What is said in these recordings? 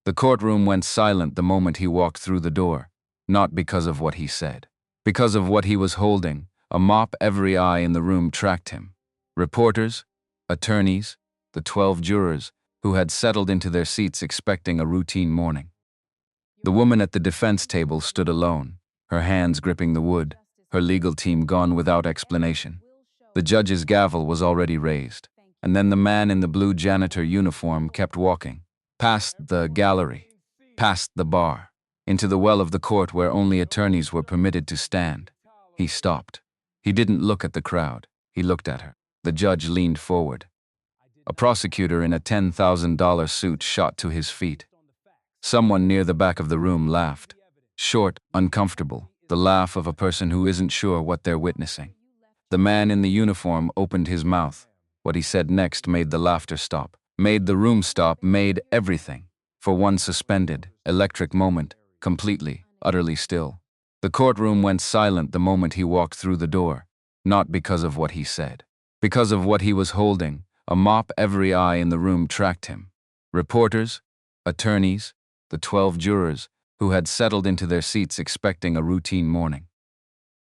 The courtroom went silent the moment he walked through the door, not because of what he said. Because of what he was holding, a mop every eye in the room tracked him. Reporters, attorneys, the 12 jurors who had settled into their seats expecting a routine morning. The woman at the defense table stood alone, her hands gripping the wood, her legal team gone without explanation. The judge's gavel was already raised, and then the man in the blue janitor uniform kept walking, past the gallery, past the bar, into the well of the court where only attorneys were permitted to stand. He stopped. He didn't look at the crowd. He looked at her. The judge leaned forward. A prosecutor in a $10,000 suit shot to his feet. Someone near the back of the room laughed. Short, uncomfortable, the laugh of a person who isn't sure what they're witnessing. The man in the uniform opened his mouth. What he said next made the laughter stop, made the room stop, made everything. For one suspended, electric moment, completely, utterly still. The courtroom went silent the moment he walked through the door, not because of what he said. Because of what he was holding, a mop every eye in the room tracked him. Reporters, attorneys, the 12 jurors who had settled into their seats expecting a routine morning.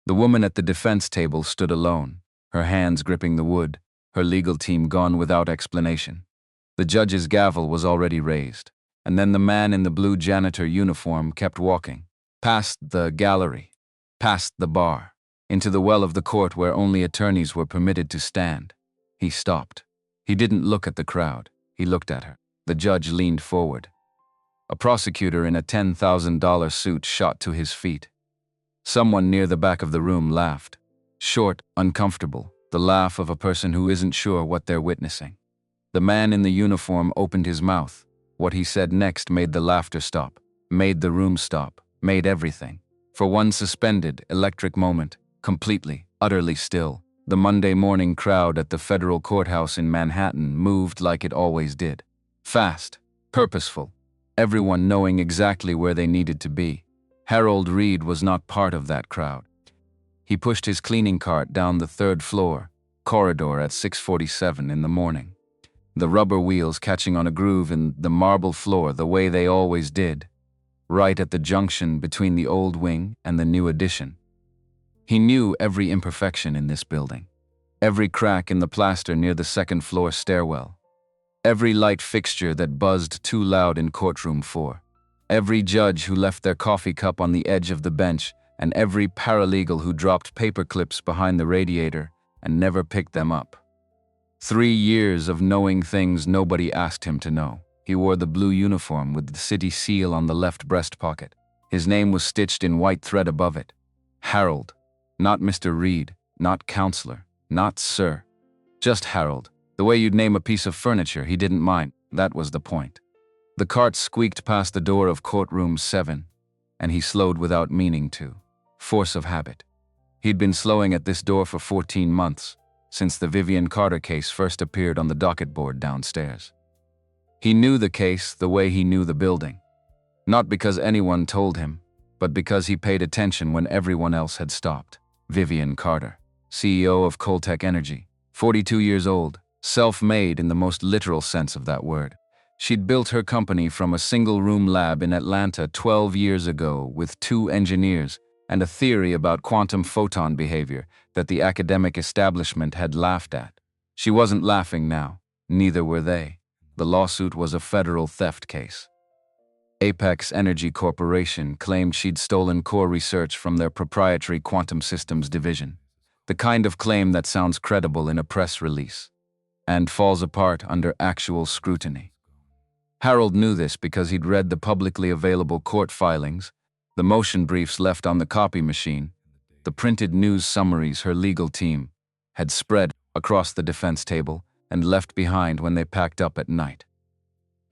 The woman at the defense table stood alone, her hands gripping the wood, her legal team gone without explanation. The judge's gavel was already raised, and then the man in the blue janitor uniform kept walking, past the gallery, past the bar, into the well of the court where only attorneys were permitted to stand. He stopped. He didn't look at the crowd. He looked at her. The judge leaned forward. A prosecutor in a $10,000 suit shot to his feet. Someone near the back of the room laughed. Short, uncomfortable, the laugh of a person who isn't sure what they're witnessing. The man in the uniform opened his mouth. What he said next made the laughter stop, made the room stop, made everything. For one suspended, electric moment, completely, utterly still, the Monday morning crowd at the federal courthouse in Manhattan moved like it always did. Fast, purposeful, everyone knowing exactly where they needed to be. Harold Reed was not part of that crowd. He pushed his cleaning cart down the third floor corridor at 6:47 in the morning, the rubber wheels catching on a groove in the marble floor the way they always did, right at the junction between the old wing and the new addition. He knew every imperfection in this building, every crack in the plaster near the second floor stairwell, every light fixture that buzzed too loud in courtroom 4, every judge who left their coffee cup on the edge of the bench, and every paralegal who dropped paper clips behind the radiator and never picked them up. 3 years of knowing things nobody asked him to know. He wore the blue uniform with the city seal on the left breast pocket. His name was stitched in white thread above it. Harold. Not Mr. Reed, not counselor, not sir. Just Harold. The way you'd name a piece of furniture, he didn't mind. That was the point. The cart squeaked past the door of courtroom 7, and he slowed without meaning to. Force of habit. He'd been slowing at this door for 14 months, since the Vivian Carter case first appeared on the docket board downstairs. He knew the case the way he knew the building. Not because anyone told him, but because he paid attention when everyone else had stopped. Vivian Carter, CEO of Coltech Energy, 42 years old, self-made in the most literal sense of that word. She'd built her company from a single-room lab in Atlanta 12 years ago with 2 engineers and a theory about quantum photon behavior that the academic establishment had laughed at. She wasn't laughing now, neither were they. The lawsuit was a federal theft case. Apex Energy Corporation claimed she'd stolen core research from their proprietary quantum systems division, the kind of claim that sounds credible in a press release, and falls apart under actual scrutiny. Harold knew this because he'd read the publicly available court filings, the motion briefs left on the copy machine, the printed news summaries her legal team had spread across the defense table and left behind when they packed up at night.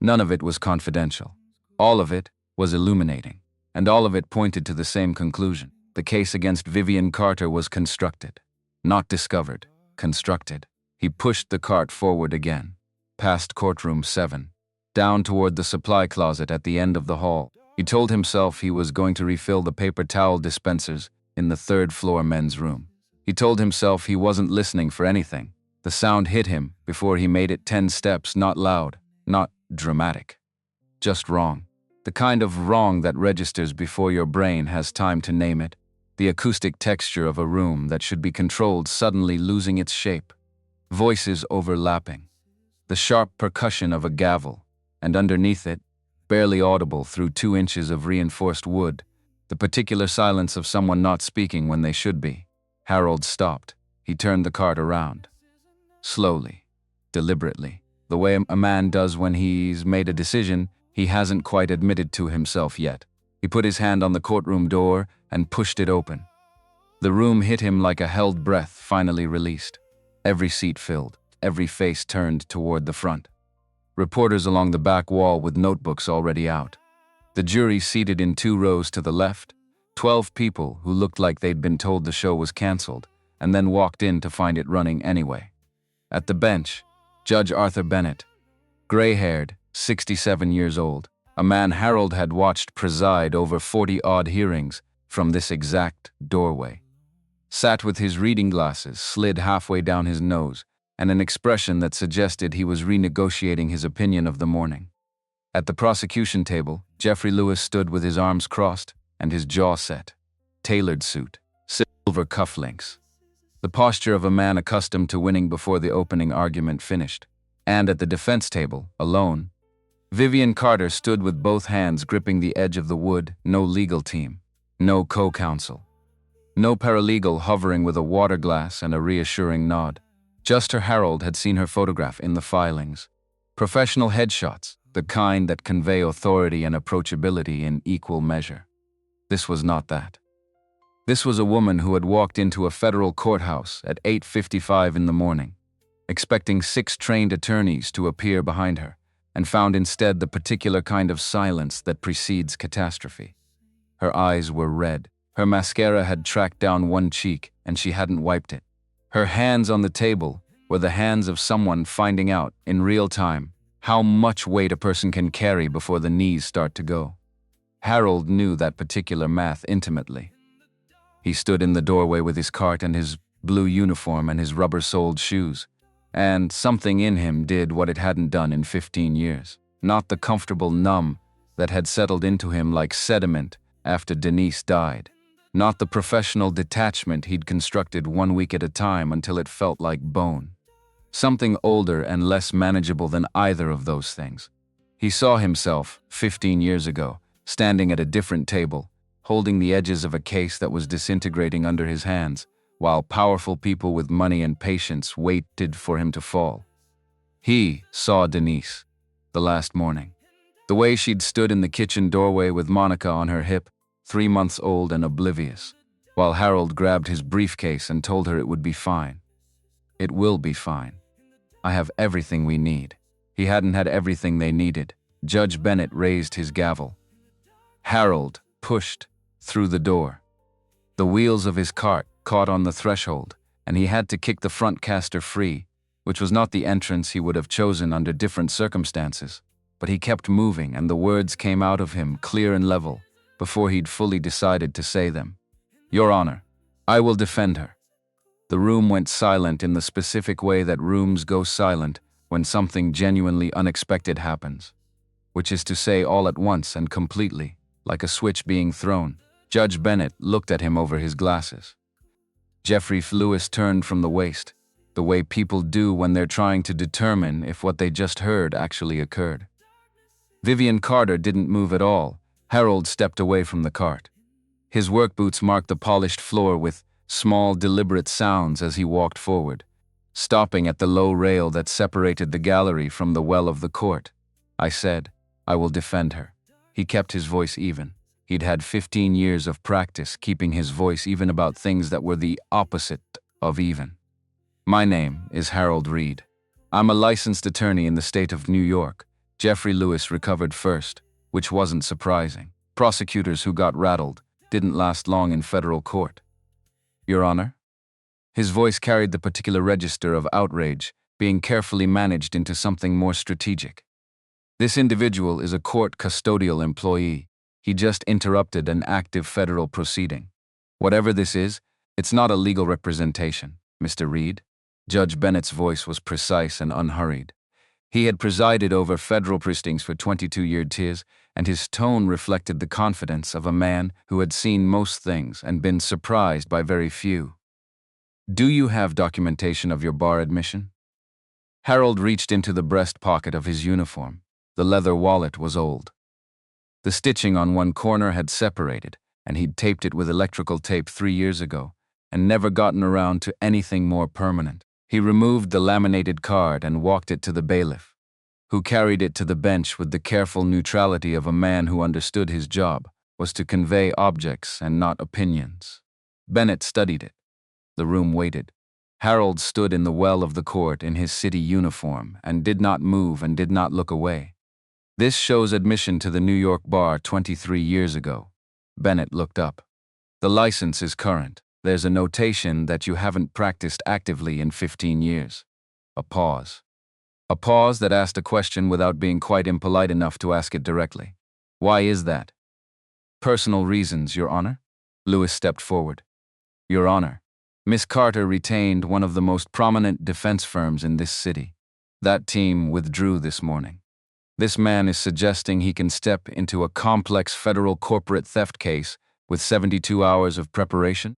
None of it was confidential. All of it was illuminating, and all of it pointed to the same conclusion. The case against Vivian Carter was constructed, not discovered, constructed. He pushed the cart forward again, past courtroom 7, down toward the supply closet at the end of the hall. He told himself he was going to refill the paper towel dispensers in the third-floor men's room. He told himself he wasn't listening for anything. The sound hit him before he made it 10 steps, not loud, not dramatic, just wrong. The kind of wrong that registers before your brain has time to name it. The acoustic texture of a room that should be controlled suddenly losing its shape. Voices overlapping. The sharp percussion of a gavel, and underneath it, barely audible through 2 inches of reinforced wood, the particular silence of someone not speaking when they should be. Harold stopped. He turned the cart around. Slowly, deliberately, the way a man does when he's made a decision he hasn't quite admitted to himself yet. He put his hand on the courtroom door and pushed it open. The room hit him like a held breath finally released. Every seat filled, every face turned toward the front. Reporters along the back wall with notebooks already out. The jury seated in 2 rows to the left, 12 people who looked like they'd been told the show was canceled and then walked in to find it running anyway. At the bench, Judge Arthur Bennett, gray-haired, 67 years old, a man Harold had watched preside over 40-odd hearings from this exact doorway, sat with his reading glasses slid halfway down his nose and an expression that suggested he was renegotiating his opinion of the morning. At the prosecution table, Jeffrey Lewis stood with his arms crossed and his jaw set. Tailored suit, silver cufflinks. The posture of a man accustomed to winning before the opening argument finished. And at the defense table, alone, Vivian Carter stood with both hands gripping the edge of the wood. No legal team, no co-counsel, no paralegal hovering with a water glass and a reassuring nod. Just her Harold had seen her photograph in the filings. Professional headshots, the kind that convey authority and approachability in equal measure. This was not that. This was a woman who had walked into a federal courthouse at 8:55 in the morning, expecting 6 trained attorneys to appear behind her, and found instead the particular kind of silence that precedes catastrophe. Her eyes were red. Her mascara had tracked down one cheek, and she hadn't wiped it. Her hands on the table were the hands of someone finding out, in real time, how much weight a person can carry before the knees start to go. Harold knew that particular math intimately. He stood in the doorway with his cart and his blue uniform and his rubber-soled shoes, and something in him did what it hadn't done in 15 years. Not the comfortable numb that had settled into him like sediment after Denise died. Not the professional detachment he'd constructed 1 week at a time until it felt like bone. Something older and less manageable than either of those things. He saw himself, 15 years ago, standing at a different table, holding the edges of a case that was disintegrating under his hands, while powerful people with money and patience waited for him to fall. He saw Denise, the last morning. The way she'd stood in the kitchen doorway with Monica on her hip, 3 months old and oblivious, while Harold grabbed his briefcase and told her it would be fine. It will be fine. I have everything we need. He hadn't had everything they needed. Judge Bennett raised his gavel. Harold pushed through the door. The wheels of his cart caught on the threshold, and he had to kick the front caster free, which was not the entrance he would have chosen under different circumstances. But he kept moving, and the words came out of him clear and level, before he'd fully decided to say them. Your Honor, I will defend her. The room went silent in the specific way that rooms go silent when something genuinely unexpected happens, which is to say all at once and completely, like a switch being thrown. Judge Bennett looked at him over his glasses. Jeffrey Lewis turned from the waist, the way people do when they're trying to determine if what they just heard actually occurred. Vivian Carter didn't move at all. Harold stepped away from the cart. His work boots marked the polished floor with small, deliberate sounds as he walked forward, stopping at the low rail that separated the gallery from the well of the court. I said, I will defend her. He kept his voice even. He'd had 15 years of practice keeping his voice even about things that were the opposite of even. My name is Harold Reed. I'm a licensed attorney in the state of New York. Jeffrey Lewis recovered first, which wasn't surprising. Prosecutors who got rattled didn't last long in federal court. Your Honor? His voice carried the particular register of outrage, being carefully managed into something more strategic. This individual is a court custodial employee. He just interrupted an active federal proceeding. Whatever this is, it's not a legal representation, Mr. Reed. Judge Bennett's voice was precise and unhurried. He had presided over federal proceedings for 22 years, and his tone reflected the confidence of a man who had seen most things and been surprised by very few. "Do you have documentation of your bar admission?" Harold reached into the breast pocket of his uniform. The leather wallet was old. The stitching on one corner had separated, and he'd taped it with electrical tape 3 years ago, and never gotten around to anything more permanent. He removed the laminated card and walked it to the bailiff, who carried it to the bench with the careful neutrality of a man who understood his job was to convey objects and not opinions. Bennett studied it. The room waited. Harold stood in the well of the court in his city uniform and did not move and did not look away. "This shows admission to the New York bar 23 years ago." Bennett looked up. "The license is current. There's a notation that you haven't practiced actively in 15 years. A pause. A pause that asked a question without being quite impolite enough to ask it directly. "Why is that?" "Personal reasons, Your Honor." Lewis stepped forward. "Your Honor, Miss Carter retained one of the most prominent defense firms in this city. That team withdrew this morning. This man is suggesting he can step into a complex federal corporate theft case with 72 hours of preparation?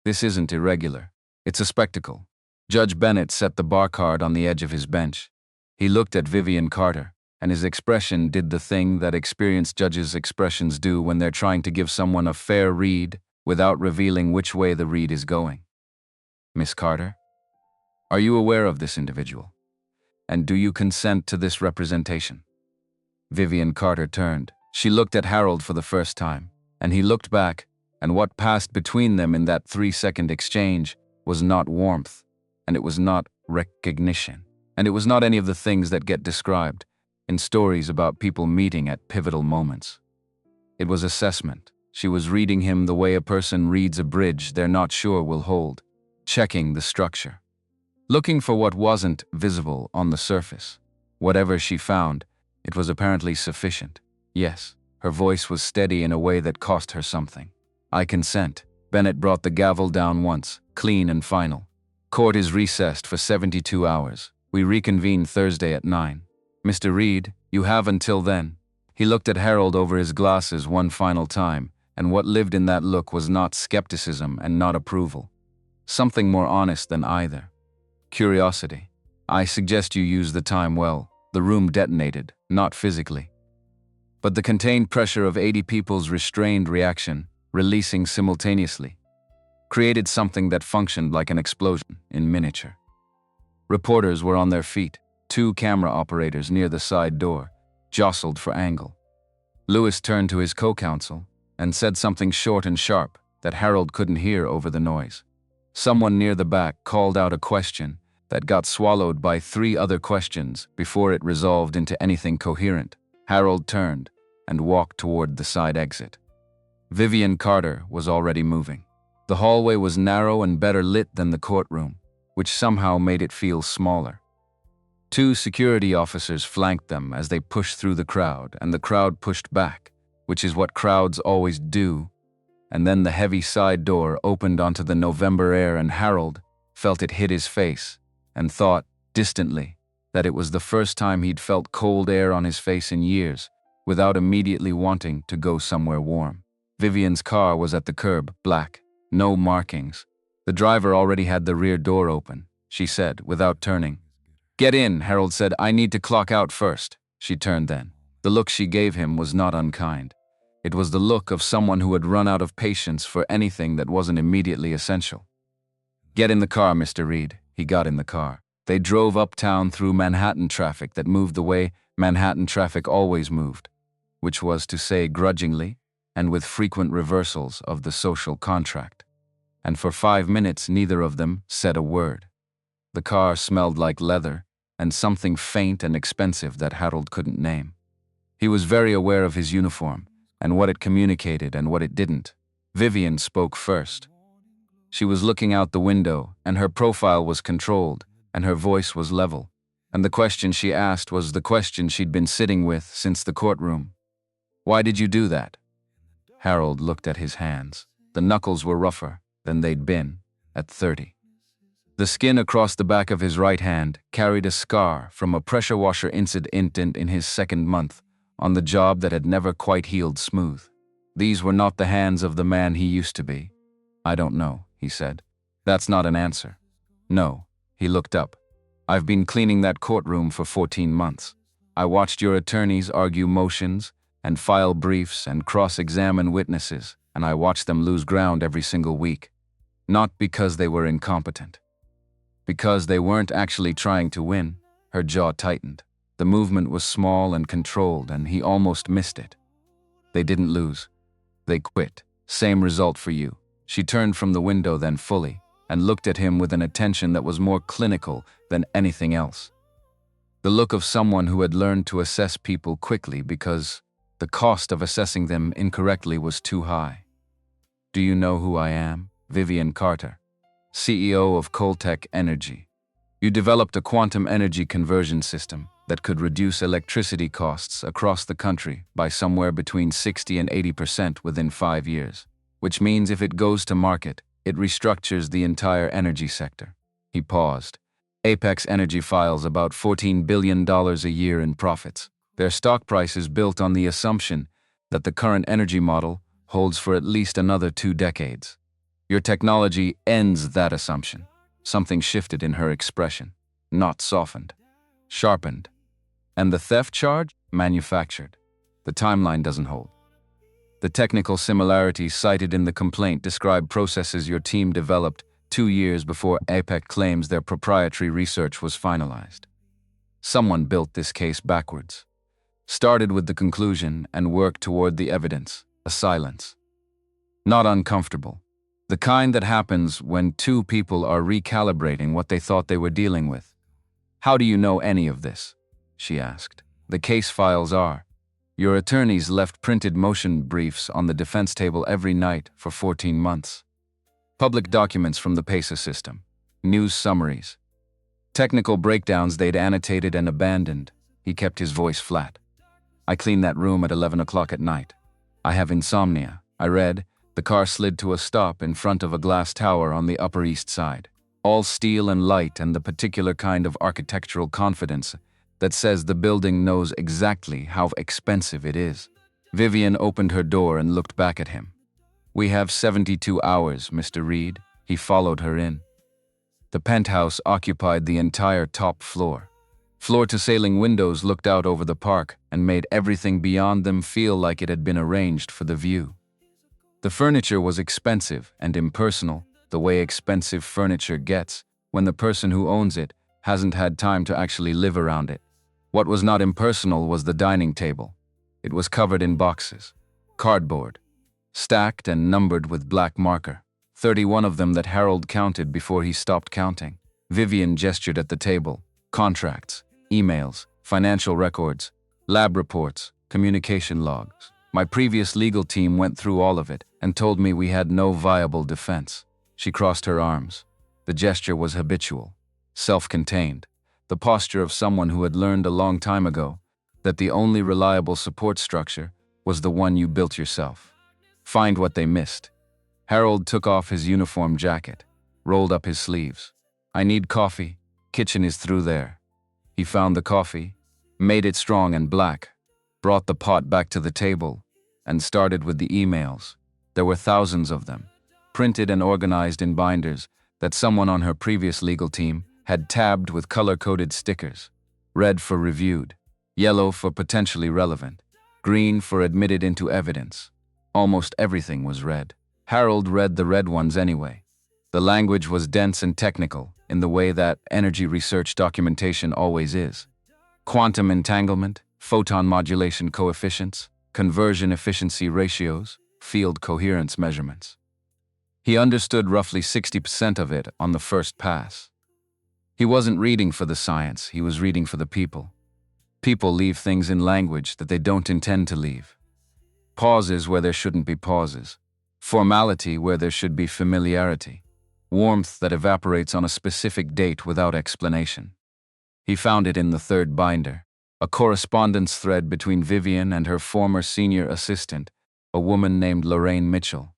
This isn't irregular. It's a spectacle." Judge Bennett set the bar card on the edge of his bench. He looked at Vivian Carter, and his expression did the thing that experienced judges' expressions do when they're trying to give someone a fair read without revealing which way the read is going. "Miss Carter, are you aware of this individual? And do you consent to this representation?" Vivian Carter turned. She looked at Harold for the first time, and he looked back, and what passed between them in that 3-second exchange was not warmth, and it was not recognition, and it was not any of the things that get described in stories about people meeting at pivotal moments. It was assessment. She was reading him the way a person reads a bridge they're not sure will hold, checking the structure, looking for what wasn't visible on the surface. Whatever she found, it was apparently sufficient. Yes, her voice was steady in a way that cost her something. "I consent." Bennett brought the gavel down once, clean and final. "Court is recessed for 72 hours. We reconvene Thursday at 9. Mr. Reed, you have until then." He looked at Harold over his glasses one final time, and what lived in that look was not skepticism and not approval. Something more honest than either. Curiosity. "I suggest you use the time well." The room detonated, not physically, but the contained pressure of 80 people's restrained reaction, releasing simultaneously, created something that functioned like an explosion in miniature. Reporters were on their feet, 2 camera operators near the side door, jostled for angle. Lewis turned to his co-counsel and said something short and sharp that Harold couldn't hear over the noise. Someone near the back called out a question that got swallowed by 3 other questions before it resolved into anything coherent. Harold turned and walked toward the side exit. Vivian Carter was already moving. The hallway was narrow and better lit than the courtroom, which somehow made it feel smaller. 2 security officers flanked them as they pushed through the crowd, and the crowd pushed back, which is what crowds always do. And then the heavy side door opened onto the November air, and Harold felt it hit his face, and thought, distantly, that it was the first time he'd felt cold air on his face in years, without immediately wanting to go somewhere warm. Vivian's car was at the curb, black, no markings. The driver already had the rear door open, she said, without turning. "Get in," Harold said. "I need to clock out first." She turned then. The look she gave him was not unkind. It was the look of someone who had run out of patience for anything that wasn't immediately essential. "Get in the car, Mr. Reed." He got in the car. They drove uptown through Manhattan traffic that moved the way Manhattan traffic always moved, which was to say grudgingly and with frequent reversals of the social contract. And for 5 minutes neither of them said a word. The car smelled like leather and something faint and expensive that Harold couldn't name. He was very aware of his uniform and what it communicated and what it didn't. Vivian spoke first. She was looking out the window, and her profile was controlled, and her voice was level. And the question she asked was the question she'd been sitting with since the courtroom. "Why did you do that?" Harold looked at his hands. The knuckles were rougher than they'd been at 30. The skin across the back of his right hand carried a scar from a pressure washer incident in his 2nd month on the job that had never quite healed smooth. These were not the hands of the man he used to be. I don't know, he said. That's not an answer. No, he looked up. I've been cleaning that courtroom for 14 months. I watched your attorneys argue motions and file briefs and cross-examine witnesses, and I watched them lose ground every single week. Not because they were incompetent. Because they weren't actually trying to win. Her jaw tightened. The movement was small and controlled, and he almost missed it. They didn't lose. They quit. Same result for you. She turned from the window then fully, and looked at him with an attention that was more clinical than anything else. The look of someone who had learned to assess people quickly because the cost of assessing them incorrectly was too high. Do you know who I am? Vivian Carter, CEO of Coltech Energy. You developed a quantum energy conversion system that could reduce electricity costs across the country by somewhere between 60 and 80% within 5 years, which means if it goes to market, it restructures the entire energy sector. He paused. Apex Energy files about $14 billion a year in profits. Their stock price is built on the assumption that the current energy model holds for at least another 2 decades. Your technology ends that assumption. Something shifted in her expression, not softened, sharpened. And the theft charge? Manufactured. The timeline doesn't hold. The technical similarities cited in the complaint describe processes your team developed 2 years before Apex claims their proprietary research was finalized. Someone built this case backwards. Started with the conclusion and worked toward the evidence, a silence. Not uncomfortable. The kind that happens when 2 people are recalibrating what they thought they were dealing with. How do you know any of this? She asked. The case files are. Your attorneys left printed motion briefs on the defense table every night for 14 months. Public documents from the PESA system. News summaries. Technical breakdowns they'd annotated and abandoned. He kept his voice flat. I cleaned that room at 11 o'clock at night. I have insomnia. I read. The car slid to a stop in front of a glass tower on the Upper East Side. All steel and light and the particular kind of architectural confidence that says the building knows exactly how expensive it is. Vivian opened her door and looked back at him. We have 72 hours, Mr. Reed. He followed her in. The penthouse occupied the entire top floor. Floor-to-ceiling windows looked out over the park and made everything beyond them feel like it had been arranged for the view. The furniture was expensive and impersonal, the way expensive furniture gets when the person who owns it hasn't had time to actually live around it. What was not impersonal was the dining table. It was covered in boxes, cardboard, stacked and numbered with black marker, 31 of them that Harold counted before he stopped counting. Vivian gestured at the table. Contracts, emails, financial records, lab reports, communication logs. My previous legal team went through all of it and told me we had no viable defense. She crossed her arms. The gesture was habitual, self-contained, the posture of someone who had learned a long time ago that the only reliable support structure was the one you built yourself. Find what they missed. Harold took off his uniform jacket, rolled up his sleeves. I need coffee. Kitchen is through there. He found the coffee, made it strong and black, brought the pot back to the table, and started with the emails. There were thousands of them, printed and organized in binders that someone on her previous legal team had tabbed with color-coded stickers. Red for reviewed, yellow for potentially relevant, green for admitted into evidence. Almost everything was red. Harold read the red ones anyway. The language was dense and technical, in the way that energy research documentation always is. Quantum entanglement, photon modulation coefficients, conversion efficiency ratios, field coherence measurements. He understood roughly 60% of it on the first pass. He wasn't reading for the science, he was reading for the people. People leave things in language that they don't intend to leave. Pauses where there shouldn't be pauses. Formality where there should be familiarity. Warmth that evaporates on a specific date without explanation. He found it in the third binder, a correspondence thread between Vivian and her former senior assistant, a woman named Lorraine Mitchell.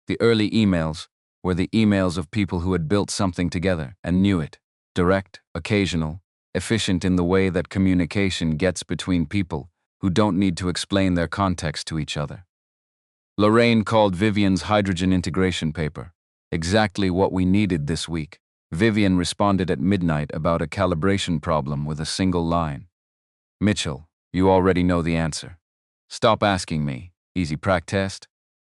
The early emails were the emails of people who had built something together and knew it. Direct, occasional, efficient in the way that communication gets between people who don't need to explain their context to each other. Lorraine called Vivian's hydrogen integration paper. Exactly what we needed this week. Vivian responded at midnight about a calibration problem with a single line. Mitchell, you already know the answer. Stop asking me. Easy prac test.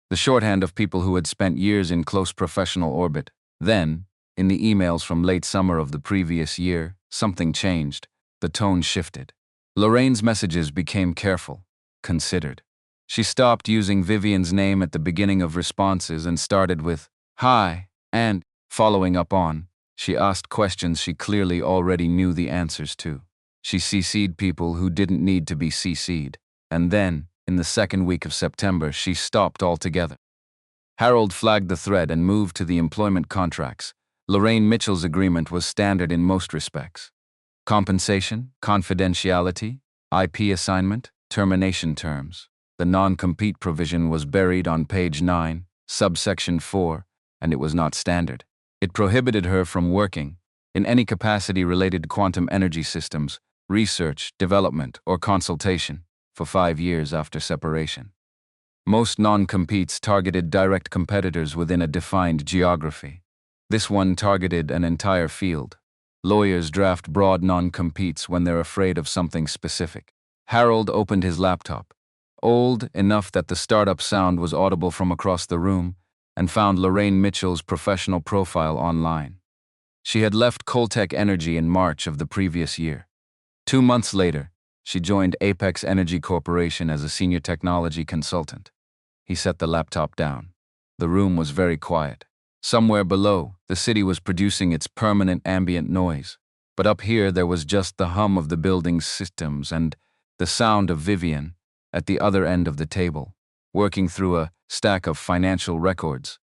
The shorthand of people who had spent years in close professional orbit. Then, in the emails from late summer of the previous year, something changed. The tone shifted. Lorraine's messages became careful, considered. She stopped using Vivian's name at the beginning of responses and started with, "Hi," and, following up on, she asked questions she clearly already knew the answers to. She CC'd people who didn't need to be CC'd, and then, in the second week of September, she stopped altogether. Harold flagged the thread and moved to the employment contracts. Lorraine Mitchell's agreement was standard in most respects. Compensation, confidentiality, IP assignment, termination terms. The non-compete provision was buried on page 9, subsection 4, and it was not standard. It prohibited her from working, in any capacity related to quantum energy systems, research, development, or consultation, for 5 years after separation. Most non-competes targeted direct competitors within a defined geography. This one targeted an entire field. Lawyers draft broad non-competes when they're afraid of something specific. Harold opened his laptop, old enough that the startup sound was audible from across the room, and found Lorraine Mitchell's professional profile online. She had left Coltech Energy in March of the previous year. 2 months later, she joined Apex Energy Corporation as a senior technology consultant. He set the laptop down. The room was very quiet. Somewhere below, the city was producing its permanent ambient noise. But up here there was just the hum of the building's systems and the sound of Vivian, at the other end of the table, working through a stack of financial records,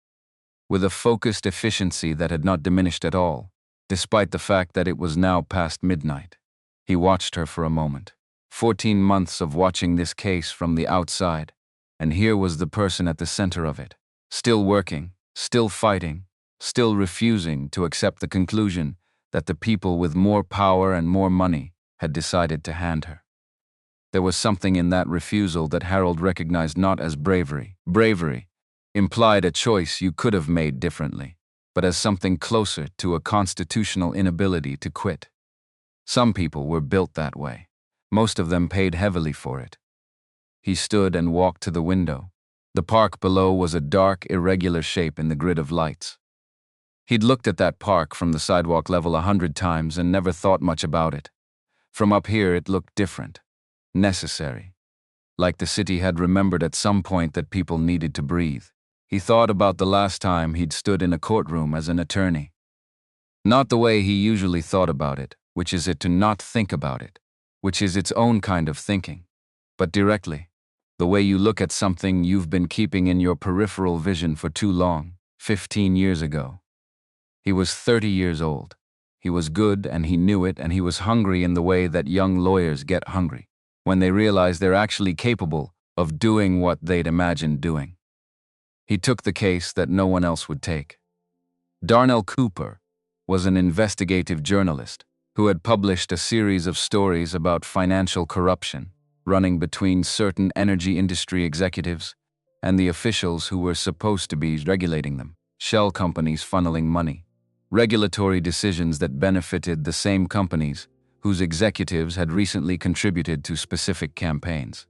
with a focused efficiency that had not diminished at all, despite the fact that it was now past midnight. He watched her for a moment. 14 months of watching this case from the outside, and here was the person at the center of it, still working, still fighting, still refusing to accept the conclusion that the people with more power and more money had decided to hand her. There was something in that refusal that Harold recognized not as bravery. Bravery implied a choice you could have made differently, but as something closer to a constitutional inability to quit. Some people were built that way. Most of them paid heavily for it. He stood and walked to the window. The park below was a dark, irregular shape in the grid of lights. He'd looked at that park from the sidewalk level 100 times and never thought much about it. From up here it looked different. Necessary. Like the city had remembered at some point that people needed to breathe. He thought about the last time he'd stood in a courtroom as an attorney. Not the way he usually thought about it, which is it to not think about it, which is its own kind of thinking, but directly. The way you look at something you've been keeping in your peripheral vision for too long, 15 years ago. He was 30 years old. He was good and he knew it, and he was hungry in the way that young lawyers get hungry, when they realize they're actually capable of doing what they'd imagined doing. He took the case that no one else would take. Darnell Cooper was an investigative journalist who had published a series of stories about financial corruption running between certain energy industry executives and the officials who were supposed to be regulating them, shell companies funneling money, regulatory decisions that benefited the same companies whose executives had recently contributed to specific campaigns.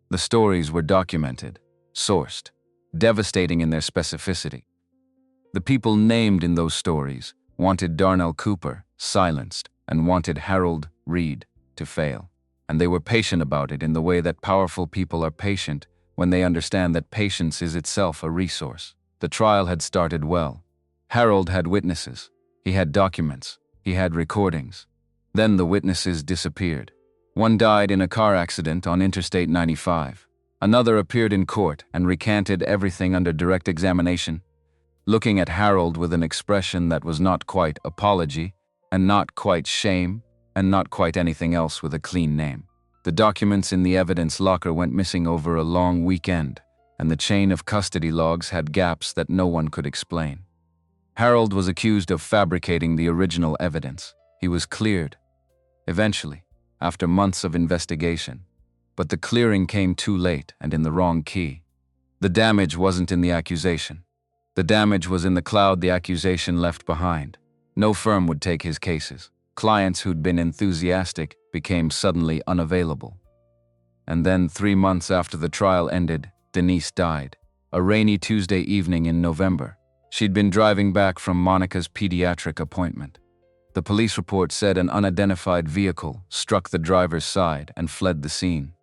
The stories were documented, sourced, devastating in their specificity. The people named in those stories wanted Darnell Cooper silenced and wanted Harold Reed to fail. And they were patient about it in the way that powerful people are patient when they understand that patience is itself a resource. The trial had started well. Harold had witnesses. He had documents. He had recordings. Then the witnesses disappeared. One died in a car accident on Interstate 95. Another appeared in court and recanted everything under direct examination, looking at Harold with an expression that was not quite apology, and not quite shame, and not quite anything else with a clean name. The documents in the evidence locker went missing over a long weekend, and the chain of custody logs had gaps that no one could explain. Harold was accused of fabricating the original evidence. He was cleared, eventually, after months of investigation. but the clearing came too late and in the wrong key. The damage wasn't in the accusation. The damage was in the cloud the accusation left behind. No firm would take his cases. Clients who'd been enthusiastic became suddenly unavailable. And then 3 months after the trial ended, Denise died. A rainy Tuesday evening in November. She'd been driving back from Monica's pediatric appointment. The police report said an unidentified vehicle struck the driver's side and fled the scene.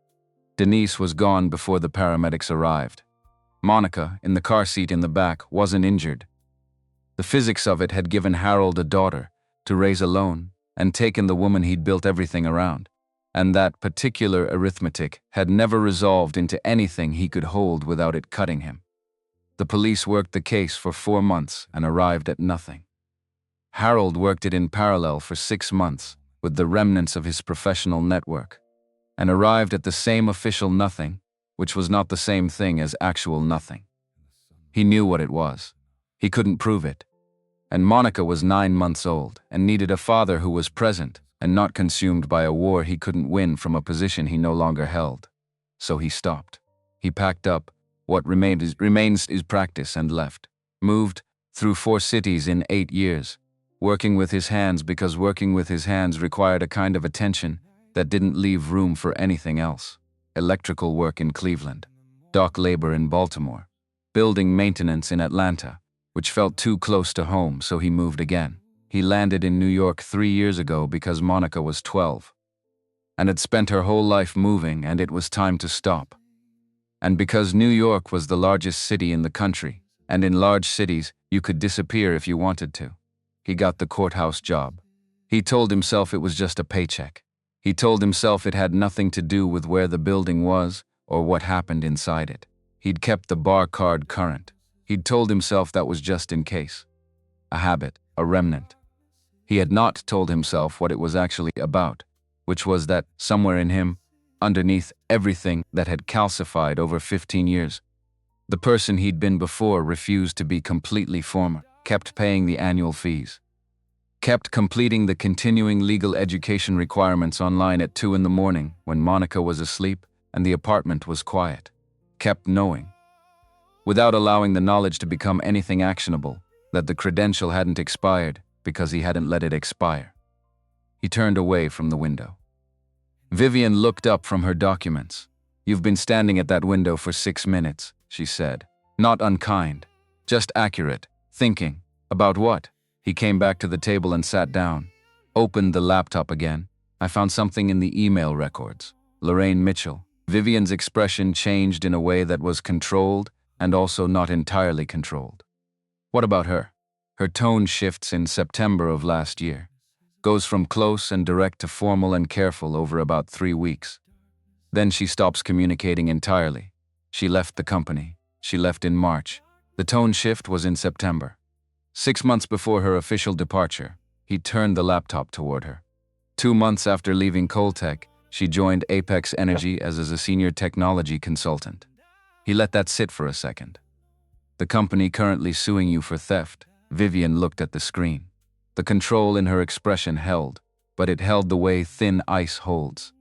Denise was gone before the paramedics arrived. Monica, in the car seat in the back, wasn't injured. The physics of it had given Harold a daughter to raise alone and taken the woman he'd built everything around. And that particular arithmetic had never resolved into anything he could hold without it cutting him. The police worked the case for 4 months and arrived at nothing. Harold worked it in parallel for 6 months with the remnants of his professional network and arrived at the same official nothing, which was not the same thing as actual nothing. He knew what it was. He couldn't prove it. And Monica was 9 months old and needed a father who was present and not consumed by a war he couldn't win from a position he no longer held. So he stopped. He packed up what remains his practice and left. Moved through 4 cities in 8 years, working with his hands because working with his hands required a kind of attention that didn't leave room for anything else. Electrical work in Cleveland, dock labor in Baltimore, building maintenance in Atlanta, which felt too close to home, so he moved again. He landed in New York 3 years ago because Monica was 12 and had spent her whole life moving, and it was time to stop. And because New York was the largest city in the country, and in large cities you could disappear if you wanted to. He got the courthouse job. He told himself it was just a paycheck. He told himself it had nothing to do with where the building was or what happened inside it. He'd kept the bar card current. He'd told himself that was just in case. A habit, a remnant. He had not told himself what it was actually about, which was that somewhere in him, underneath everything that had calcified over 15 years, the person he'd been before refused to be completely former, kept paying the annual fees, kept completing the continuing legal education requirements online at 2 in the morning when Monica was asleep and the apartment was quiet, kept knowing, without allowing the knowledge to become anything actionable, that the credential hadn't expired because he hadn't let it expire. He turned away from the window. Vivian looked up from her documents. "You've been standing at that window for 6 minutes," she said. Not unkind, just accurate. Thinking. About what? He came back to the table and sat down. Opened the laptop again. "I found something in the email records. Lorraine Mitchell." Vivian's expression changed in a way that was controlled and also not entirely controlled. "What about her?" Her tone shifts in September of last year. Goes from close and direct to formal and careful over about 3 weeks. Then she stops communicating entirely. She left the company. She left in March. The tone shift was in September. 6 months before her official departure, he turned the laptop toward her. 2 months after leaving Coltech, she joined Apex Energy as a senior technology consultant. He let that sit for a second. "The company currently suing you for theft." Vivian looked at the screen. The control in her expression held, but it held the way thin ice holds,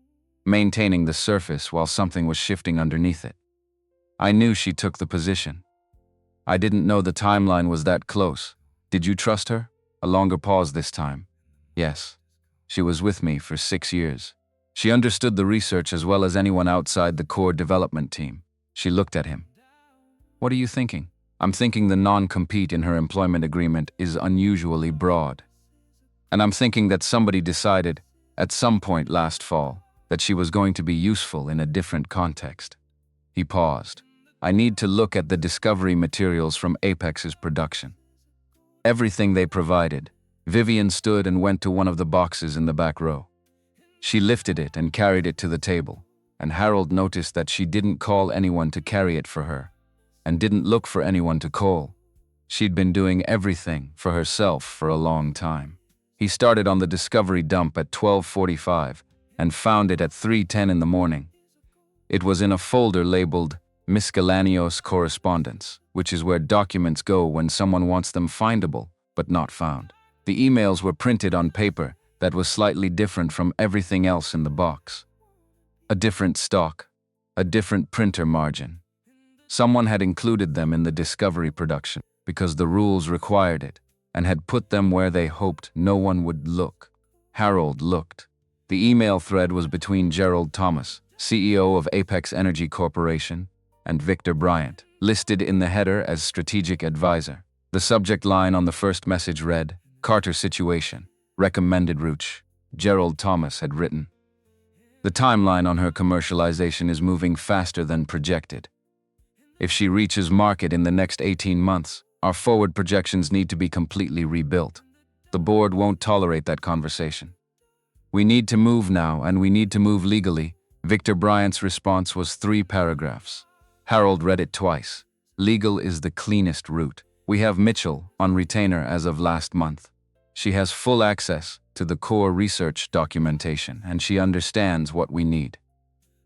maintaining the surface while something was shifting underneath it. "I knew she took the position. I didn't know the timeline was that close. Did you trust her?" A longer pause this time. "Yes. She was with me for 6 years. She understood the research as well as anyone outside the core development team." She looked at him. "What are you thinking?" "I'm thinking the non-compete in her employment agreement is unusually broad. And I'm thinking that somebody decided, at some point last fall, that she was going to be useful in a different context." He paused. "I need to look at the discovery materials from Apex's production." Everything they provided. Vivian stood and went to one of the boxes in the back row. She lifted it and carried it to the table, and Harold noticed that she didn't call anyone to carry it for her, and didn't look for anyone to call. She'd been doing everything for herself for a long time. He started on the discovery dump at 12:45 and found it at 3:10 in the morning. It was in a folder labeled Miscellaneous Correspondence, which is where documents go when someone wants them findable but not found. The emails were printed on paper that was slightly different from everything else in the box. A different stock, a different printer margin. Someone had included them in the discovery production because the rules required it and had put them where they hoped no one would look. Harold looked. The email thread was between Gerald Thomas, CEO of Apex Energy Corporation, and Victor Bryant, listed in the header as strategic advisor. The subject line on the first message read, Carter situation, recommended route. Gerald Thomas had written, the timeline on her commercialization is moving faster than projected. If she reaches market in the next 18 months, our forward projections need to be completely rebuilt. The board won't tolerate that conversation. We need to move now, and we need to move legally. Victor Bryant's response was 3 paragraphs. Harold read it twice. Legal is the cleanest route. We have Mitchell on retainer as of last month. She has full access to the core research documentation, and she understands what we need.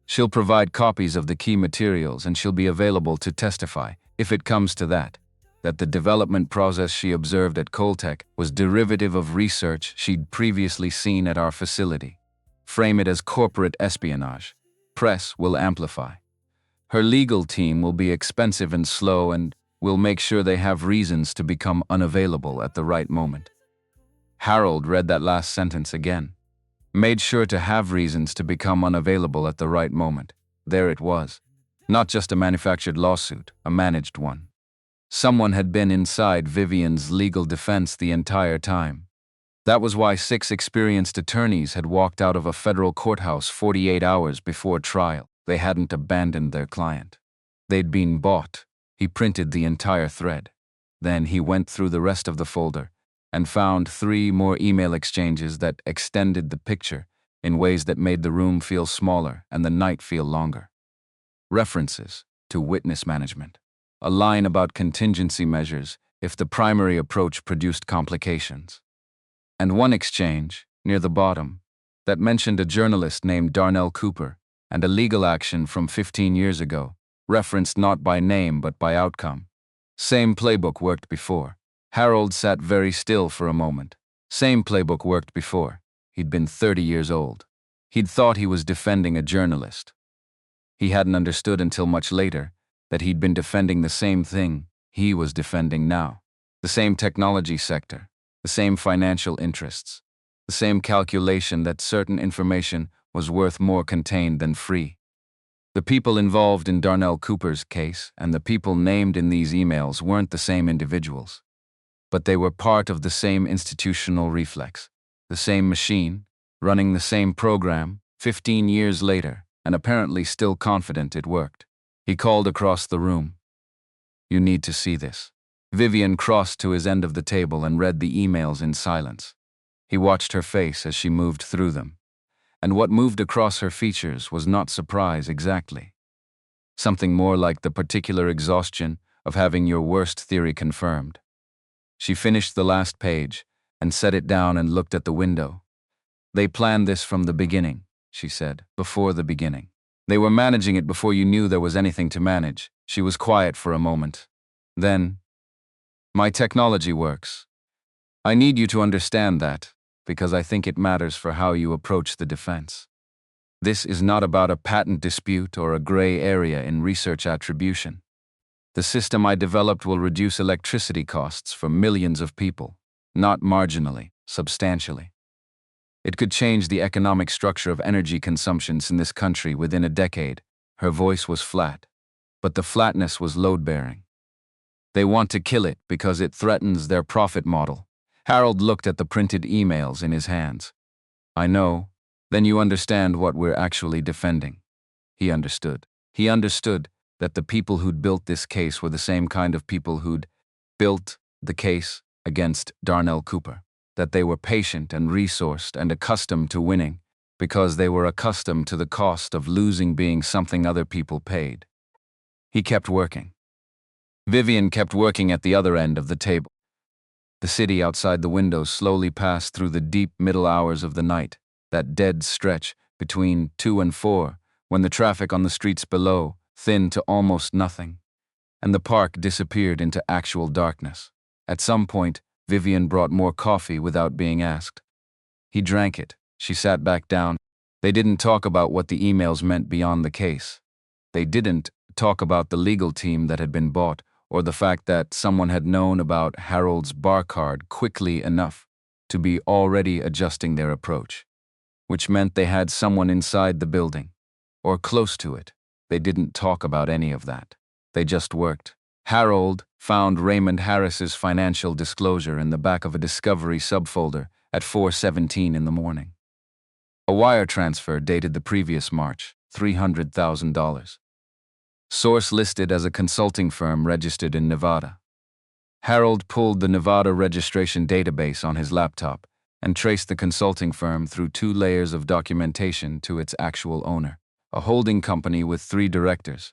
She'll provide copies of the key materials, and she'll be available to testify, if it comes to that the development process she observed at Coltech was derivative of research she'd previously seen at our facility. Frame it as corporate espionage. Press will amplify. Her legal team will be expensive and slow, and will make sure they have reasons to become unavailable at the right moment. Harold read that last sentence again. Made sure to have reasons to become unavailable at the right moment. There it was. Not just a manufactured lawsuit, a managed one. Someone had been inside Vivian's legal defense the entire time. That was why 6 experienced attorneys had walked out of a federal courthouse 48 hours before trial. They hadn't abandoned their client. They'd been bought. He printed the entire thread. Then he went through the rest of the folder and found 3 more email exchanges that extended the picture in ways that made the room feel smaller and the night feel longer. References to witness management. A line about contingency measures if the primary approach produced complications. And one exchange, near the bottom, that mentioned a journalist named Darnell Cooper and a legal action from 15 years ago, referenced not by name but by outcome. Same playbook worked before. Harold sat very still for a moment. Same playbook worked before. He'd been 30 years old. He'd thought he was defending a journalist. He hadn't understood until much later that he'd been defending the same thing he was defending now. The same technology sector, the same financial interests, the same calculation that certain information was worth more contained than free. The people involved in Darnell Cooper's case and the people named in these emails weren't the same individuals. But they were part of the same institutional reflex, the same machine, running the same program, 15 years later, and apparently still confident it worked. He called across the room. You need to see this. Vivian crossed to his end of the table and read the emails in silence. He watched her face as she moved through them. And what moved across her features was not surprise exactly. Something more like the particular exhaustion of having your worst theory confirmed. She finished the last page and set it down and looked at the window. They planned this from the beginning, she said, before the beginning. They were managing it before you knew there was anything to manage. She was quiet for a moment. Then, my technology works. I need you to understand that, because I think it matters for how you approach the defense. This is not about a patent dispute or a gray area in research attribution. The system I developed will reduce electricity costs for millions of people, not marginally, substantially. It could change the economic structure of energy consumptions in this country within a decade. Her voice was flat, but the flatness was load-bearing. They want to kill it because it threatens their profit model. Harold looked at the printed emails in his hands. I know. Then you understand what we're actually defending. He understood. He understood that the people who'd built this case were the same kind of people who'd built the case against Darnell Cooper. That they were patient and resourced and accustomed to winning because they were accustomed to the cost of losing being something other people paid. He kept working. Vivian kept working at the other end of the table. The city outside the windows slowly passed through the deep middle hours of the night, that dead stretch between 2 and 4, when the traffic on the streets below thinned to almost nothing, and the park disappeared into actual darkness. At some point, Vivian brought more coffee without being asked. He drank it. She sat back down. They didn't talk about what the emails meant beyond the case. They didn't talk about the legal team that had been bought, or the fact that someone had known about Harold's bar card quickly enough to be already adjusting their approach, which meant they had someone inside the building, or close to it. They didn't talk about any of that. They just worked. Harold found Raymond Harris's financial disclosure in the back of a Discovery subfolder at 4:17 in the morning. A wire transfer dated the previous March, $300,000. Source listed as a consulting firm registered in Nevada. Harold pulled the Nevada registration database on his laptop and traced the consulting firm through 2 layers of documentation to its actual owner, a holding company with 3 directors,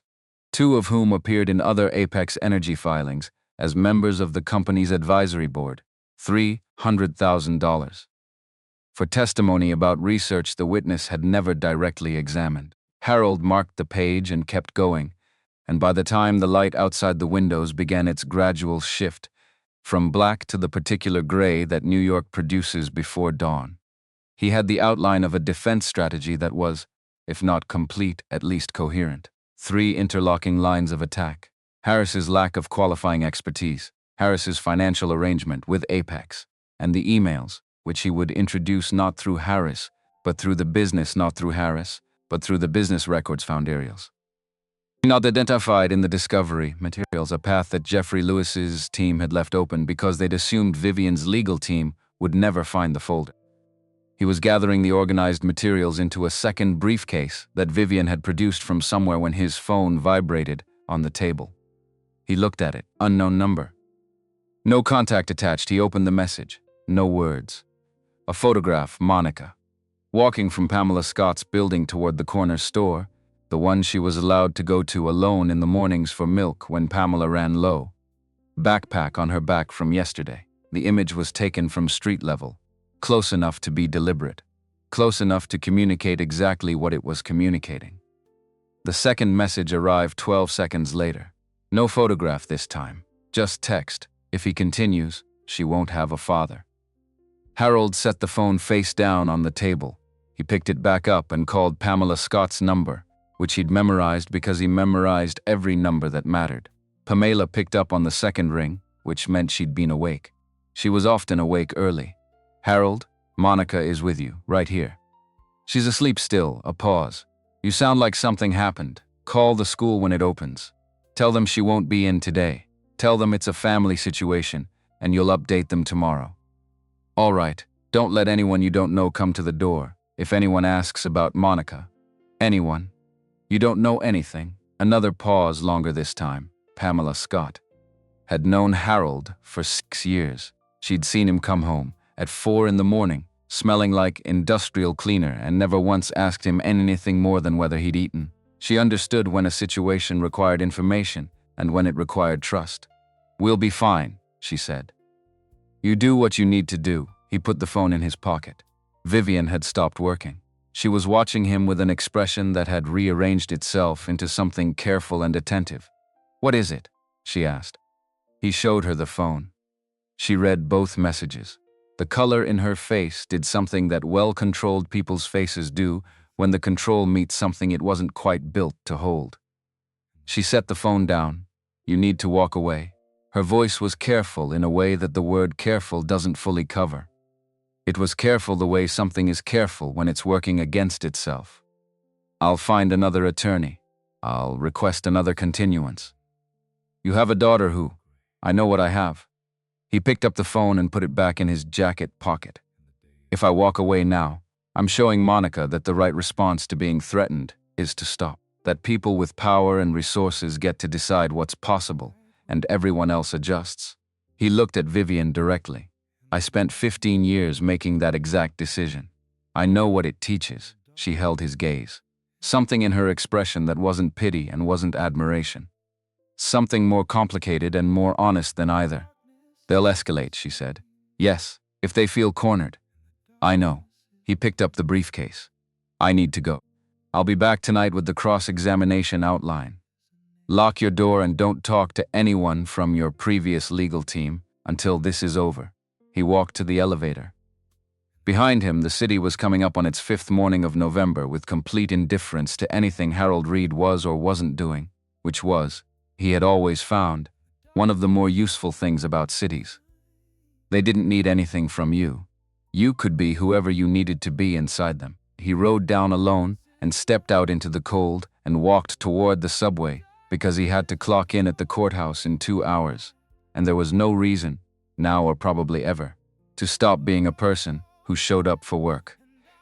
2 of whom appeared in other Apex Energy filings as members of the company's advisory board, $300,000. For testimony about research the witness had never directly examined. Harold marked the page and kept going, and by the time the light outside the windows began its gradual shift from black to the particular gray that New York produces before dawn, he had the outline of a defense strategy that was, if not complete, at least coherent. 3 interlocking lines of attack: Harris's lack of qualifying expertise, Harris's financial arrangement with Apex, and the emails, which he would introduce not through Harris, but through the business, not through Harris, but through the business records found aerials. Not identified in the discovery materials, a path that Jeffrey Lewis's team had left open because they'd assumed Vivian's legal team would never find the folder. He was gathering the organized materials into a second briefcase that Vivian had produced from somewhere when his phone vibrated on the table. He looked at it. Unknown number. No contact attached. He opened the message. No words. A photograph, Monica, walking from Pamela Scott's building toward the corner store, the one she was allowed to go to alone in the mornings for milk when Pamela ran low. Backpack on her back from yesterday. The image was taken from street level, close enough to be deliberate, close enough to communicate exactly what it was communicating. The second message arrived 12 seconds later. No photograph this time, just text. If he continues, she won't have a father. Harold set the phone face down on the table. He picked it back up and called Pamela Scott's number, which he'd memorized because he memorized every number that mattered. Pamela picked up on the second ring, which meant she'd been awake. She was often awake early. Harold, Monica is with you, right here. She's asleep still. A pause. You sound like something happened. Call the school when it opens. Tell them she won't be in today. Tell them it's a family situation, and you'll update them tomorrow. All right, don't let anyone you don't know come to the door. If anyone asks about Monica. Anyone. You don't know anything. Another pause, longer this time. Pamela Scott had known Harold for 6 years. She'd seen him come home at 4 in the morning, smelling like industrial cleaner, and never once asked him anything more than whether he'd eaten. She understood when a situation required information and when it required trust. We'll be fine, she said. You do what you need to do. He put the phone in his pocket. Vivian had stopped working. She was watching him with an expression that had rearranged itself into something careful and attentive. What is it? She asked. He showed her the phone. She read both messages. The color in her face did something that well-controlled people's faces do when the control meets something it wasn't quite built to hold. She set the phone down. You need to walk away. Her voice was careful in a way that the word careful doesn't fully cover. It was careful the way something is careful when it's working against itself. I'll find another attorney. I'll request another continuance. You have a daughter who, I know what I have. He picked up the phone and put it back in his jacket pocket. If I walk away now, I'm showing Monica that the right response to being threatened is to stop. That people with power and resources get to decide what's possible, and everyone else adjusts. He looked at Vivian directly. I spent 15 years making that exact decision. I know what it teaches. She held his gaze. Something in her expression that wasn't pity and wasn't admiration. Something more complicated and more honest than either. They'll escalate, she said. Yes, if they feel cornered. I know. He picked up the briefcase. I need to go. I'll be back tonight with the cross-examination outline. Lock your door and don't talk to anyone from your previous legal team until this is over. He walked to the elevator. Behind him, the city was coming up on its fifth morning of November with complete indifference to anything Harold Reed was or wasn't doing, which was, he had always found, one of the more useful things about cities. They didn't need anything from you. You could be whoever you needed to be inside them. He rode down alone and stepped out into the cold and walked toward the subway because he had to clock in at the courthouse in 2 hours, and there was no reason, now or probably ever, to stop being a person who showed up for work.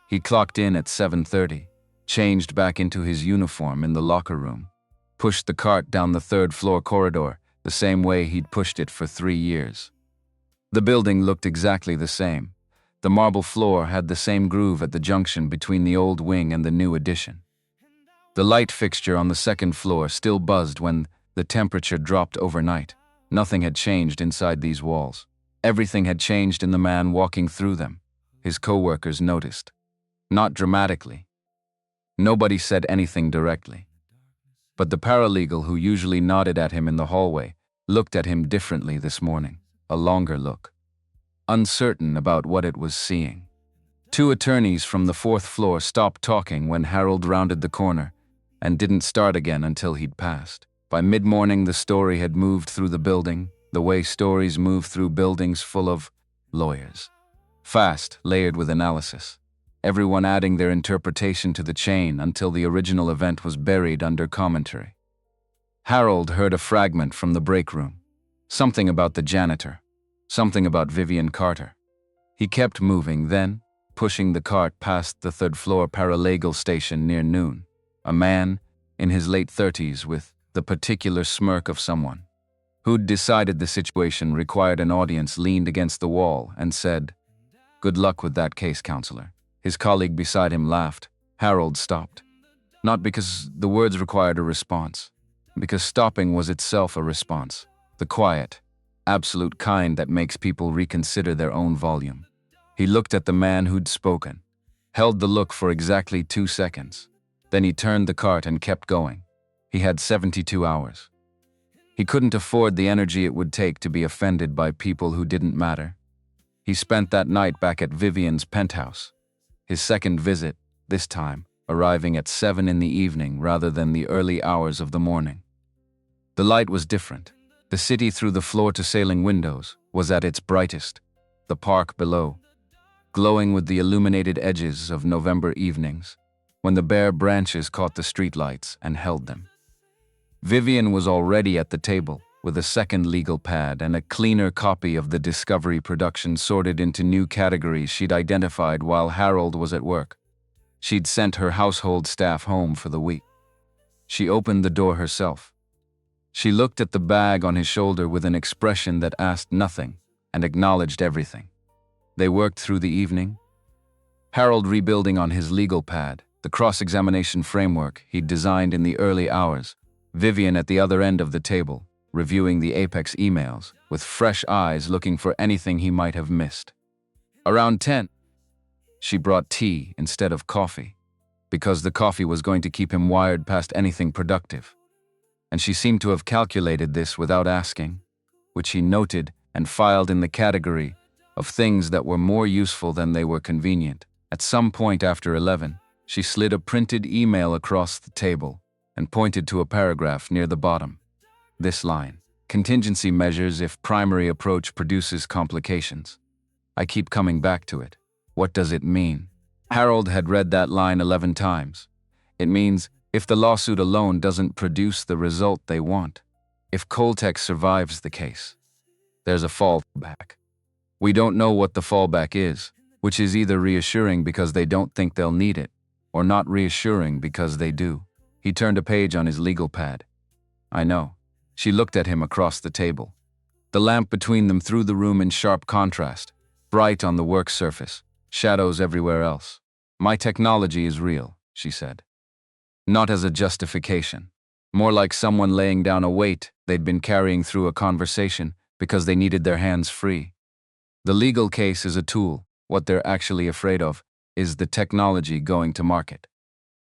He clocked in at 7:30, changed back into his uniform in the locker room, pushed the cart down the third-floor corridor the same way he'd pushed it for 3 years. The building looked exactly the same. The marble floor had the same groove at the junction between the old wing and the new addition. The light fixture on the second floor still buzzed when the temperature dropped overnight. Nothing had changed inside these walls. Everything had changed in the man walking through them. His co-workers noticed. Not dramatically. Nobody said anything directly. But the paralegal who usually nodded at him in the hallway looked at him differently this morning, a longer look, uncertain about what it was seeing. 2 attorneys from the 4th floor stopped talking when Harold rounded the corner and didn't start again until he'd passed. By mid-morning, the story had moved through the building, the way stories move through buildings full of lawyers. Fast, layered with analysis. Everyone adding their interpretation to the chain until the original event was buried under commentary. Harold heard a fragment from the break room. Something about the janitor. Something about Vivian Carter. He kept moving, then, pushing the cart past the third-floor paralegal station near noon. A man, in his late 30s, with the particular smirk of someone who'd decided the situation required an audience, leaned against the wall and said, "Good luck with that case, counselor." His colleague beside him laughed. Harold stopped. Not because the words required a response, because stopping was itself a response. The quiet, absolute kind that makes people reconsider their own volume. He looked at the man who'd spoken, held the look for exactly 2 seconds. Then he turned the cart and kept going. He had 72 hours. He couldn't afford the energy it would take to be offended by people who didn't matter. He spent that night back at Vivian's penthouse. His second visit, this time, arriving at 7 in the evening rather than the early hours of the morning. The light was different. The city through the floor-to-ceiling windows was at its brightest. The park below, glowing with the illuminated edges of November evenings, when the bare branches caught the streetlights and held them. Vivian was already at the table, with a second legal pad and a cleaner copy of the Discovery production sorted into new categories she'd identified while Harold was at work. She'd sent her household staff home for the week. She opened the door herself. She looked at the bag on his shoulder with an expression that asked nothing and acknowledged everything. They worked through the evening, Harold rebuilding on his legal pad, the cross-examination framework he'd designed in the early hours, Vivian at the other end of the table, reviewing the Apex emails, with fresh eyes looking for anything he might have missed. Around 10, she brought tea instead of coffee, because the coffee was going to keep him wired past anything productive. And she seemed to have calculated this without asking, which he noted and filed in the category of things that were more useful than they were convenient. At some point after 11, she slid a printed email across the table and pointed to a paragraph near the bottom. This line: contingency measures if primary approach produces complications. I keep coming back to it. What does it mean? Harold had read that line 11 times. It means if the lawsuit alone doesn't produce the result they want, if Coltech survives the case, there's a fallback. We don't know what the fallback is, which is either reassuring because they don't think they'll need it, or not reassuring because they do. He turned a page on his legal pad. I know. She looked at him across the table. The lamp between them threw the room in sharp contrast, bright on the work surface, shadows everywhere else. My technology is real, she said. Not as a justification. More like someone laying down a weight they'd been carrying through a conversation because they needed their hands free. The legal case is a tool. What they're actually afraid of is the technology going to market.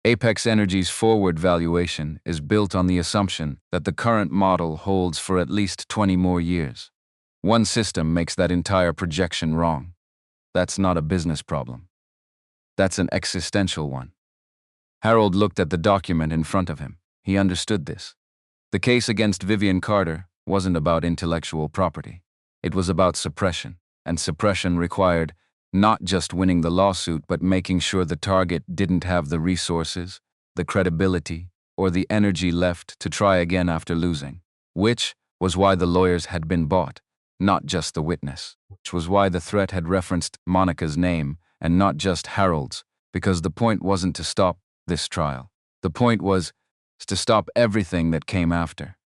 Apex Energy's forward valuation is built on the assumption that the current model holds for at least 20 more years. One system makes that entire projection wrong. That's not a business problem. That's an existential one. Harold looked at the document in front of him. He understood this. The case against Vivian Carter wasn't about intellectual property. It was about suppression, and suppression required not just winning the lawsuit but making sure the target didn't have the resources, the credibility, or the energy left to try again after losing, which was why the lawyers had been bought, not just the witness, which was why the threat had referenced Monica's name and not just Harold's, because the point wasn't to stop this trial. The point was to stop everything that came after.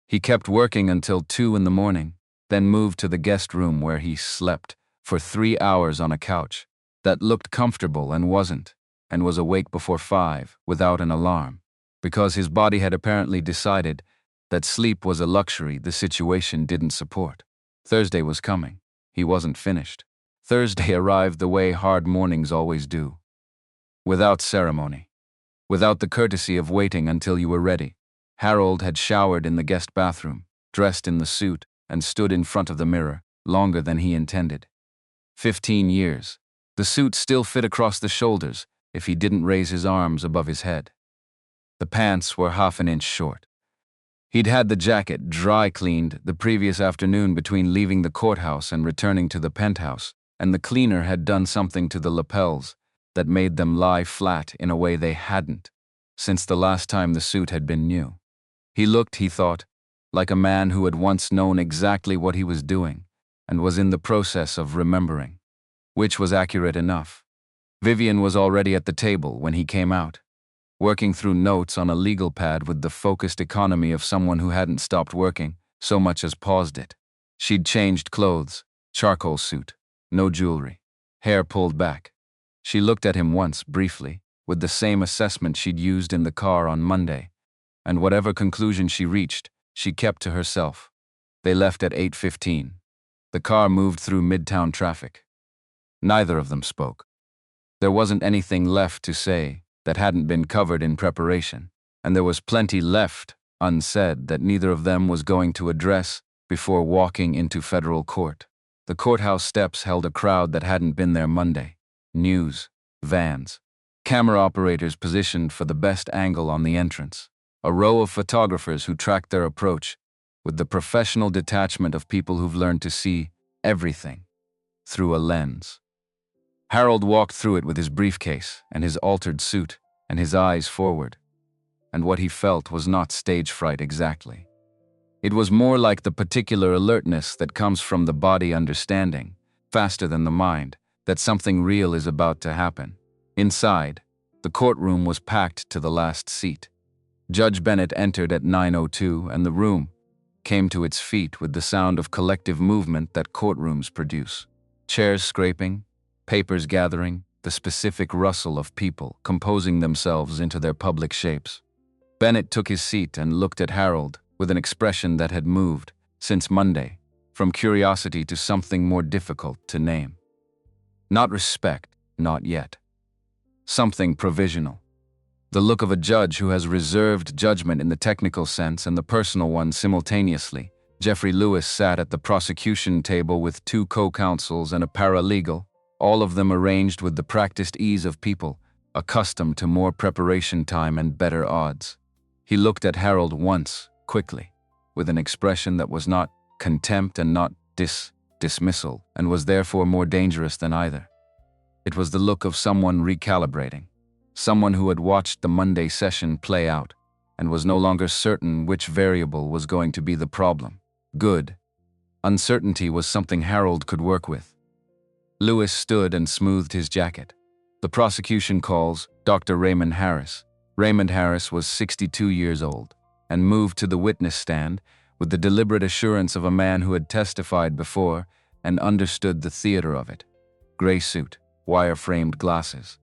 He kept working until 2 in the morning, then moved to the guest room where he slept for 3 hours on a couch that looked comfortable and wasn't, and was awake before 5 without an alarm, because his body had apparently decided that sleep was a luxury the situation didn't support. Thursday was coming. He wasn't finished. Thursday arrived the way hard mornings always do. Without ceremony. Without the courtesy of waiting until you were ready. Harold had showered in the guest bathroom, dressed in the suit, and stood in front of the mirror, longer than he intended. 15 years. The suit still fit across the shoulders if he didn't raise his arms above his head. The pants were half an inch short. He'd had the jacket dry cleaned the previous afternoon between leaving the courthouse and returning to the penthouse, and the cleaner had done something to the lapels that made them lie flat in a way they hadn't since the last time the suit had been new. He looked, he thought, like a man who had once known exactly what he was doing and was in the process of remembering, which was accurate enough. Vivian was already at the table when he came out, working through notes on a legal pad with the focused economy of someone who hadn't stopped working, so much as paused it. She'd changed clothes, charcoal suit, no jewelry, hair pulled back. She looked at him once, briefly, with the same assessment she'd used in the car on Monday, and whatever conclusion she reached, she kept to herself. They left at 8:15. The car moved through midtown traffic. Neither of them spoke. There wasn't anything left to say that hadn't been covered in preparation, and there was plenty left unsaid that neither of them was going to address before walking into federal court. The courthouse steps held a crowd that hadn't been there Monday. News, vans, camera operators positioned for the best angle on the entrance, a row of photographers who tracked their approach with the professional detachment of people who've learned to see everything through a lens. Harold walked through it with his briefcase and his altered suit and his eyes forward, and what he felt was not stage fright exactly. It was more like the particular alertness that comes from the body understanding, faster than the mind, that something real is about to happen. Inside, the courtroom was packed to the last seat. Judge Bennett entered at 9:02 and the room came to its feet with the sound of collective movement that courtrooms produce. Chairs scraping, papers gathering, the specific rustle of people composing themselves into their public shapes. Bennett took his seat and looked at Harold with an expression that had moved, since Monday, from curiosity to something more difficult to name. Not respect, not yet. Something provisional. The look of a judge who has reserved judgment in the technical sense and the personal one simultaneously. Jeffrey Lewis sat at the prosecution table with 2 co-counsels and a paralegal, all of them arranged with the practiced ease of people, accustomed to more preparation time and better odds. He looked at Harold once, quickly, with an expression that was not contempt and not dismissal, and was therefore more dangerous than either. It was the look of someone recalibrating, someone who had watched the Monday session play out and was no longer certain which variable was going to be the problem. Good. Uncertainty was something Harold could work with. Lewis stood and smoothed his jacket. The prosecution calls Dr. Raymond Harris. Raymond Harris was 62 years old and moved to the witness stand with the deliberate assurance of a man who had testified before and understood the theater of it. Gray suit, wire-framed glasses.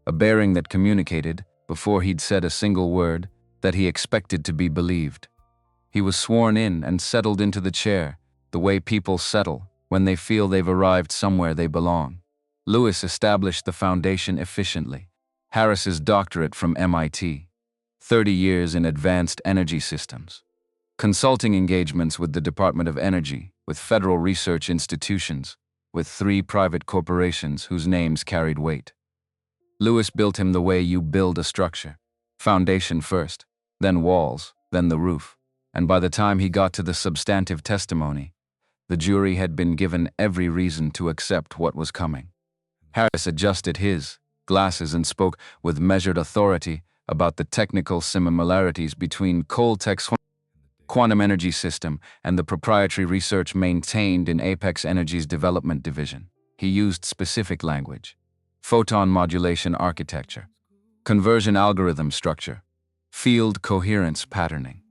A bearing that communicated, before he'd said a single word, that he expected to be believed. He was sworn in and settled into the chair, the way people settle when they feel they've arrived somewhere they belong. Lewis established the foundation efficiently. Harris's doctorate from MIT, 30 years in advanced energy systems, consulting engagements with the Department of Energy, with federal research institutions, with 3 private corporations whose names carried weight. Lewis built him the way you build a structure. Foundation first, then walls, then the roof. And by the time he got to the substantive testimony, the jury had been given every reason to accept what was coming. Harris adjusted his glasses and spoke with measured authority about the technical similarities between Coltech's quantum energy system and the proprietary research maintained in Apex Energy's development division. He used specific language: photon modulation architecture, conversion algorithm structure, field coherence patterning.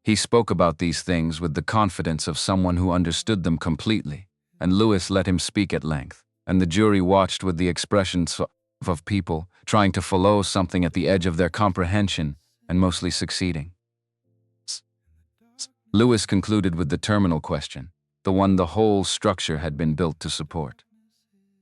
He spoke about these things with the confidence of someone who understood them completely, and Lewis let him speak at length, and the jury watched with the expressions of people trying to follow something at the edge of their comprehension and mostly succeeding. Lewis concluded with the terminal question, the one the whole structure had been built to support.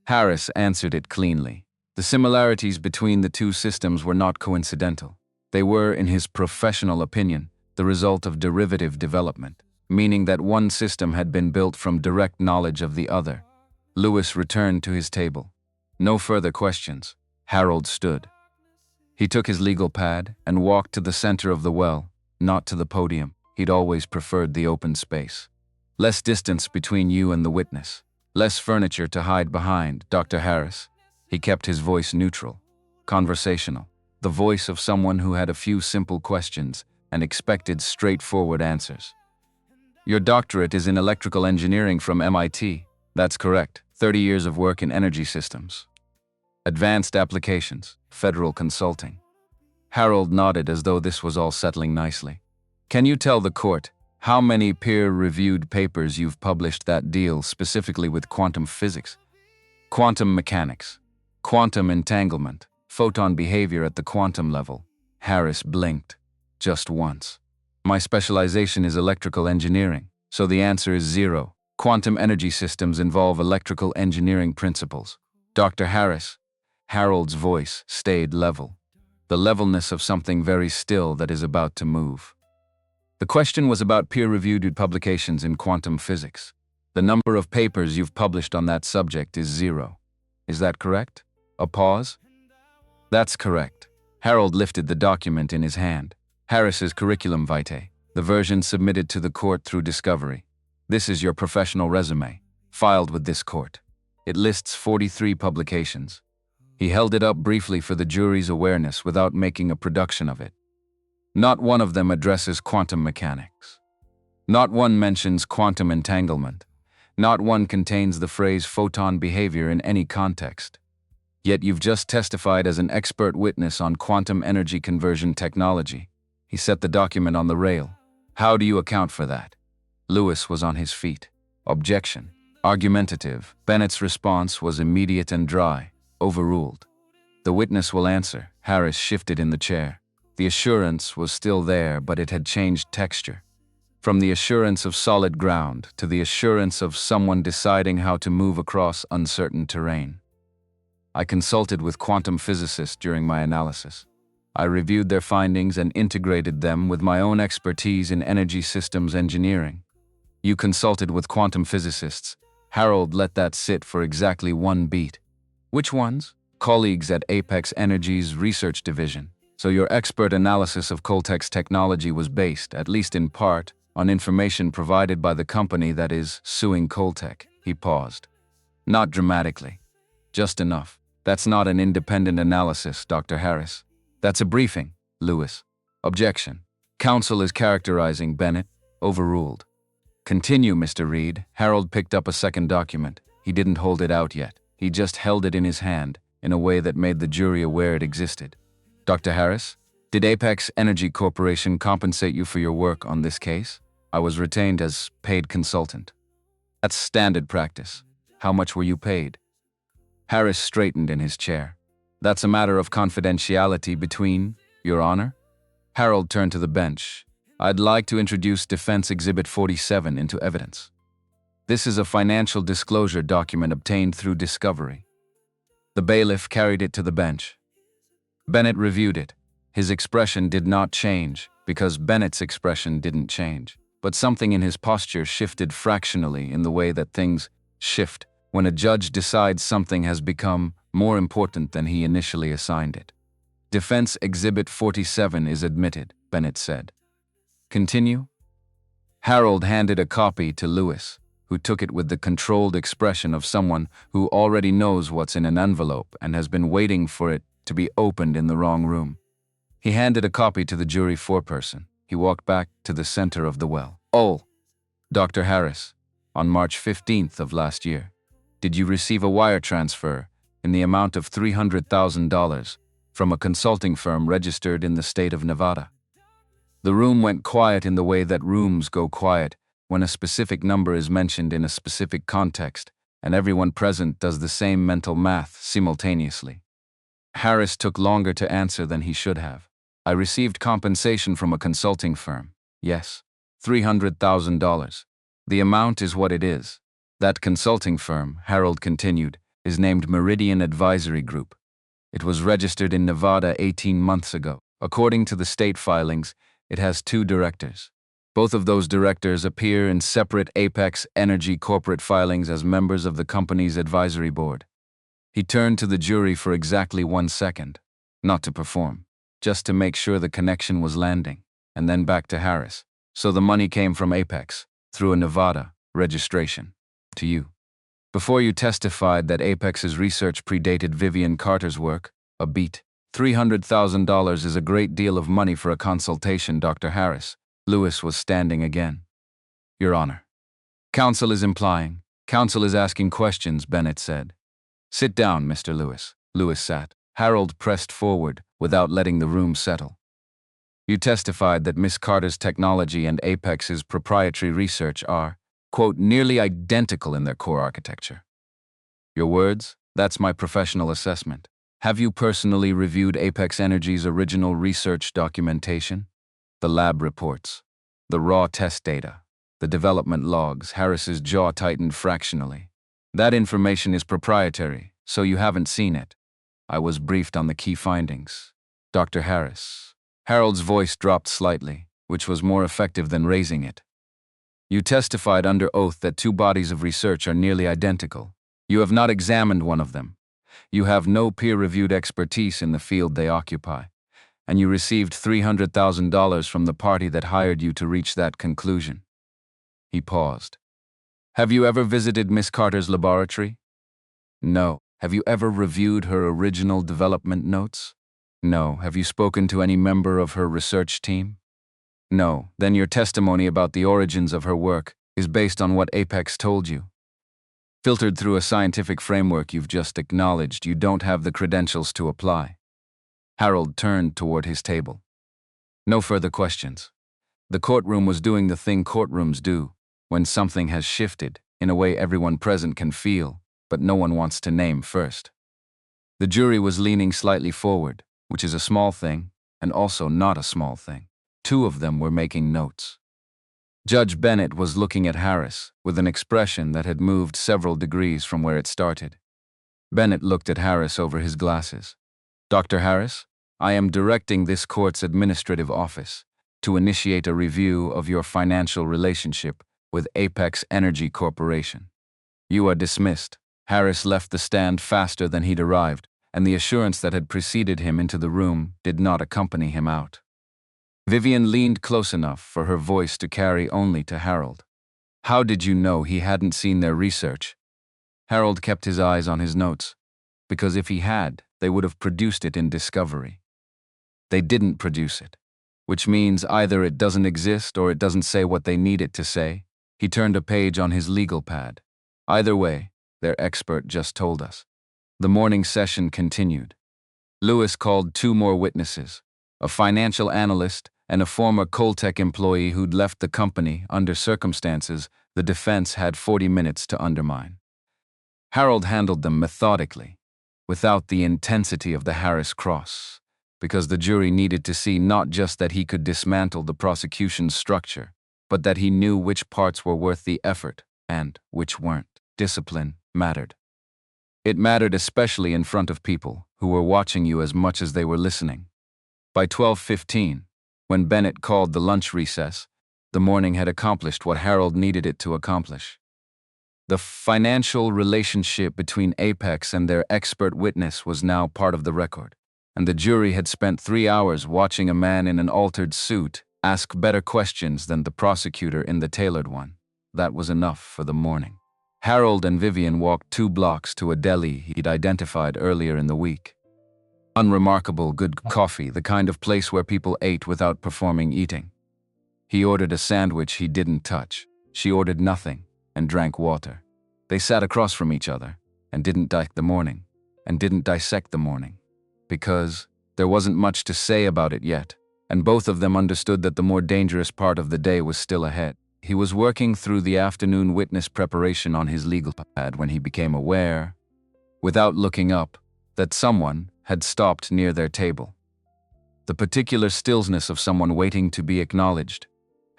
Harris answered it cleanly. The similarities between the two systems were not coincidental. They were, in his professional opinion, the result of derivative development, meaning that one system had been built from direct knowledge of the other. Lewis returned to his table. No further questions. Harold stood. He took his legal pad and walked to the center of the well, not to the podium. He'd always preferred the open space. Less distance between you and the witness. Less furniture to hide behind, Dr. Harris. He kept his voice neutral, conversational, the voice of someone who had a few simple questions and expected straightforward answers. Your doctorate is in electrical engineering from MIT. That's correct. 30 years of work in energy systems. Advanced applications, federal consulting. Harold nodded as though this was all settling nicely. Can you tell the court how many peer-reviewed papers you've published that deal specifically with quantum physics, quantum mechanics, quantum entanglement, photon behavior at the quantum level? Harris blinked. Just once. My specialization is electrical engineering, so the answer is 0. Quantum energy systems involve electrical engineering principles. Dr. Harris. Harold's voice stayed level. The levelness of something very still that is about to move. The question was about peer-reviewed publications in quantum physics. The number of papers you've published on that subject is 0. Is that correct? A pause? That's correct. Harold lifted the document in his hand. Harris's curriculum vitae, the version submitted to the court through discovery. This is your professional resume, filed with this court. It lists 43 publications. He held it up briefly for the jury's awareness without making a production of it. Not one of them addresses quantum mechanics. Not one mentions quantum entanglement. Not one contains the phrase photon behavior in any context. Yet you've just testified as an expert witness on quantum energy conversion technology. He set the document on the rail. How do you account for that? Lewis was on his feet. Objection. Argumentative. Bennett's response was immediate and dry. Overruled. The witness will answer. Harris shifted in the chair. The assurance was still there, but it had changed texture. From the assurance of solid ground to the assurance of someone deciding how to move across uncertain terrain. I consulted with quantum physicists during my analysis. I reviewed their findings and integrated them with my own expertise in energy systems engineering. You consulted with quantum physicists. Harold let that sit for exactly one beat. Which ones? Colleagues at Apex Energy's research division. So your expert analysis of Coltech's technology was based, at least in part, on information provided by the company that is suing Coltech. He paused. Not dramatically. Just enough. That's not an independent analysis, Dr. Harris. That's a briefing, Lewis. Objection. Counsel is characterizing Bennett. Overruled. Continue, Mr. Reed. Harold picked up a second document. He didn't hold it out yet. He just held it in his hand, in a way that made the jury aware it existed. Dr. Harris, did Apex Energy Corporation compensate you for your work on this case? I was retained as paid consultant. That's standard practice. How much were you paid? Harris straightened in his chair. That's a matter of confidentiality between, Your Honor? Harold turned to the bench. I'd like to introduce Defense Exhibit 47 into evidence. This is a financial disclosure document obtained through discovery. The bailiff carried it to the bench. Bennett reviewed it. His expression did not change, because Bennett's expression didn't change. But something in his posture shifted fractionally in the way that things shift when a judge decides something has become more important than he initially assigned it. Defense Exhibit 47 is admitted, Bennett said. Continue? Harold handed a copy to Lewis, who took it with the controlled expression of someone who already knows what's in an envelope and has been waiting for it to be opened in the wrong room. He handed a copy to the jury foreperson. He walked back to the center of the well. Oh, Dr. Harris, on March 15th of last year, did you receive a wire transfer in the amount of $300,000 from a consulting firm registered in the state of Nevada? The room went quiet in the way that rooms go quiet when a specific number is mentioned in a specific context, and everyone present does the same mental math simultaneously. Harris took longer to answer than he should have. I received compensation from a consulting firm. Yes, $300,000. The amount is what it is. That consulting firm, Harold continued, is named Meridian Advisory Group. It was registered in Nevada 18 months ago. According to the state filings, it has 2 directors. Both of those directors appear in separate Apex Energy corporate filings as members of the company's advisory board. He turned to the jury for exactly 1 second, not to perform, just to make sure the connection was landing, and then back to Harris. So the money came from Apex, through a Nevada registration, to you. Before you testified that Apex's research predated Vivian Carter's work, a beat. $300,000 is a great deal of money for a consultation, Dr. Harris. Lewis was standing again. Your Honor. Counsel is implying. Counsel is asking questions, Bennett said. Sit down, Mr. Lewis. Lewis sat. Harold pressed forward, without letting the room settle. You testified that Miss Carter's technology and Apex's proprietary research are, quote, nearly identical in their core architecture. Your words? That's my professional assessment. Have you personally reviewed Apex Energy's original research documentation? The lab reports, the raw test data, the development logs. Harris's jaw tightened fractionally. That information is proprietary, so you haven't seen it. I was briefed on the key findings. Dr. Harris. Harold's voice dropped slightly, which was more effective than raising it. You testified under oath that 2 bodies of research are nearly identical. You have not examined one of them. You have no peer-reviewed expertise in the field they occupy, and you received $300,000 from the party that hired you to reach that conclusion. He paused. Have you ever visited Miss Carter's laboratory? No. Have you ever reviewed her original development notes? No. Have you spoken to any member of her research team? No. Then your testimony about the origins of her work is based on what Apex told you. Filtered through a scientific framework you've just acknowledged you don't have the credentials to apply. Harold turned toward his table. No further questions. The courtroom was doing the thing courtrooms do, when something has shifted, in a way everyone present can feel, but no one wants to name first. The jury was leaning slightly forward, which is a small thing, and also not a small thing. 2 of them were making notes. Judge Bennett was looking at Harris with an expression that had moved several degrees from where it started. Bennett looked at Harris over his glasses. Dr. Harris, I am directing this court's administrative office to initiate a review of your financial relationship with Apex Energy Corporation. You are dismissed. Harris left the stand faster than he'd arrived, and the assurance that had preceded him into the room did not accompany him out. Vivian leaned close enough for her voice to carry only to Harold. How did you know he hadn't seen their research? Harold kept his eyes on his notes, because if he had, they would have produced it in discovery. They didn't produce it, which means either it doesn't exist or it doesn't say what they need it to say. He turned a page on his legal pad. Either way, their expert just told us. The morning session continued. Lewis called 2 more witnesses, a financial analyst and a former Coltech employee who'd left the company under circumstances the defense had 40 minutes to undermine. Harold handled them methodically, without the intensity of the Harris cross, because the jury needed to see not just that he could dismantle the prosecution's structure, but that he knew which parts were worth the effort and which weren't. Discipline mattered. It mattered especially in front of people who were watching you as much as they were listening. By 12:15, when Bennett called the lunch recess, the morning had accomplished what Harold needed it to accomplish. The financial relationship between Apex and their expert witness was now part of the record, and the jury had spent 3 hours watching a man in an altered suit ask better questions than the prosecutor in the tailored one. That was enough for the morning. Harold and Vivian walked 2 blocks to a deli he'd identified earlier in the week. Unremarkable good coffee, the kind of place where people ate without performing eating. He ordered a sandwich he didn't touch. She ordered nothing and drank water. They sat across from each other and didn't dissect the morning, because there wasn't much to say about it yet, and both of them understood that the more dangerous part of the day was still ahead. He was working through the afternoon witness preparation on his legal pad when he became aware, without looking up, that someone had stopped near their table. The particular stillness of someone waiting to be acknowledged.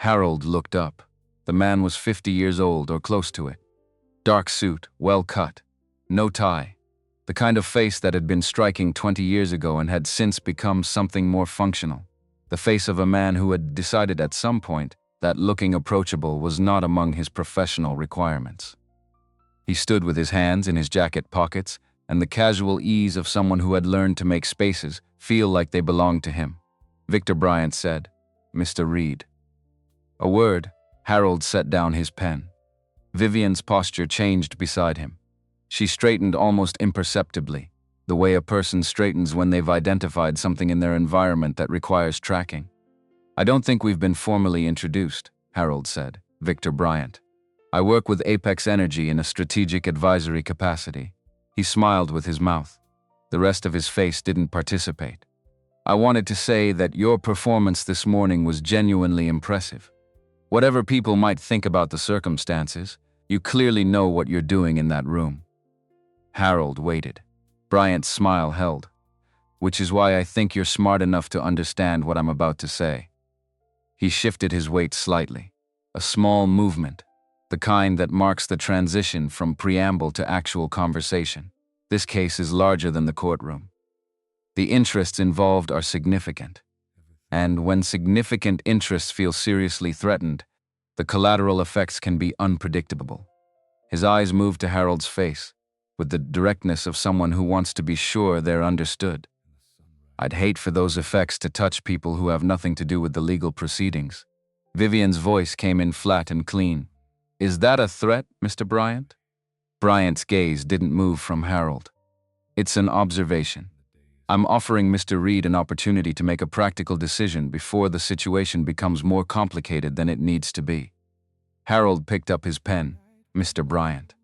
Harold looked up. The man was 50 years old or close to it. Dark suit, well cut, no tie. The kind of face that had been striking 20 years ago and had since become something more functional. The face of a man who had decided at some point that looking approachable was not among his professional requirements. He stood with his hands in his jacket pockets and the casual ease of someone who had learned to make spaces feel like they belonged to him. Victor Bryant said, "Mr. Reed." A word. Harold set down his pen. Vivian's posture changed beside him. She straightened almost imperceptibly, the way a person straightens when they've identified something in their environment that requires tracking. "I don't think we've been formally introduced," Harold said. "Victor Bryant. I work with Apex Energy in a strategic advisory capacity." He smiled with his mouth. The rest of his face didn't participate. "I wanted to say that your performance this morning was genuinely impressive. Whatever people might think about the circumstances, you clearly know what you're doing in that room." Harold waited. Bryant's smile held. "Which is why I think you're smart enough to understand what I'm about to say." He shifted his weight slightly. A small movement, the kind that marks the transition from preamble to actual conversation. This case is larger than the courtroom. The interests involved are significant. And when significant interests feel seriously threatened, the collateral effects can be unpredictable. His eyes moved to Harold's face, with the directness of someone who wants to be sure they're understood. "I'd hate for those effects to touch people who have nothing to do with the legal proceedings." Vivian's voice came in flat and clean. "Is that a threat, Mr. Bryant?" Bryant's gaze didn't move from Harold. "It's an observation. I'm offering Mr. Reed an opportunity to make a practical decision before the situation becomes more complicated than it needs to be." Harold picked up his pen. "Mr. Bryant.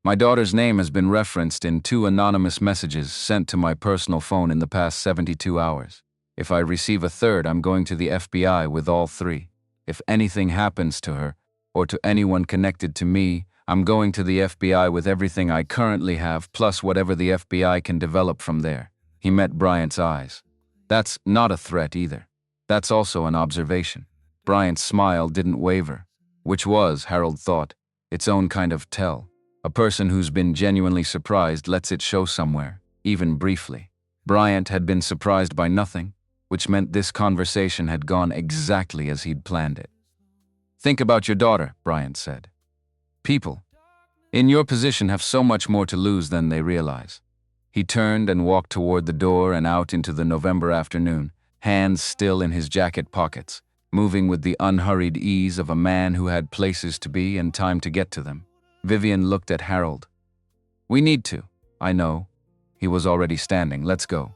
My daughter's name has been referenced in 2 anonymous messages sent to my personal phone in the past 72 hours. If I receive a third, I'm going to the FBI with all 3. If anything happens to her, or to anyone connected to me, I'm going to the FBI with everything I currently have, plus whatever the FBI can develop from there." He met Bryant's eyes. "That's not a threat either. That's also an observation." Bryant's smile didn't waver, which was, Harold thought, its own kind of tell. A person who's been genuinely surprised lets it show somewhere, even briefly. Bryant had been surprised by nothing, which meant this conversation had gone exactly as he'd planned it. "Think about your daughter," Bryant said. "People in your position have so much more to lose than they realize." He turned and walked toward the door and out into the November afternoon, hands still in his jacket pockets, moving with the unhurried ease of a man who had places to be and time to get to them. Vivian looked at Harold. "We need to." "I know." He was already standing. "Let's go.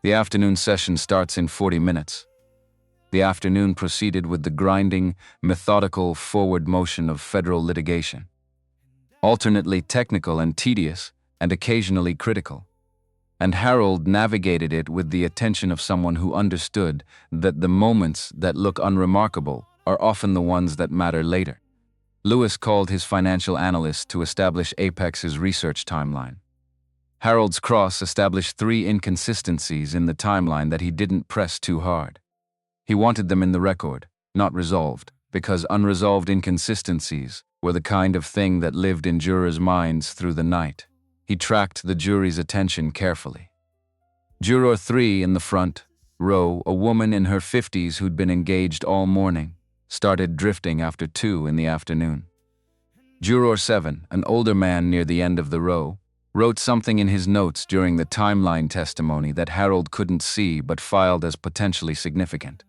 The afternoon session starts in 40 minutes. The afternoon proceeded with the grinding, methodical forward motion of federal litigation. Alternately technical and tedious, and occasionally critical. And Harold navigated it with the attention of someone who understood that the moments that look unremarkable are often the ones that matter later. Lewis called his financial analyst to establish Apex's research timeline. Harold's cross established 3 inconsistencies in the timeline that he didn't press too hard. He wanted them in the record, not resolved, because unresolved inconsistencies were the kind of thing that lived in jurors' minds through the night. He tracked the jury's attention carefully. Juror 3 in the front row, a woman in her 50s who'd been engaged all morning, started drifting after 2 in the afternoon. Juror 7, an older man near the end of the row, wrote something in his notes during the timeline testimony that Harold couldn't see but filed as potentially significant.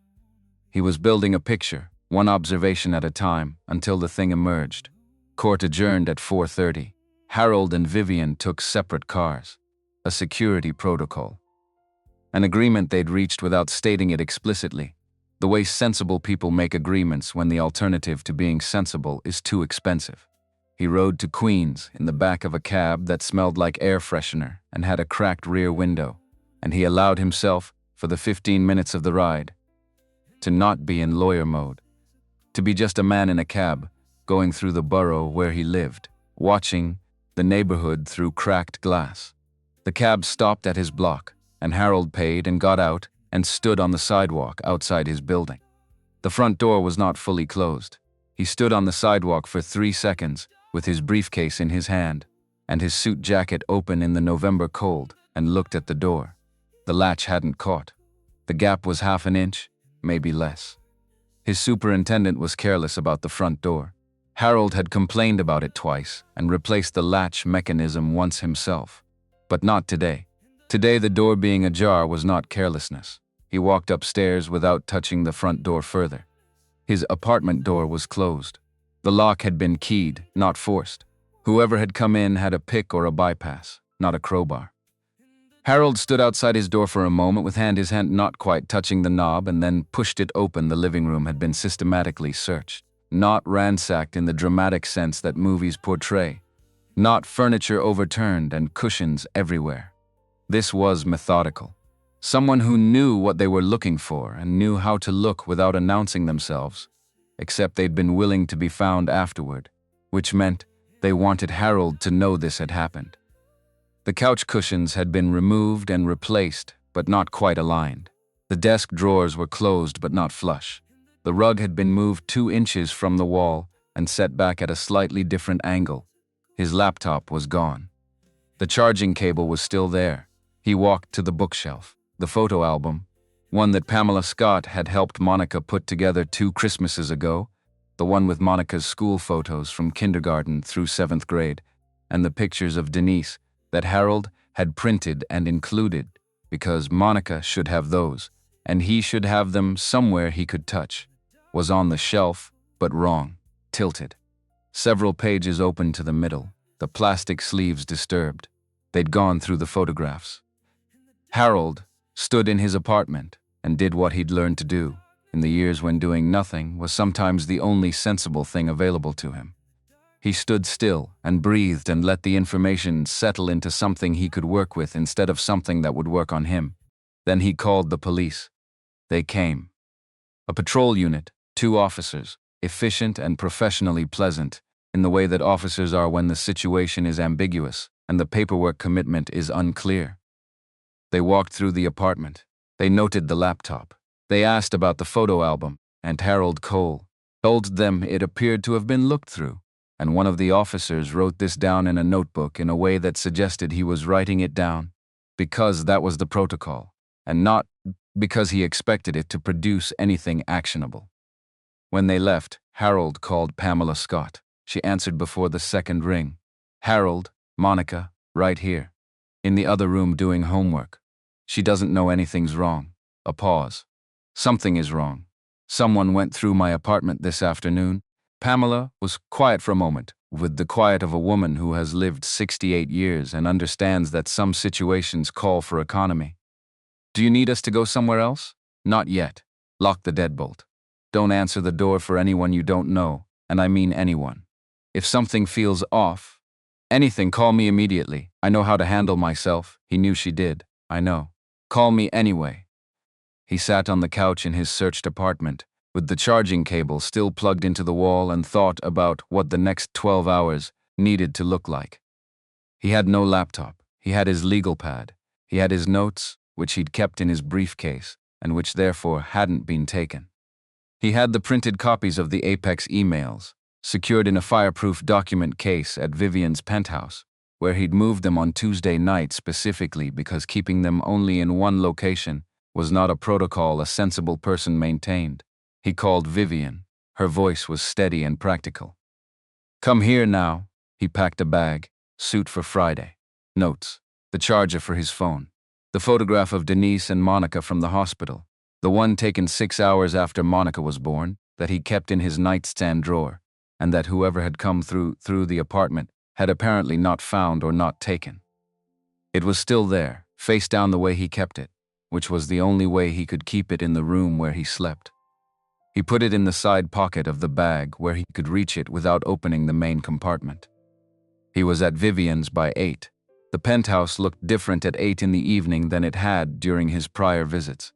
He was building a picture, one observation at a time, until the thing emerged. Court adjourned at 4:30. Harold and Vivian took separate cars. A security protocol. An agreement they'd reached without stating it explicitly. The way sensible people make agreements when the alternative to being sensible is too expensive. He rode to Queens in the back of a cab that smelled like air freshener and had a cracked rear window, and he allowed himself, for the 15 minutes of the ride, to not be in lawyer mode. To be just a man in a cab, going through the borough where he lived, watching the neighborhood through cracked glass. The cab stopped at his block, and Harold paid and got out and stood on the sidewalk outside his building. The front door was not fully closed. He stood on the sidewalk for 3 seconds, with his briefcase in his hand, and his suit jacket open in the November cold, and looked at the door. The latch hadn't caught. The gap was half an inch, maybe less. His superintendent was careless about the front door. Harold had complained about it twice and replaced the latch mechanism once himself. But not today. Today, the door being ajar was not carelessness. He walked upstairs without touching the front door further. His apartment door was closed. The lock had been keyed, not forced. Whoever had come in had a pick or a bypass, not a crowbar. Harold stood outside his door for a moment with his hand not quite touching the knob, and then pushed it open. The living room had been systematically searched, not ransacked in the dramatic sense that movies portray, not furniture overturned and cushions everywhere. This was methodical. Someone who knew what they were looking for and knew how to look without announcing themselves, except they'd been willing to be found afterward, which meant they wanted Harold to know this had happened. The couch cushions had been removed and replaced, but not quite aligned. The desk drawers were closed but not flush. The rug had been moved 2 inches from the wall and set back at a slightly different angle. His laptop was gone. The charging cable was still there. He walked to the bookshelf. The photo album, one that Pamela Scott had helped Monica put together 2 Christmases ago, the one with Monica's school photos from kindergarten through 7th grade, and the pictures of Denise that Harold had printed and included, because Monica should have those, and he should have them somewhere he could touch, was on the shelf, but wrong, tilted. Several pages open to the middle, the plastic sleeves disturbed. They'd gone through the photographs. Harold stood in his apartment and did what he'd learned to do, in the years when doing nothing was sometimes the only sensible thing available to him. He stood still and breathed and let the information settle into something he could work with instead of something that would work on him. Then he called the police. They came. A patrol unit, 2 officers, efficient and professionally pleasant, in the way that officers are when the situation is ambiguous and the paperwork commitment is unclear. They walked through the apartment. They noted the laptop. They asked about the photo album, and Harold Cole told them it appeared to have been looked through, and one of the officers wrote this down in a notebook in a way that suggested he was writing it down because that was the protocol, and not because he expected it to produce anything actionable. When they left, Harold called Pamela Scott. She answered before the 2nd ring. "Harold, Monica, right here. In the other room doing homework. She doesn't know anything's wrong." A pause. "Something is wrong. Someone went through my apartment this afternoon." Pamela was quiet for a moment, with the quiet of a woman who has lived 68 years and understands that some situations call for economy. "Do you need us to go somewhere else?" "Not yet. Lock the deadbolt. Don't answer the door for anyone you don't know, and I mean anyone. If something feels off, anything, call me immediately. I know how to handle myself." He knew she did. "I know. Call me anyway." He sat on the couch in his searched apartment, with the charging cable still plugged into the wall, and thought about what the next 12 hours needed to look like. He had no laptop. He had his legal pad. He had his notes, which he'd kept in his briefcase, and which therefore hadn't been taken. He had the printed copies of the Apex emails, secured in a fireproof document case at Vivian's penthouse, where he'd moved them on Tuesday night specifically because keeping them only in one location was not a protocol a sensible person maintained. He called Vivian. Her voice was steady and practical. Come here now. He packed a bag, suit for Friday. Notes, the charger for his phone. The photograph of Denise and Monica from the hospital. The one taken 6 hours after Monica was born, that he kept in his nightstand drawer, and that whoever had come through the apartment had apparently not found or not taken. It was still there, face down the way he kept it, which was the only way he could keep it in the room where he slept. He put it in the side pocket of the bag where he could reach it without opening the main compartment. He was at Vivian's by 8. The penthouse looked different at 8 in the evening than it had during his prior visits,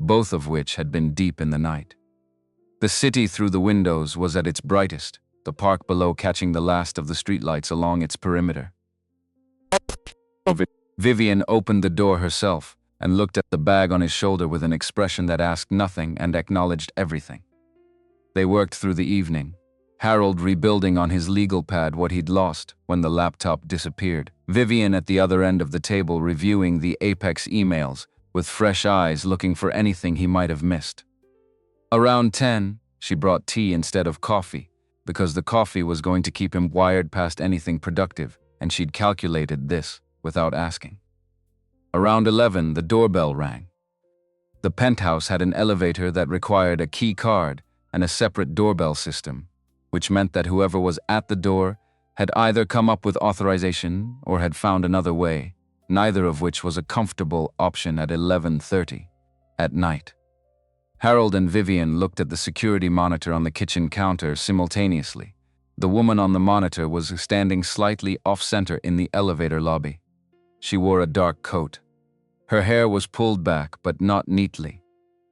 both of which had been deep in the night. The city through the windows was at its brightest, the park below catching the last of the streetlights along its perimeter. Vivian opened the door herself and looked at the bag on his shoulder with an expression that asked nothing and acknowledged everything. They worked through the evening, Harold rebuilding on his legal pad what he'd lost when the laptop disappeared. Vivian at the other end of the table reviewing the Apex emails with fresh eyes looking for anything he might have missed. Around 10, she brought tea instead of coffee because the coffee was going to keep him wired past anything productive, and she'd calculated this without asking. Around 11, the doorbell rang. The penthouse had an elevator that required a key card and a separate doorbell system, which meant that whoever was at the door had either come up with authorization or had found another way, neither of which was a comfortable option at 11:30 at night. Harold and Vivian looked at the security monitor on the kitchen counter simultaneously. The woman on the monitor was standing slightly off-center in the elevator lobby. She wore a dark coat. Her hair was pulled back, but not neatly.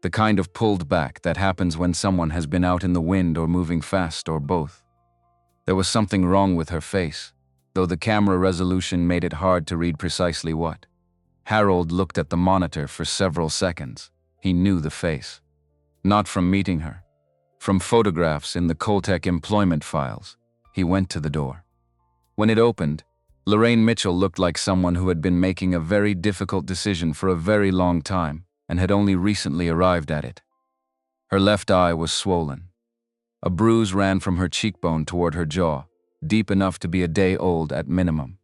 The kind of pulled back that happens when someone has been out in the wind or moving fast or both. There was something wrong with her face, though the camera resolution made it hard to read precisely what. Harold looked at the monitor for several seconds. He knew the face. Not from meeting her. From photographs in the Coltec employment files. He went to the door. When it opened, Lorraine Mitchell looked like someone who had been making a very difficult decision for a very long time and had only recently arrived at it. Her left eye was swollen. A bruise ran from her cheekbone toward her jaw, deep enough to be a day old at minimum.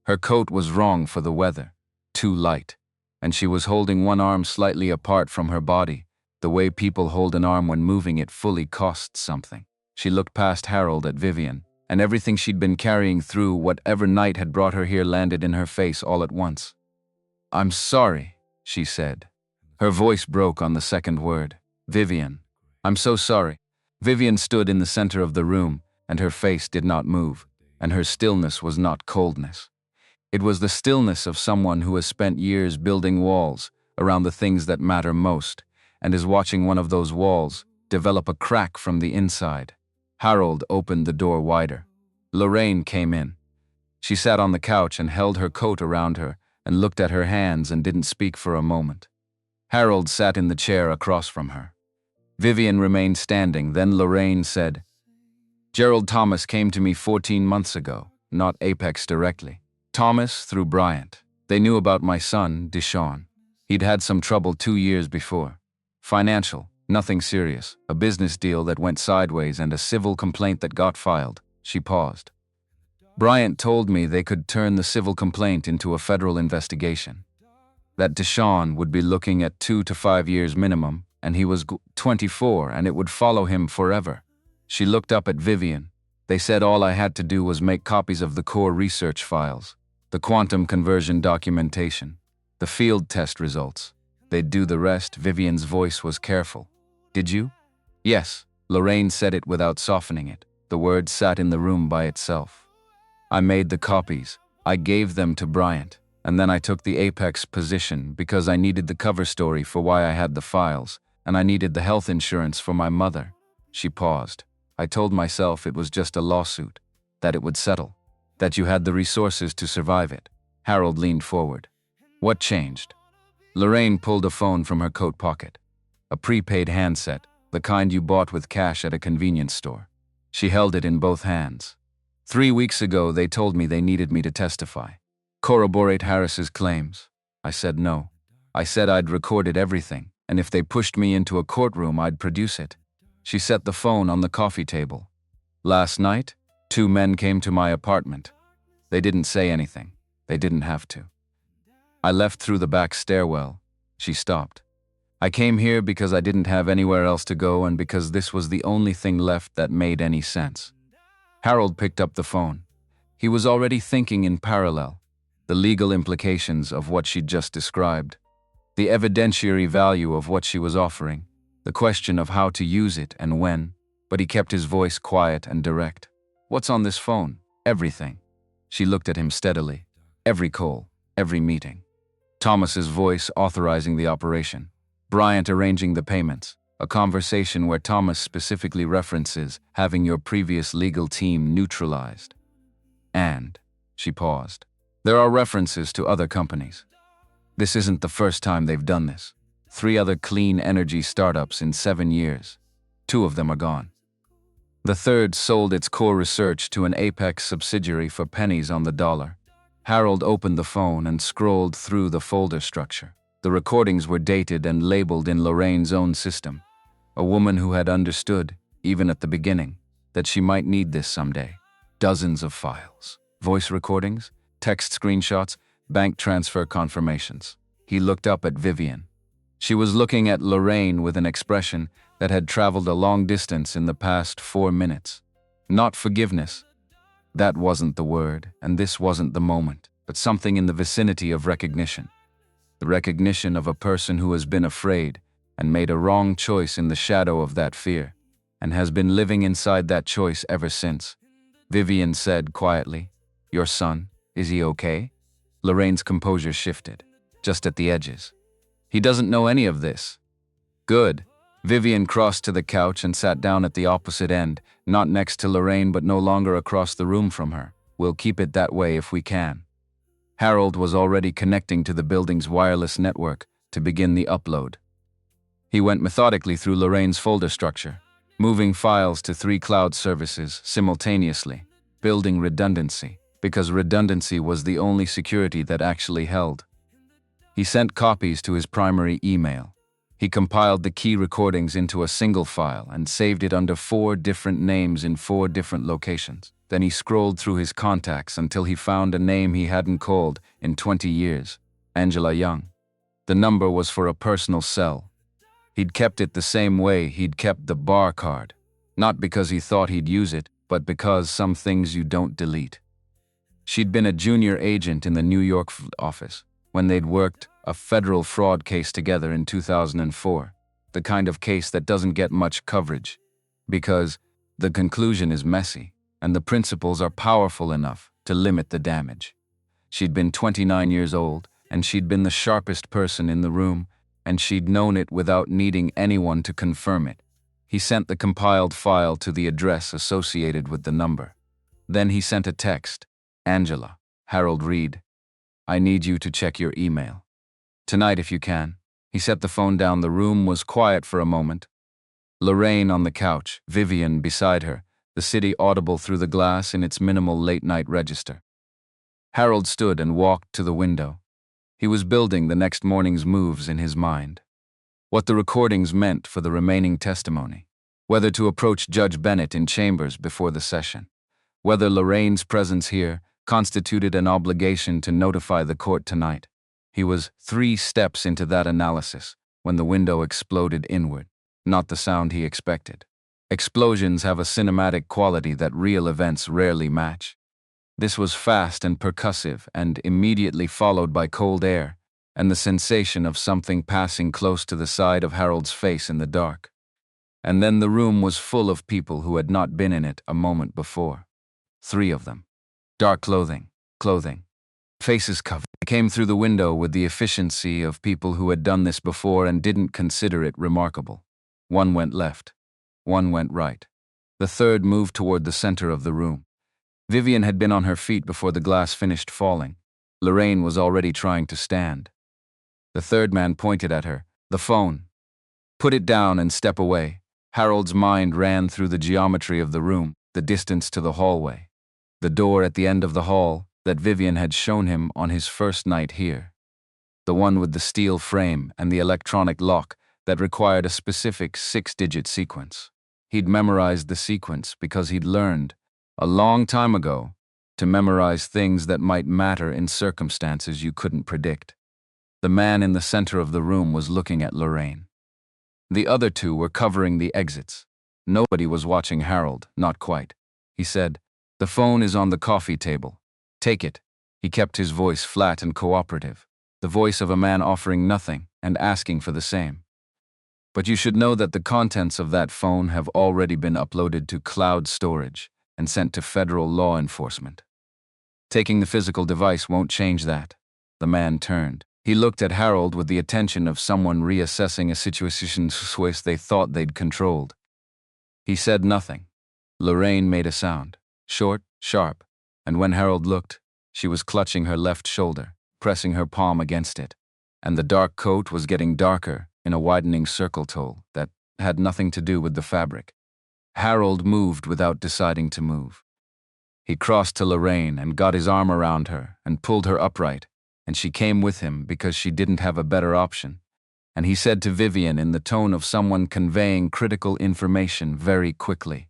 Her coat was wrong for the weather, too light, and she was holding one arm slightly apart from her body, the way people hold an arm when moving it fully costs something. She looked past Harold at Vivian, and everything she'd been carrying through whatever night had brought her here landed in her face all at once. "I'm sorry," she said. Her voice broke on the second word. "Vivian, I'm so sorry." Vivian stood in the center of the room, and her face did not move, and her stillness was not coldness. It was the stillness of someone who has spent years building walls around the things that matter most, and is watching one of those walls develop a crack from the inside. Harold opened the door wider. Lorraine came in. She sat on the couch and held her coat around her and looked at her hands and didn't speak for a moment. Harold sat in the chair across from her. Vivian remained standing, then Lorraine said, "Gerald Thomas came to me 14 months ago, not Apex directly. Thomas through Bryant. They knew about my son, Deshaun. He'd had some trouble 2 years before. Financial. Nothing serious, a business deal that went sideways and a civil complaint that got filed." She paused. "Bryant told me they could turn the civil complaint into a federal investigation. That Deshaun would be looking at 2 to 5 years minimum, and he was 24 and it would follow him forever." She looked up at Vivian. "They said all I had to do was make copies of the core research files, the quantum conversion documentation, the field test results. They'd do the rest." Vivian's voice was careful. "Did you?" "Yes." Lorraine said it without softening it. The word sat in the room by itself. "I made the copies. I gave them to Bryant, and then I took the Apex position because I needed the cover story for why I had the files, and I needed the health insurance for my mother." She paused. "I told myself it was just a lawsuit, that it would settle, that you had the resources to survive it." Harold leaned forward. "What changed?" Lorraine pulled a phone from her coat pocket. A prepaid handset, the kind you bought with cash at a convenience store. She held it in both hands. 3 weeks ago, they told me they needed me to testify. Corroborate Harris's claims. I said no. I said I'd recorded everything, and if they pushed me into a courtroom, I'd produce it." She set the phone on the coffee table. "Last night, Two men came to my apartment. They didn't say anything. They didn't have to. I left through the back stairwell. She stopped. I came here because I didn't have anywhere else to go and because this was the only thing left that made any sense. Harold picked up the phone. He was already thinking in parallel, the legal implications of what she'd just described, the evidentiary value of what she was offering, the question of how to use it and when, but he kept his voice quiet and direct. What's on this phone? Everything. She looked at him steadily. Every call, every meeting. Thomas's voice authorizing the operation. Bryant arranging the payments. A conversation where Thomas specifically references having your previous legal team neutralized. And, she paused, there are references to other companies. This isn't the first time they've done this. 3 other clean energy startups in 7 years. 2 of them are gone. The third sold its core research to an Apex subsidiary for pennies on the dollar. Harold opened the phone and scrolled through the folder structure. The recordings were dated and labeled in Lorraine's own system. A woman who had understood, even at the beginning, that she might need this someday. Dozens of files. Voice recordings, text screenshots, bank transfer confirmations. He looked up at Vivian. She was looking at Lorraine with an expression that had traveled a long distance in the past 4 minutes. Not forgiveness. That wasn't the word, and this wasn't the moment, but something in the vicinity of recognition. The recognition of a person who has been afraid and made a wrong choice in the shadow of that fear, and has been living inside that choice ever since. Vivian said quietly, "Your son, is he okay?" Lorraine's composure shifted, just at the edges. "He doesn't know any of this." "Good." Vivian crossed to the couch and sat down at the opposite end, not next to Lorraine but no longer across the room from her. "We'll keep it that way if we can." Harold was already connecting to the building's wireless network to begin the upload. He went methodically through Lorraine's folder structure, moving files to 3 cloud services simultaneously, building redundancy, because redundancy was the only security that actually held. He sent copies to his primary email. He compiled the key recordings into a single file and saved it under 4 different names in 4 different locations. Then he scrolled through his contacts until he found a name he hadn't called in 20 years, Angela Young. The number was for a personal cell. He'd kept it the same way he'd kept the bar card, not because he thought he'd use it, but because some things you don't delete. She'd been a junior agent in the New York office when they'd worked a federal fraud case together in 2004, the kind of case that doesn't get much coverage, because the conclusion is messy and the principles are powerful enough to limit the damage. She'd been 29 years old, and she'd been the sharpest person in the room, and she'd known it without needing anyone to confirm it. He sent the compiled file to the address associated with the number. Then he sent a text. "Angela, Harold Reed, I need you to check your email. Tonight if you can." He set the phone down. The room was quiet for a moment. Lorraine on the couch, Vivian beside her, the city audible through the glass in its minimal late-night register. Harold stood and walked to the window. He was building the next morning's moves in his mind. What the recordings meant for the remaining testimony. Whether to approach Judge Bennett in chambers before the session. Whether Lorraine's presence here constituted an obligation to notify the court tonight. He was 3 steps into that analysis when the window exploded inward, not the sound he expected. Explosions have a cinematic quality that real events rarely match. This was fast and percussive and immediately followed by cold air and the sensation of something passing close to the side of Harold's face in the dark. And then the room was full of people who had not been in it a moment before. 3 of them. Dark clothing, faces covered. They came through the window with the efficiency of people who had done this before and didn't consider it remarkable. 1 went left. 1 went right. The third moved toward the center of the room. Vivian had been on her feet before the glass finished falling. Lorraine was already trying to stand. The third man pointed at her. "The phone. Put it down and step away." Harold's mind ran through the geometry of the room, the distance to the hallway. The door at the end of the hall that Vivian had shown him on his first night here. The one with the steel frame and the electronic lock that required a specific 6-digit sequence. He'd memorized the sequence because he'd learned A long time ago, to memorize things that might matter in circumstances you couldn't predict. The man in the center of the room was looking at Lorraine. The other two were covering the exits. Nobody was watching Harold, not quite. He said, "The phone is on the coffee table. Take it." He kept his voice flat and cooperative, the voice of a man offering nothing and asking for the same. "But you should know that the contents of that phone have already been uploaded to cloud storage and sent to federal law enforcement. Taking the physical device won't change that." The man turned. He looked at Harold with the attention of someone reassessing a situation they thought they'd controlled. He said nothing. Lorraine made a sound, short, sharp, and when Harold looked, she was clutching her left shoulder, pressing her palm against it, and the dark coat was getting darker in a widening circle toll that had nothing to do with the fabric. Harold moved without deciding to move. He crossed to Lorraine and got his arm around her and pulled her upright, and she came with him because she didn't have a better option. And he said to Vivian in the tone of someone conveying critical information very quickly,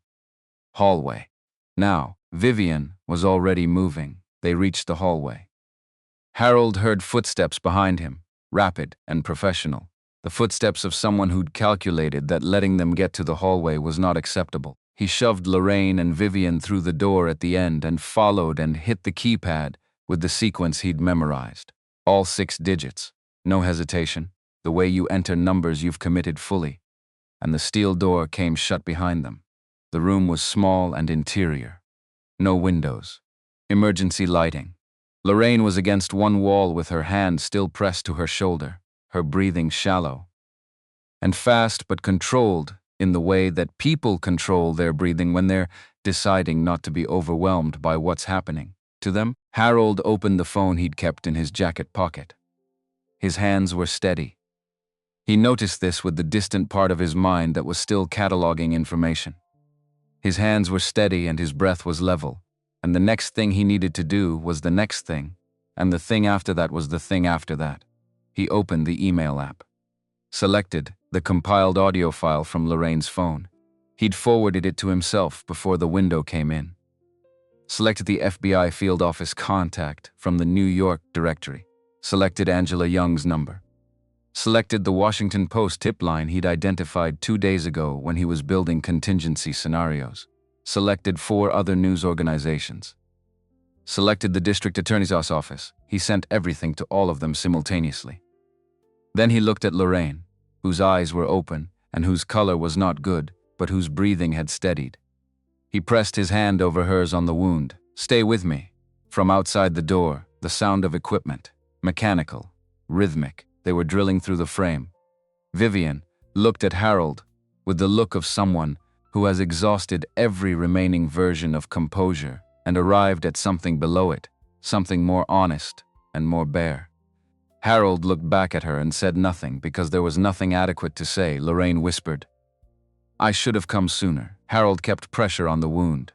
"Hallway." Now, Vivian was already moving. They reached the hallway. Harold heard footsteps behind him, rapid and professional, the footsteps of someone who'd calculated that letting them get to the hallway was not acceptable. He shoved Lorraine and Vivian through the door at the end and followed and hit the keypad with the sequence he'd memorized. All 6 digits, no hesitation, the way you enter numbers you've committed fully. And the steel door came shut behind them. The room was small and interior. No windows. Emergency lighting. Lorraine was against one wall with her hand still pressed to her shoulder, her breathing shallow and fast but controlled in the way that people control their breathing when they're deciding not to be overwhelmed by what's happening to them. Harold opened the phone he'd kept in his jacket pocket. His hands were steady. He noticed this with the distant part of his mind that was still cataloging information. His hands were steady and his breath was level, and the next thing he needed to do was the next thing, and the thing after that was the thing after that. He opened the email app. Selected the compiled audio file from Lorraine's phone. He'd forwarded it to himself before the window came in. Selected the FBI field office contact from the New York directory. Selected Angela Young's number. Selected the Washington Post tip line he'd identified 2 days ago when he was building contingency scenarios. Selected 4 other news organizations. Selected the district attorney's office. He sent everything to all of them simultaneously. Then he looked at Lorraine, whose eyes were open and whose color was not good, but whose breathing had steadied. He pressed his hand over hers on the wound. "Stay with me." From outside the door, the sound of equipment, mechanical, rhythmic, they were drilling through the frame. Vivian looked at Harold with the look of someone who has exhausted every remaining version of composure and arrived at something below it, something more honest and more bare. Harold looked back at her and said nothing because there was nothing adequate to say. Lorraine whispered, "I should have come sooner." Harold kept pressure on the wound.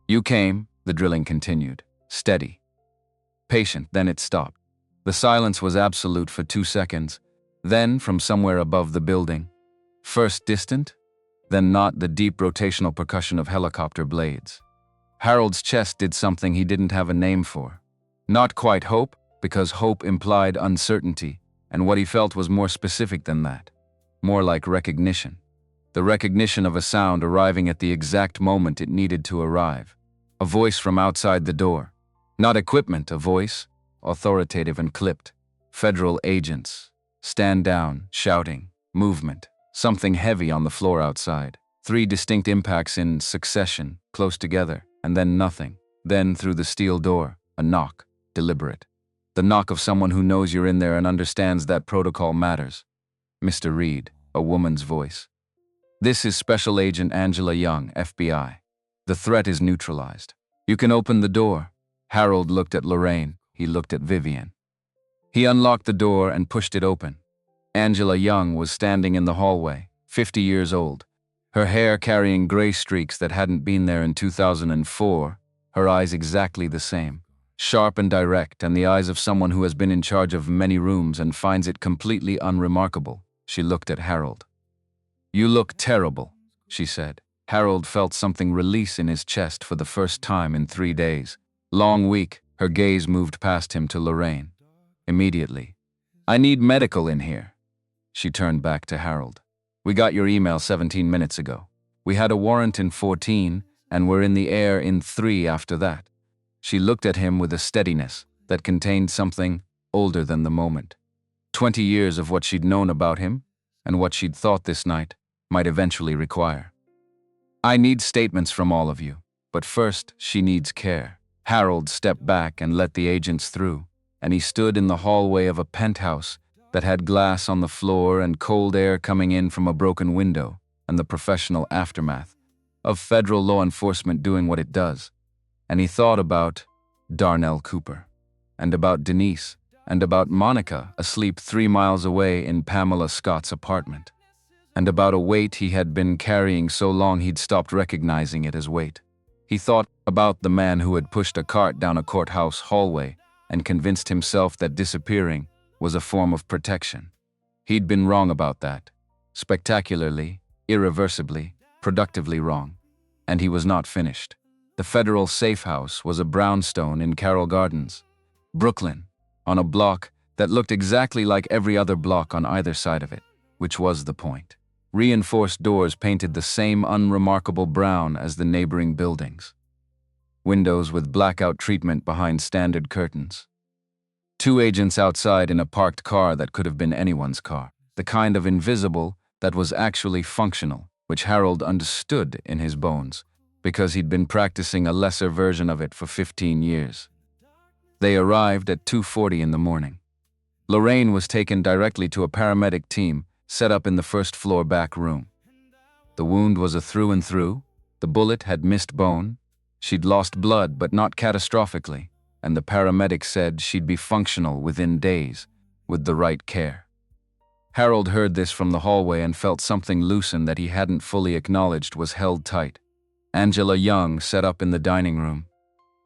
"You came," the drilling continued, steady, patient, then it stopped. The silence was absolute for 2 seconds. Then, from somewhere above the building, first distant, then not, the deep rotational percussion of helicopter blades. Harold's chest did something he didn't have a name for. Not quite hope, because hope implied uncertainty, and what he felt was more specific than that. More like recognition. The recognition of a sound arriving at the exact moment it needed to arrive. A voice from outside the door. Not equipment, a voice, authoritative and clipped. Federal agents. Stand down, shouting. Movement. Something heavy on the floor outside. 3 distinct impacts in succession, close together, and then nothing. Then, through the steel door, a knock, deliberate. The knock of someone who knows you're in there and understands that protocol matters. "Mr. Reed," a woman's voice. "This is Special Agent Angela Young, FBI. The threat is neutralized. You can open the door." Harold looked at Lorraine. He looked at Vivian. He unlocked the door and pushed it open. Angela Young was standing in the hallway, 50 years old, her hair carrying gray streaks that hadn't been there in 2004, her eyes exactly the same. Sharp and direct, and the eyes of someone who has been in charge of many rooms and finds it completely unremarkable. She looked at Harold. "You look terrible," she said. Harold felt something release in his chest for the first time in 3 days. Long weak, her gaze moved past him to Lorraine. Immediately. "I need medical in here." She turned back to Harold. "We got your email 17 minutes ago. We had a warrant in 14, and we're in the air in 3 after that." She looked at him with a steadiness that contained something older than the moment. 20 years of what she'd known about him, and what she'd thought this night might eventually require. "I need statements from all of you, but first she needs care." Harold stepped back and let the agents through, and he stood in the hallway of a penthouse that had glass on the floor and cold air coming in from a broken window, and the professional aftermath of federal law enforcement doing what it does. And he thought about Darnell Cooper, and about Denise, and about Monica asleep 3 miles away in Pamela Scott's apartment, and about a weight he had been carrying so long he'd stopped recognizing it as weight. He thought about the man who had pushed a cart down a courthouse hallway and convinced himself that disappearing was a form of protection. He'd been wrong about that. Spectacularly, irreversibly, productively wrong. And he was not finished. The federal safe house was a brownstone in Carroll Gardens, Brooklyn, on a block that looked exactly like every other block on either side of it, which was the point. Reinforced doors painted the same unremarkable brown as the neighboring buildings. Windows with blackout treatment behind standard curtains. 2 agents outside in a parked car that could have been anyone's car. The kind of invisible that was actually functional, which Harold understood in his bones, because he'd been practicing a lesser version of it for 15 years. They arrived at 2:40 in the morning. Lorraine was taken directly to a paramedic team set up in the first-floor back room. The wound was a through and through, the bullet had missed bone, she'd lost blood but not catastrophically, and the paramedic said she'd be functional within days, with the right care. Harold heard this from the hallway and felt something loosen that he hadn't fully acknowledged was held tight. Angela Young sat up in the dining room.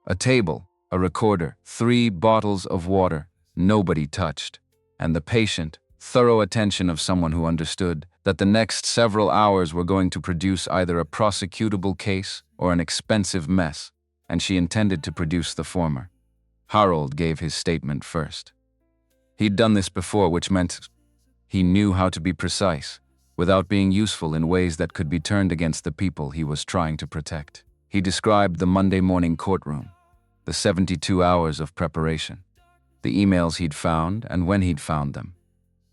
A table, a recorder, 3 bottles of water, nobody touched, and the patient, thorough attention of someone who understood that the next several hours were going to produce either a prosecutable case or an expensive mess, and she intended to produce the former. Harold gave his statement first. He'd done this before, which meant he knew how to be precise, without being useful in ways that could be turned against the people he was trying to protect. He described the Monday morning courtroom, the 72 hours of preparation, the emails he'd found and when he'd found them,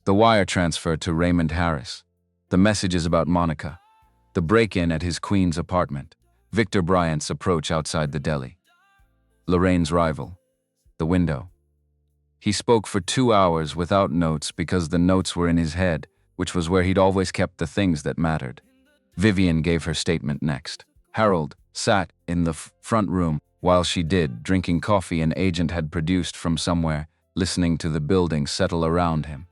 the wire transfer to Raymond Harris, the messages about Monica, the break-in at his Queens apartment, Victor Bryant's approach outside the deli, Lorraine's rival, the window. He spoke for 2 hours without notes because the notes were in his head, which was where he'd always kept the things that mattered. Vivian gave her statement next. Harold sat in the front room while she did, drinking coffee an agent had produced from somewhere, listening to the building settle around him.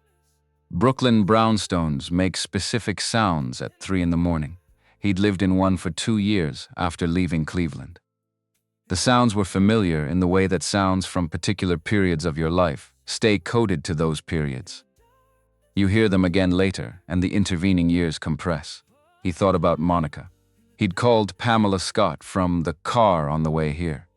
Brooklyn brownstones make specific sounds at 3 in the morning. He'd lived in one for 2 years after leaving Cleveland. The sounds were familiar in the way that sounds from particular periods of your life stay coded to those periods. You hear them again later, and the intervening years compress. He thought about Monica. He'd called Pamela Scott from the car on the way here.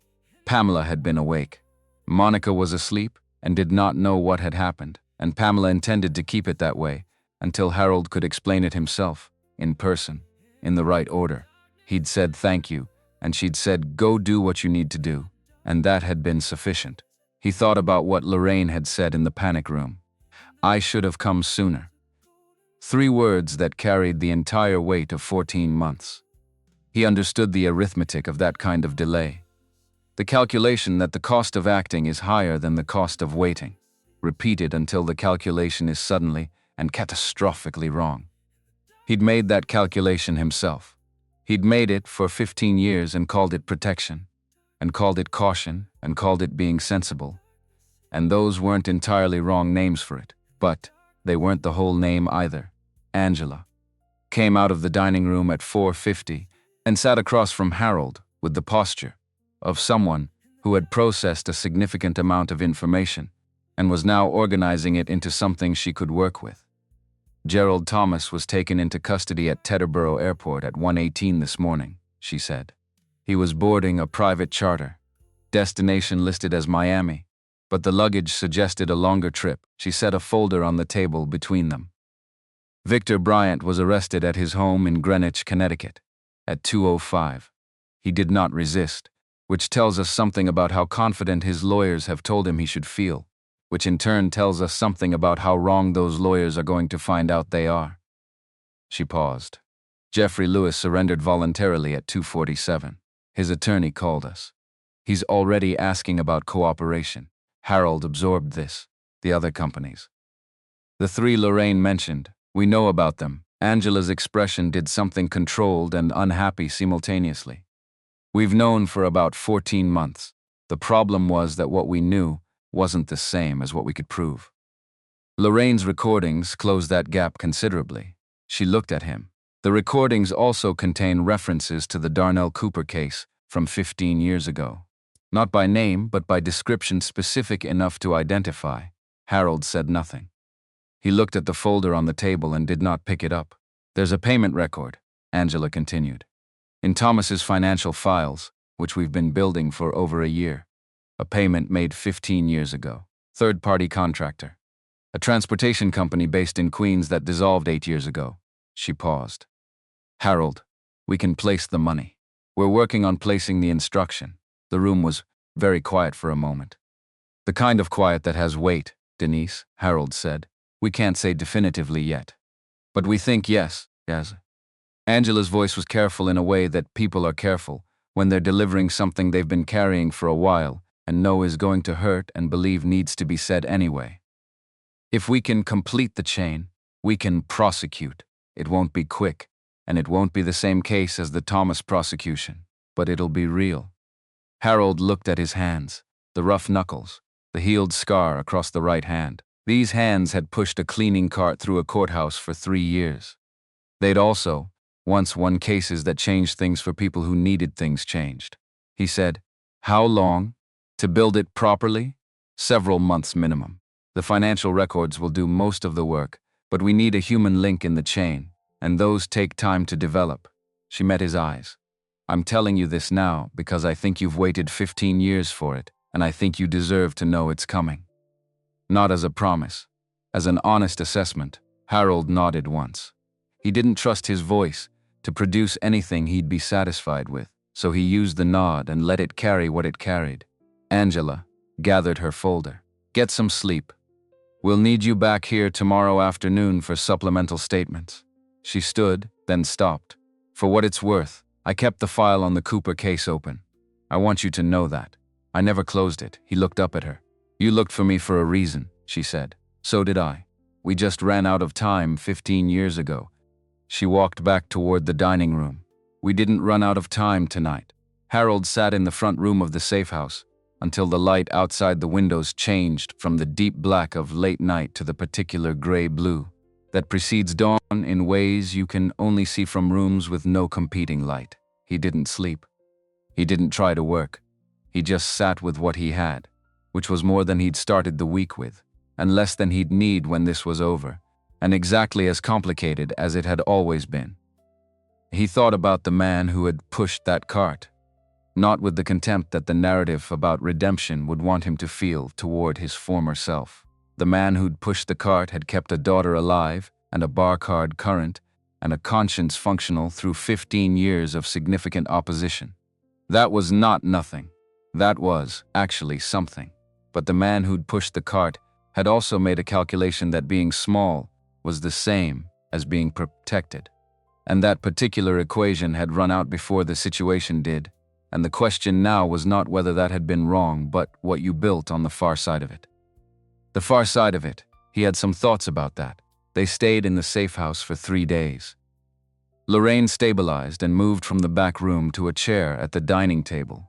Pamela had been awake. Monica was asleep and did not know what had happened, and Pamela intended to keep it that way until Harold could explain it himself, in person, in the right order. He'd said thank you, and she'd said go do what you need to do, and that had been sufficient. He thought about what Lorraine had said in the panic room. I should have come sooner. 3 words that carried the entire weight of 14 months. He understood the arithmetic of that kind of delay. The calculation that the cost of acting is higher than the cost of waiting, repeated until the calculation is suddenly and catastrophically wrong. He'd made that calculation himself. He'd made it for 15 years and called it protection, and called it caution, and called it being sensible. And those weren't entirely wrong names for it, but they weren't the whole name either. Angela came out of the dining room at 4:50 and sat across from Harold with the posture of someone who had processed a significant amount of information and was now organizing it into something she could work with. Gerald Thomas was taken into custody at Teterboro Airport at 1:18 this morning, she said. He was boarding a private charter. Destination listed as Miami, but the luggage suggested a longer trip. She set a folder on the table between them. Victor Bryant was arrested at his home in Greenwich, Connecticut, at 2:05. He did not resist, which tells us something about how confident his lawyers have told him he should feel, which in turn tells us something about how wrong those lawyers are going to find out they are. She paused. Jeffrey Lewis surrendered voluntarily at 2:47. His attorney called us. He's already asking about cooperation. Harold absorbed this. The other companies. The three Lorraine mentioned, we know about them. Angela's expression did something controlled and unhappy simultaneously. We've known for about 14 months. The problem was that what we knew wasn't the same as what we could prove. Lorraine's recordings closed that gap considerably. She looked at him. The recordings also contain references to the Darnell Cooper case from 15 years ago. Not by name, but by description specific enough to identify. Harold said nothing. He looked at the folder on the table and did not pick it up. There's a payment record, Angela continued. In Thomas's financial files, which we've been building for over a year. A payment made 15 years ago. Third-party contractor. A transportation company based in Queens that dissolved 8 years ago. She paused. Harold, we can place the money. We're working on placing the instruction. The room was very quiet for a moment. The kind of quiet that has weight, Denise, Harold said. We can't say definitively yet. But we think yes. Angela's voice was careful in a way that people are careful when they're delivering something they've been carrying for a while and know is going to hurt and believe needs to be said anyway. If we can complete the chain, we can prosecute. It won't be quick, and it won't be the same case as the Thomas prosecution, but it'll be real. Harold looked at his hands, the rough knuckles, the healed scar across the right hand. These hands had pushed a cleaning cart through a courthouse for 3 years. They'd also once won cases that changed things for people who needed things changed. He said, how long? To build it properly? Several months minimum. The financial records will do most of the work, but we need a human link in the chain, and those take time to develop. She met his eyes. I'm telling you this now because I think you've waited 15 years for it, and I think you deserve to know it's coming. Not as a promise. As an honest assessment, Harold nodded once. He didn't trust his voice to produce anything he'd be satisfied with, so he used the nod and let it carry what it carried. Angela gathered her folder. Get some sleep. We'll need you back here tomorrow afternoon for supplemental statements. She stood, then stopped. For what it's worth, I kept the file on the Cooper case open. I want you to know that. I never closed it. He looked up at her. You looked for me for a reason, she said. So did I. We just ran out of time 15 years ago. She walked back toward the dining room. We didn't run out of time tonight. Harold sat in the front room of the safe house until the light outside the windows changed from the deep black of late night to the particular gray-blue that precedes dawn in ways you can only see from rooms with no competing light. He didn't sleep. He didn't try to work. He just sat with what he had, which was more than he'd started the week with, and less than he'd need when this was over, and exactly as complicated as it had always been. He thought about the man who had pushed that cart, not with the contempt that the narrative about redemption would want him to feel toward his former self. The man who'd pushed the cart had kept a daughter alive and a bar card current and a conscience functional through 15 years of significant opposition. That was not nothing. That was, actually, something. But the man who'd pushed the cart had also made a calculation that being small was the same as being protected. And that particular equation had run out before the situation did, and the question now was not whether that had been wrong, but what you built on the far side of it. The far side of it, he had some thoughts about that. They stayed in the safe house for 3 days. Lorraine stabilized and moved from the back room to a chair at the dining table,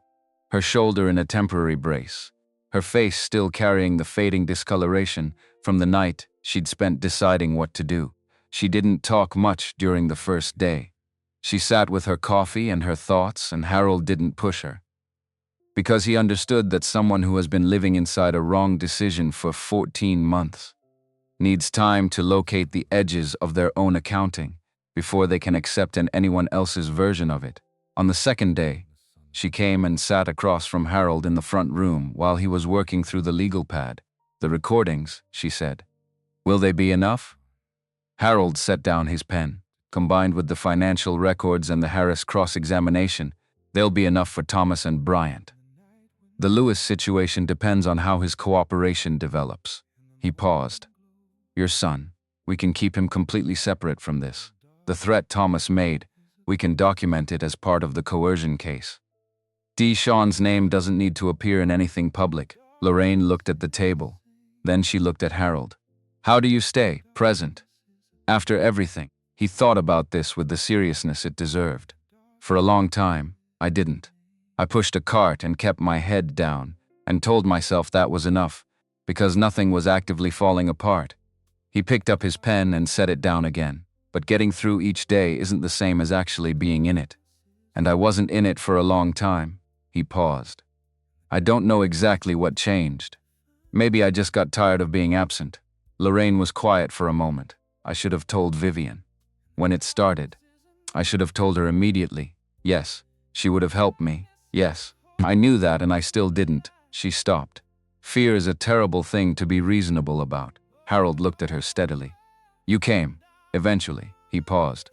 her shoulder in a temporary brace, her face still carrying the fading discoloration from the night she'd spent deciding what to do. She didn't talk much during the first day. She sat with her coffee and her thoughts, and Harold didn't push her. Because he understood that someone who has been living inside a wrong decision for 14 months needs time to locate the edges of their own accounting before they can accept anyone else's version of it. On the second day, she came and sat across from Harold in the front room while he was working through the legal pad. "The recordings," she said. "Will they be enough?" Harold set down his pen. "Combined with the financial records and the Harris cross-examination, they'll be enough for Thomas and Bryant. The Lewis situation depends on how his cooperation develops." He paused. "Your son, we can keep him completely separate from this. The threat Thomas made, we can document it as part of the coercion case. Sean's name doesn't need to appear in anything public." Lorraine looked at the table. Then she looked at Harold. "How do you stay present after everything?" He thought about this with the seriousness it deserved. "For a long time, I didn't. I pushed a cart and kept my head down and told myself that was enough, because nothing was actively falling apart." He picked up his pen and set it down again. "But getting through each day isn't the same as actually being in it. And I wasn't in it for a long time." He paused. "I don't know exactly what changed. Maybe I just got tired of being absent." Lorraine was quiet for a moment. "I should have told Vivian. When it started, I should have told her immediately. Yes, she would have helped me. Yes, I knew that and I still didn't." She stopped. "Fear is a terrible thing to be reasonable about." Harold looked at her steadily. "You came, eventually." He paused.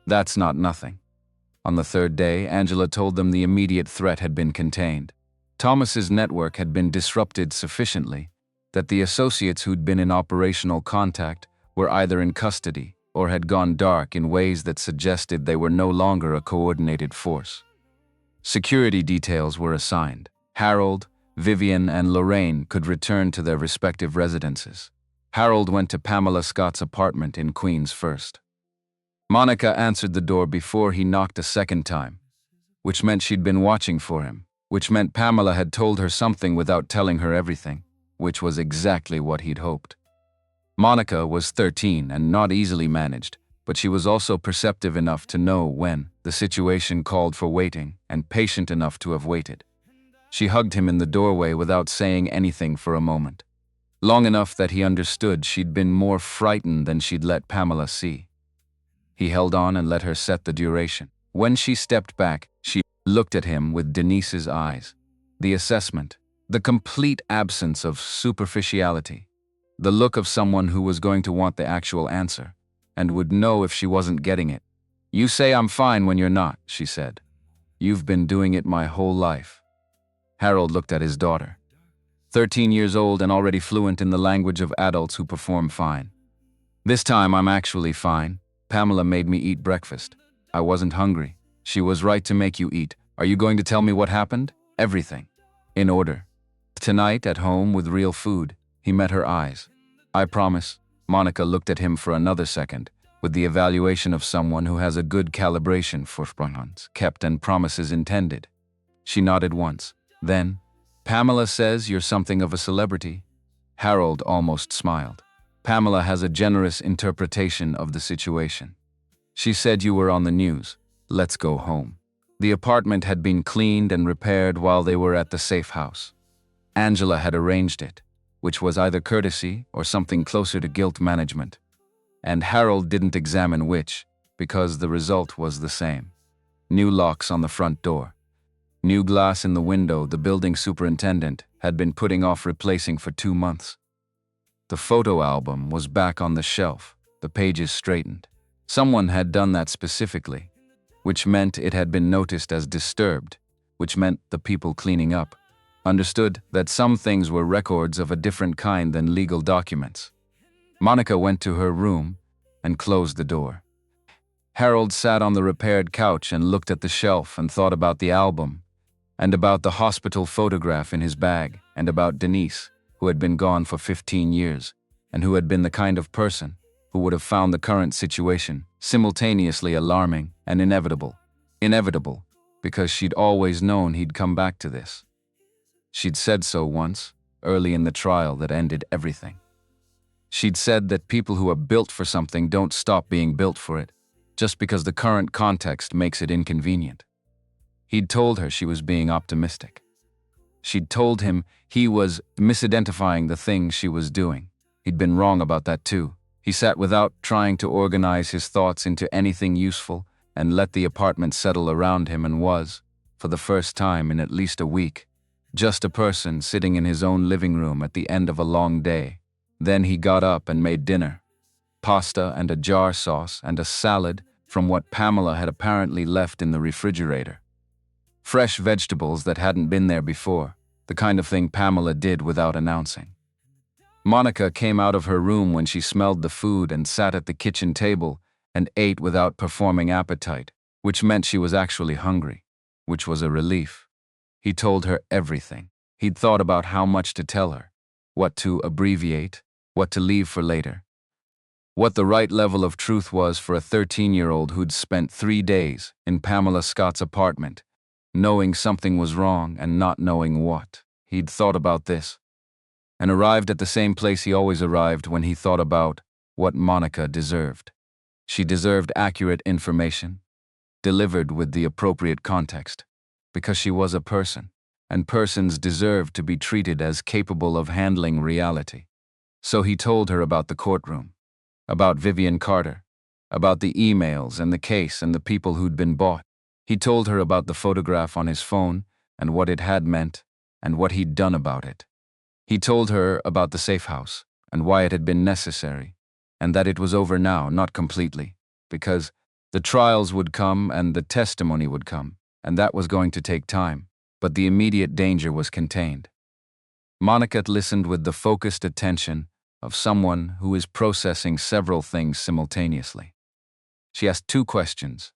"That's not nothing." On the third day, Angela told them the immediate threat had been contained. Thomas's network had been disrupted sufficiently that the associates who'd been in operational contact were either in custody or had gone dark in ways that suggested they were no longer a coordinated force. Security details were assigned. Harold, Vivian, and Lorraine could return to their respective residences. Harold went to Pamela Scott's apartment in Queens first. Monica answered the door before he knocked a second time, which meant she'd been watching for him, which meant Pamela had told her something without telling her everything, which was exactly what he'd hoped. Monica was 13 and not easily managed, but she was also perceptive enough to know when the situation called for waiting and patient enough to have waited. She hugged him in the doorway without saying anything for a moment. Long enough that he understood she'd been more frightened than she'd let Pamela see. He held on and let her set the duration. When she stepped back, she looked at him with Denise's eyes. The assessment, the complete absence of superficiality, the look of someone who was going to want the actual answer and would know if she wasn't getting it. "You say I'm fine when you're not," she said. "You've been doing it my whole life." Harold looked at his daughter. 13 years old and already fluent in the language of adults who perform fine. "This time I'm actually fine. Pamela made me eat breakfast. I wasn't hungry. She was right to make you eat. Are you going to tell me what happened?" "Everything. In order. Tonight at home with real food." He met her eyes. "I promise." Monica looked at him for another second, with the evaluation of someone who has a good calibration for promises kept and promises intended. She nodded once. Then, "Pamela says you're something of a celebrity." Harold almost smiled. "Pamela has a generous interpretation of the situation. She said you were on the news. Let's go home." The apartment had been cleaned and repaired while they were at the safe house. Angela had arranged it, which was either courtesy or something closer to guilt management. And Harold didn't examine which, because the result was the same. New locks on the front door. New glass in the window the building superintendent had been putting off replacing for 2 months. The photo album was back on the shelf, the pages straightened. Someone had done that specifically, which meant it had been noticed as disturbed, which meant the people cleaning up understood that some things were records of a different kind than legal documents. Monica went to her room and closed the door. Harold sat on the repaired couch and looked at the shelf and thought about the album, and about the hospital photograph in his bag, and about Denise, who had been gone for 15 years, and who had been the kind of person who would have found the current situation simultaneously alarming and inevitable. Inevitable, because she'd always known he'd come back to this. She'd said so once, early in the trial that ended everything. She'd said that people who are built for something don't stop being built for it, just because the current context makes it inconvenient. He'd told her she was being optimistic. She'd told him he was misidentifying the things she was doing. He'd been wrong about that too. He sat without trying to organize his thoughts into anything useful and let the apartment settle around him and was, for the first time in at least a week, just a person sitting in his own living room at the end of a long day. Then he got up and made dinner. Pasta and a jar sauce and a salad from what Pamela had apparently left in the refrigerator. Fresh vegetables that hadn't been there before, the kind of thing Pamela did without announcing. Monica came out of her room when she smelled the food and sat at the kitchen table and ate without performing appetite, which meant she was actually hungry, which was a relief. He told her everything. He'd thought about how much to tell her, what to abbreviate, what to leave for later. What the right level of truth was for a 13-year-old who'd spent 3 days in Pamela Scott's apartment, knowing something was wrong and not knowing what. He'd thought about this, and arrived at the same place he always arrived when he thought about what Monica deserved. She deserved accurate information, delivered with the appropriate context, because she was a person, and persons deserved to be treated as capable of handling reality. So he told her about the courtroom, about Vivian Carter, about the emails and the case and the people who'd been bought. He told her about the photograph on his phone and what it had meant and what he'd done about it. He told her about the safe house and why it had been necessary, and that it was over now, not completely, because the trials would come and the testimony would come, and that was going to take time, but the immediate danger was contained. Monica listened with the focused attention of someone who is processing several things simultaneously. She asked 2 questions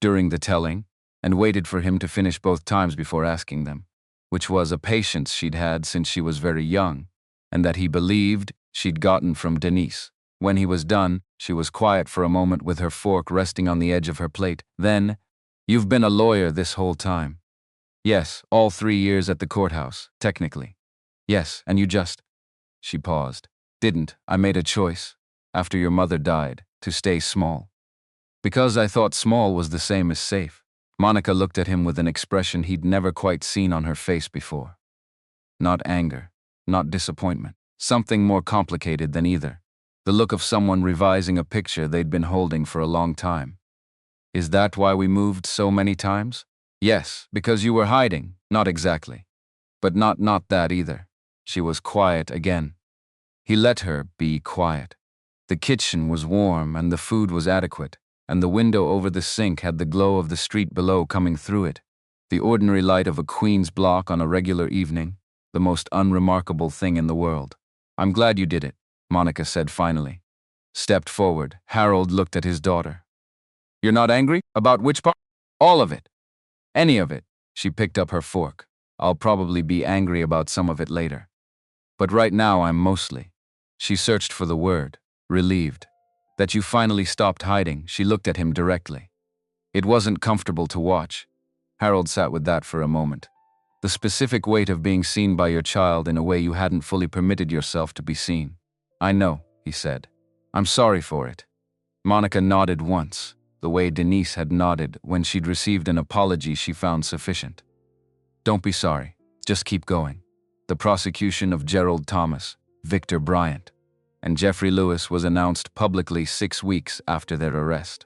during the telling and waited for him to finish both times before asking them, which was a patience she'd had since she was very young, and that he believed she'd gotten from Denise. When he was done, she was quiet for a moment with her fork resting on the edge of her plate. Then, "You've been a lawyer this whole time." "Yes, all 3 years at the courthouse, technically." "Yes, and you just..." She paused. "Didn't. I made a choice, after your mother died, to stay small. Because I thought small was the same as safe." Monica looked at him with an expression he'd never quite seen on her face before. Not anger, not disappointment. Something more complicated than either. The look of someone revising a picture they'd been holding for a long time. "Is that why we moved so many times?" "Yes, because you were hiding." "Not exactly. But not that either." She was quiet again. He let her be quiet. The kitchen was warm and the food was adequate, and the window over the sink had the glow of the street below coming through it. The ordinary light of a Queens block on a regular evening, the most unremarkable thing in the world. "I'm glad you did it," Monica said finally. Stepped forward. Harold looked at his daughter. "You're not angry? About which part?" "All of it. Any of it." She picked up her fork. "I'll probably be angry about some of it later. But right now I'm mostly..." She searched for the word. "Relieved. That you finally stopped hiding." She looked at him directly. It wasn't comfortable to watch. Harold sat with that for a moment. The specific weight of being seen by your child in a way you hadn't fully permitted yourself to be seen. "I know," he said. "I'm sorry for it." Monica nodded once, the way Denise had nodded when she'd received an apology she found sufficient. "Don't be sorry. Just keep going." The prosecution of Gerald Thomas, Victor Bryant, and Jeffrey Lewis was announced publicly 6 weeks after their arrest.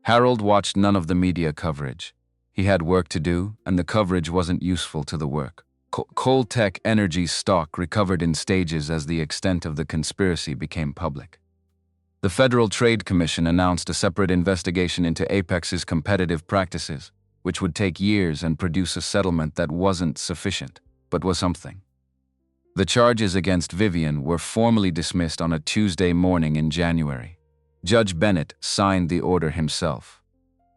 Harold watched none of the media coverage. He had work to do, and the coverage wasn't useful to the work. Coltech Energy's stock recovered in stages as the extent of the conspiracy became public. The Federal Trade Commission announced a separate investigation into Apex's competitive practices, which would take years and produce a settlement that wasn't sufficient, but was something. The charges against Vivian were formally dismissed on a Tuesday morning in January. Judge Bennett signed the order himself.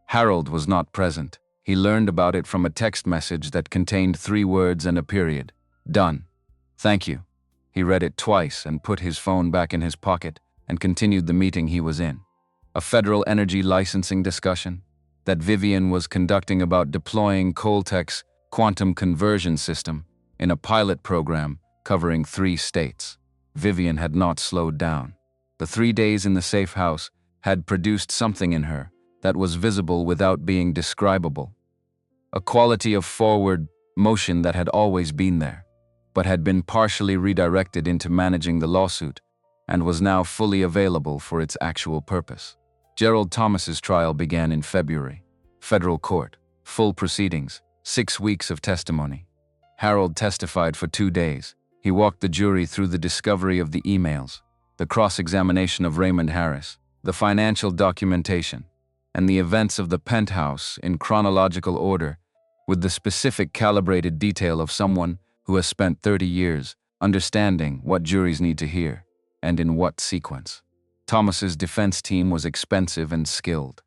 Harold was not present. He learned about it from a text message that contained 3 words and a period. "Done. Thank you." He read it twice and put his phone back in his pocket and continued the meeting he was in. A federal energy licensing discussion that Vivian was conducting about deploying Coltech's quantum conversion system in a pilot program covering 3 states. Vivian had not slowed down. The 3 days in the safe house had produced something in her that was visible without being describable. A quality of forward motion that had always been there, but had been partially redirected into managing the lawsuit and was now fully available for its actual purpose. Gerald Thomas's trial began in February. Federal court, full proceedings, 6 weeks of testimony. Harold testified for 2 days. He walked the jury through the discovery of the emails, the cross-examination of Raymond Harris, the financial documentation, and the events of the penthouse in chronological order, with the specific calibrated detail of someone who has spent 30 years understanding what juries need to hear, and in what sequence. Thomas's defense team was expensive and skilled.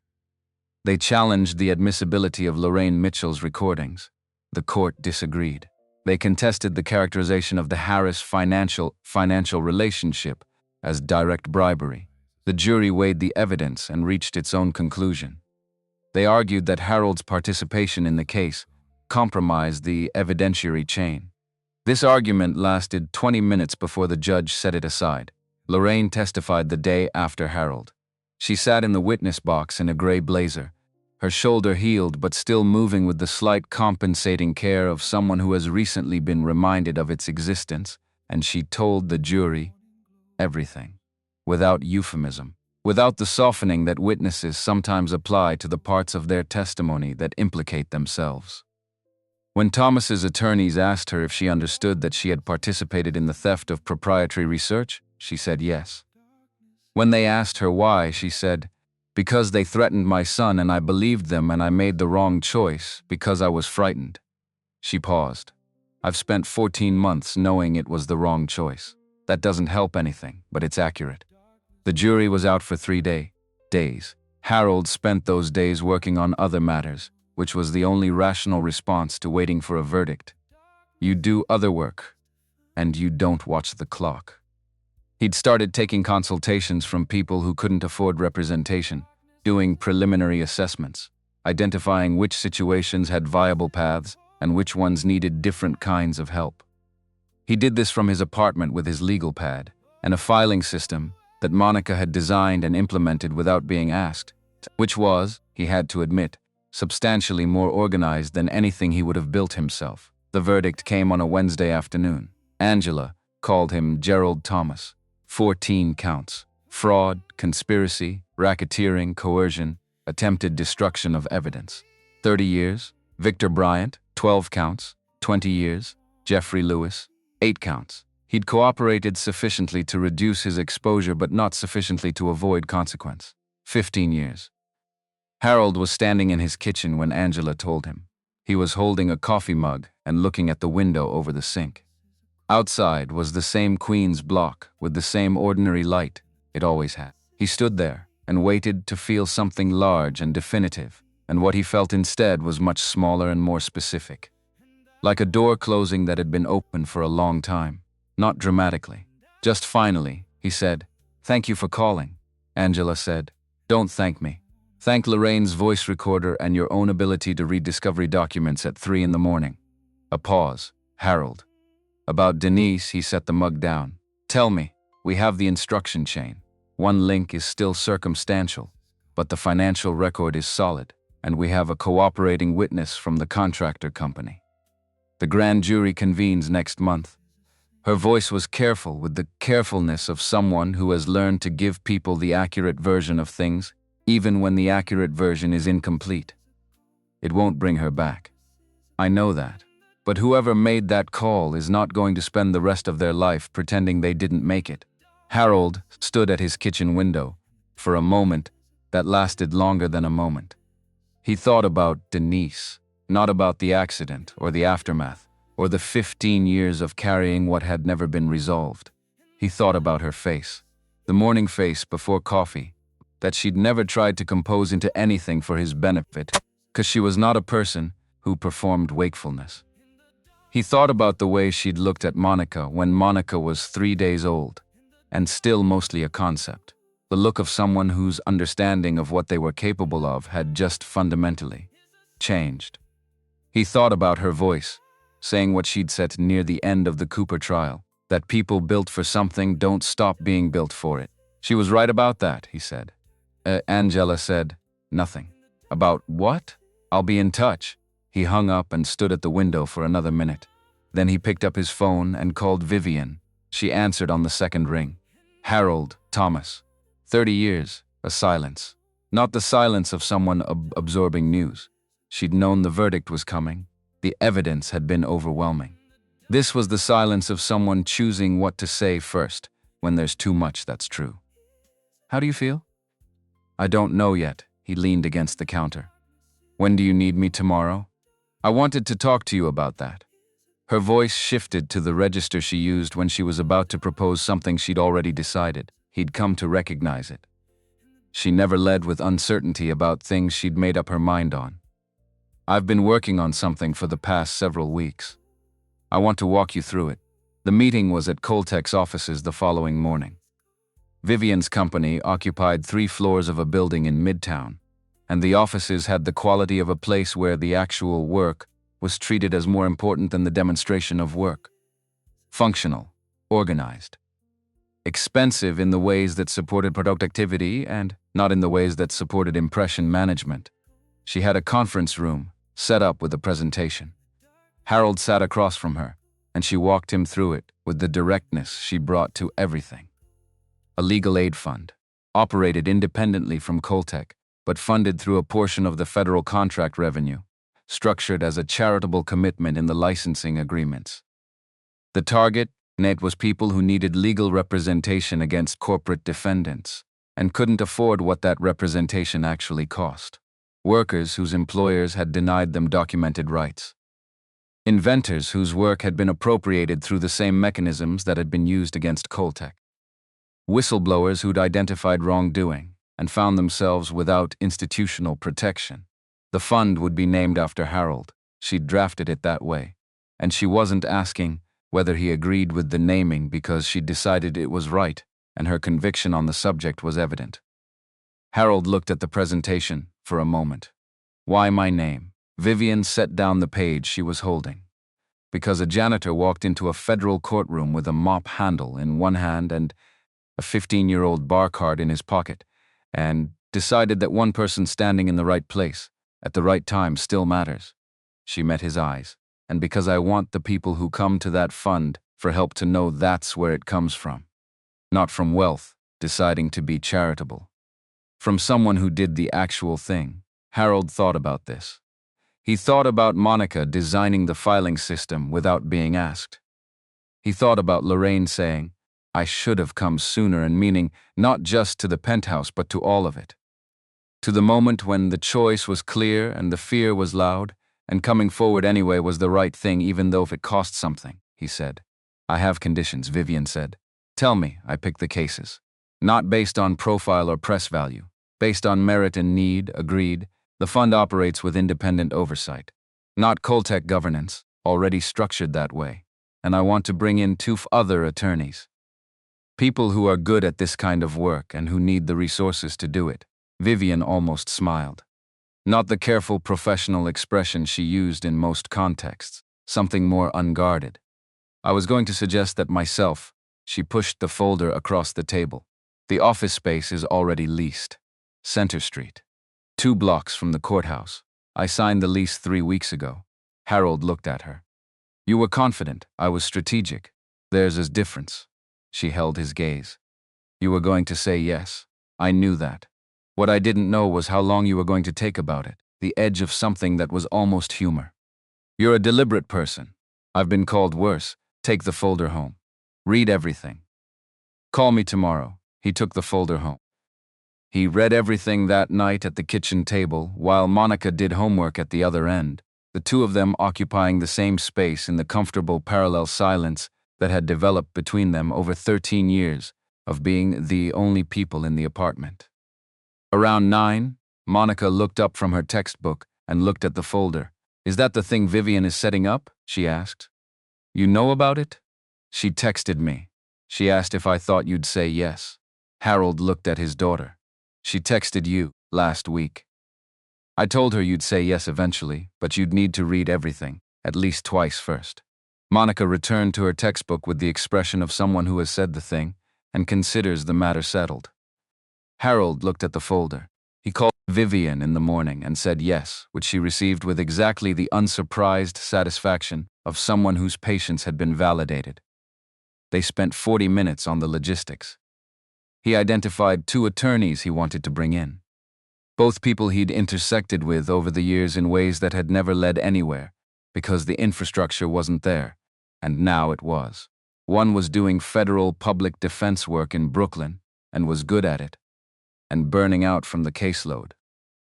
They challenged the admissibility of Lorraine Mitchell's recordings. The court disagreed. They contested the characterization of the Harris financial relationship as direct bribery. The jury weighed the evidence and reached its own conclusion. They argued that Harold's participation in the case compromised the evidentiary chain. This argument lasted 20 minutes before the judge set it aside. Lorraine testified the day after Harold. She sat in the witness box in a gray blazer, her shoulder healed but still moving with the slight compensating care of someone who has recently been reminded of its existence, and she told the jury everything, without euphemism, without the softening that witnesses sometimes apply to the parts of their testimony that implicate themselves. When Thomas's attorneys asked her if she understood that she had participated in the theft of proprietary research, she said yes. When they asked her why, she said, "Because they threatened my son and I believed them and I made the wrong choice because I was frightened." She paused. "I've spent 14 months knowing it was the wrong choice. That doesn't help anything, but it's accurate." The jury was out for 3 days. Harold spent those days working on other matters, which was the only rational response to waiting for a verdict. You do other work, and you don't watch the clock. He'd started taking consultations from people who couldn't afford representation, doing preliminary assessments, identifying which situations had viable paths and which ones needed different kinds of help. He did this from his apartment with his legal pad and a filing system that Monica had designed and implemented without being asked, which was, he had to admit, substantially more organized than anything he would have built himself. The verdict came on a Wednesday afternoon. Angela called him Gerald Thomas. 14 counts: fraud, conspiracy, racketeering, coercion, attempted destruction of evidence. 30 years. Victor Bryant, 12 counts, 20 years. Jeffrey Lewis, 8 counts. He'd cooperated sufficiently to reduce his exposure but not sufficiently to avoid consequence. 15 years. Harold was standing in his kitchen when Angela told him. He was holding a coffee mug and looking at the window over the sink. Outside was the same Queen's block with the same ordinary light it always had. He stood there and waited to feel something large and definitive, and what he felt instead was much smaller and more specific. Like a door closing that had been open for a long time, not dramatically. Just finally, he said, "Thank you for calling." Angela said, "Don't thank me. Thank Lorraine's voice recorder and your own ability to read discovery documents at 3 in the morning. A pause. Harold. About Denise, he set the mug down. "Tell me, we have the instruction chain. One link is still circumstantial, but the financial record is solid, and we have a cooperating witness from the contractor company. The grand jury convenes next month." Her voice was careful with the carefulness of someone who has learned to give people the accurate version of things, even when the accurate version is incomplete. It won't bring her back. I know that. But whoever made that call is not going to spend the rest of their life pretending they didn't make it. Harold stood at his kitchen window for a moment that lasted longer than a moment. He thought about Denise, not about the accident or the aftermath, or the 15 years of carrying what had never been resolved. He thought about her face, the morning face before coffee, that she'd never tried to compose into anything for his benefit, because she was not a person who performed wakefulness. He thought about the way she'd looked at Monica when Monica was 3 days old, and still mostly a concept. The look of someone whose understanding of what they were capable of had just fundamentally changed. He thought about her voice, saying what she'd said near the end of the Cooper trial, that people built for something don't stop being built for it. She was right about that, he said. Angela said, "Nothing." "About what?" "I'll be in touch." He hung up and stood at the window for another minute. Then he picked up his phone and called Vivian. She answered on the second ring. Harold, Thomas. 30 years, a silence. Not the silence of someone absorbing news. She'd known the verdict was coming. The evidence had been overwhelming. This was the silence of someone choosing what to say first, when there's too much that's true. How do you feel? I don't know yet. He leaned against the counter. When do you need me tomorrow? I wanted to talk to you about that. Her voice shifted to the register she used when she was about to propose something she'd already decided. He'd come to recognize it. She never led with uncertainty about things she'd made up her mind on. I've been working on something for the past several weeks. I want to walk you through it. The meeting was at Coltech's offices the following morning. Vivian's company occupied 3 floors of a building in Midtown, and the offices had the quality of a place where the actual work was treated as more important than the demonstration of work. Functional, organized. Expensive in the ways that supported productivity and not in the ways that supported impression management. She had a conference room set up with a presentation. Harold sat across from her, and she walked him through it with the directness she brought to everything. A legal aid fund, operated independently from Coltech, but funded through a portion of the federal contract revenue, structured as a charitable commitment in the licensing agreements. The target, net, was people who needed legal representation against corporate defendants and couldn't afford what that representation actually cost. Workers whose employers had denied them documented rights. Inventors whose work had been appropriated through the same mechanisms that had been used against Coltech. Whistleblowers who'd identified wrongdoing and found themselves without institutional protection. The fund would be named after Harold. She'd drafted it that way, and she wasn't asking whether he agreed with the naming because she'd decided it was right, and her conviction on the subject was evident. Harold looked at the presentation for a moment. Why my name? Vivian set down the page she was holding. Because a janitor walked into a federal courtroom with a mop handle in one hand and a 15-year-old bar card in his pocket, and decided that one person standing in the right place, at the right time, still matters. She met his eyes, and because I want the people who come to that fund for help to know that's where it comes from. Not from wealth, deciding to be charitable. From someone who did the actual thing. Harold thought about this. He thought about Monica designing the filing system without being asked. He thought about Lorraine saying, I should have come sooner, and meaning not just to the penthouse but to all of it. To the moment when the choice was clear and the fear was loud, and coming forward anyway was the right thing even though if it cost something, he said. I have conditions, Vivian said. Tell me, I pick the cases. Not based on profile or press value. Based on merit and need, agreed. The fund operates with independent oversight. Not Coltech governance, already structured that way. And I want to bring in 2 other attorneys. People who are good at this kind of work and who need the resources to do it. Vivian almost smiled. Not the careful professional expression she used in most contexts, something more unguarded. I was going to suggest that myself. She pushed the folder across the table. The office space is already leased. Center Street. 2 blocks from the courthouse. I signed the lease 3 weeks ago. Harold looked at her. You were confident. I was strategic. There's a difference. She held his gaze. You were going to say yes. I knew that. What I didn't know was how long you were going to take about it, the edge of something that was almost humor. You're a deliberate person. I've been called worse. Take the folder home. Read everything. Call me tomorrow. He took the folder home. He read everything that night at the kitchen table while Monica did homework at the other end, the 2 of them occupying the same space in the comfortable parallel silence that had developed between them over 13 years of being the only people in the apartment. Around 9, Monica looked up from her textbook and looked at the folder. Is that the thing Vivian is setting up? She asked. You know about it? She texted me. She asked if I thought you'd say yes. Harold looked at his daughter. She texted you last week. I told her you'd say yes eventually, but you'd need to read everything, at least twice first. Monica returned to her textbook with the expression of someone who has said the thing and considers the matter settled. Harold looked at the folder. He called Vivian in the morning and said yes, which she received with exactly the unsurprised satisfaction of someone whose patience had been validated. They spent 40 minutes on the logistics. He identified 2 attorneys he wanted to bring in. Both people he'd intersected with over the years in ways that had never led anywhere, because the infrastructure wasn't there, and now it was. One was doing federal public defense work in Brooklyn, and was good at it, and burning out from the caseload.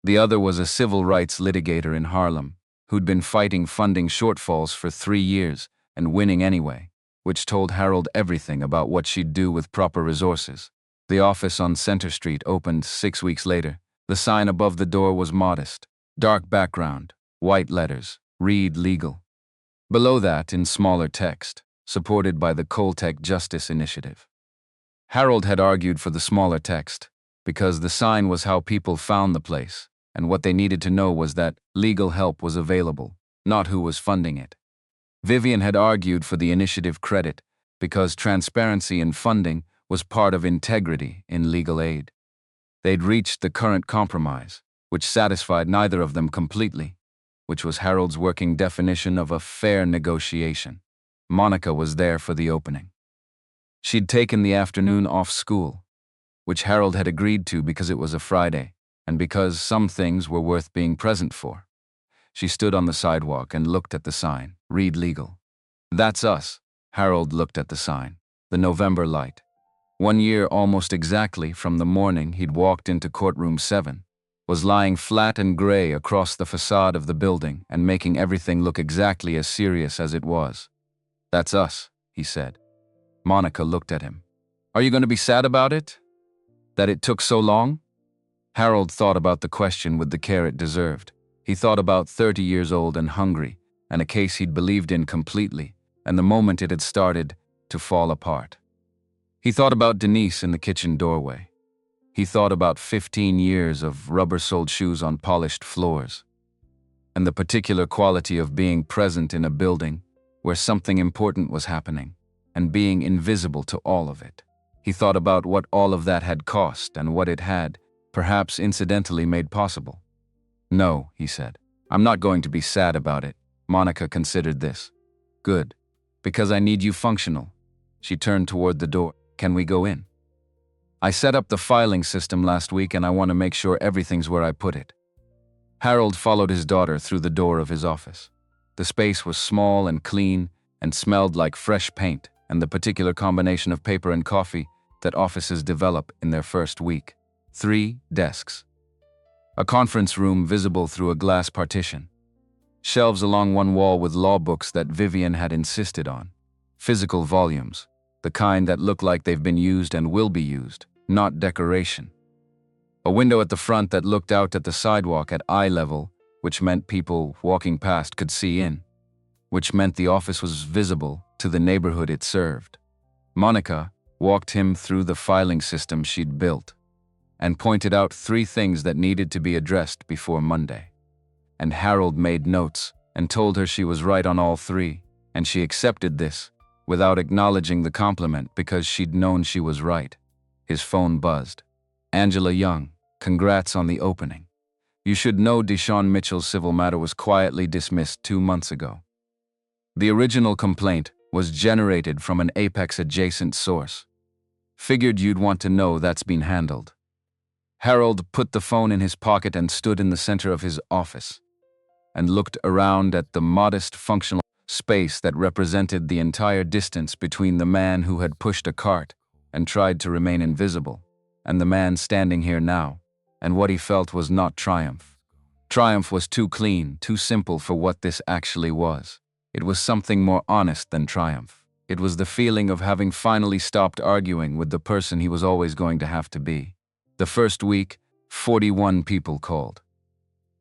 The other was a civil rights litigator in Harlem, who'd been fighting funding shortfalls for 3 years and winning anyway, which told Harold everything about what she'd do with proper resources. The office on Center Street opened 6 weeks later. The sign above the door was modest. Dark background, white letters, read legal. Below that, in smaller text, supported by the Coltec Justice Initiative. Harold had argued for the smaller text, because the sign was how people found the place, and what they needed to know was that legal help was available, not who was funding it. Vivian had argued for the initiative credit, because transparency in funding was part of integrity in legal aid. They'd reached the current compromise, which satisfied neither of them completely, which was Harold's working definition of a fair negotiation. Monica was there for the opening. She'd taken the afternoon off school, which Harold had agreed to because it was a Friday, and because some things were worth being present for. She stood on the sidewalk and looked at the sign, read legal. That's us. Harold looked at the sign, the November light. 1 year almost exactly from the morning he'd walked into Courtroom 7, was lying flat and gray across the facade of the building and making everything look exactly as serious as it was. That's us, he said. Monica looked at him. Are you going to be sad about it? That it took so long? Harold thought about the question with the care it deserved. He thought about 30 years old and hungry, and a case he'd believed in completely, and the moment it had started to fall apart. He thought about Denise in the kitchen doorway. He thought about 15 years of rubber-soled shoes on polished floors, and the particular quality of being present in a building where something important was happening, and being invisible to all of it. He thought about what all of that had cost and what it had, perhaps incidentally, made possible. No, he said. I'm not going to be sad about it. Monica considered this. Good. Because I need you functional. She turned toward the door. Can we go in? I set up the filing system last week and I want to make sure everything's where I put it. Harold followed his daughter through the door of his office. The space was small and clean and smelled like fresh paint and the particular combination of paper and coffee that offices develop in their first week. 3 desks. A conference room visible through a glass partition. Shelves along one wall with law books that Vivian had insisted on. Physical volumes, the kind that look like they've been used and will be used, not decoration. A window at the front that looked out at the sidewalk at eye level, which meant people walking past could see in, which meant the office was visible to the neighborhood it served. Monica walked him through the filing system she'd built and pointed out 3 things that needed to be addressed before Monday. And Harold made notes and told her she was right on all 3, and she accepted this without acknowledging the compliment because she'd known she was right. His phone buzzed. Angela Young, congrats on the opening. You should know Deshaun Mitchell's civil matter was quietly dismissed 2 months ago. The original complaint was generated from an Apex-adjacent source. Figured you'd want to know that's been handled. Harold put the phone in his pocket and stood in the center of his office and looked around at the modest functional space that represented the entire distance between the man who had pushed a cart and tried to remain invisible, and the man standing here now, and what he felt was not triumph. Triumph was too clean, too simple for what this actually was. It was something more honest than triumph. It was the feeling of having finally stopped arguing with the person he was always going to have to be. The first week, 41 people called.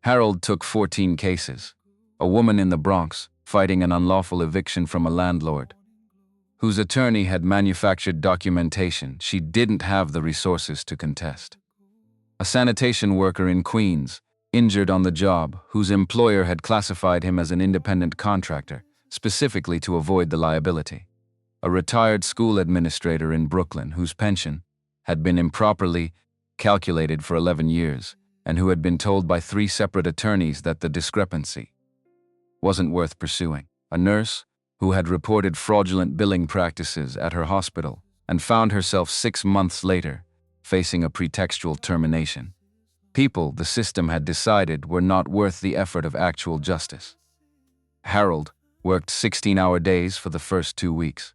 Harold took 14 cases. A woman in the Bronx fighting an unlawful eviction from a landlord, whose attorney had manufactured documentation she didn't have the resources to contest. A sanitation worker in Queens, injured on the job, whose employer had classified him as an independent contractor, specifically to avoid the liability. A retired school administrator in Brooklyn whose pension had been improperly calculated for 11 years, and who had been told by 3 separate attorneys that the discrepancy wasn't worth pursuing. A nurse who had reported fraudulent billing practices at her hospital and found herself 6 months later facing a pretextual termination. People the system had decided were not worth the effort of actual justice. Harold worked 16-hour days for the first 2 weeks,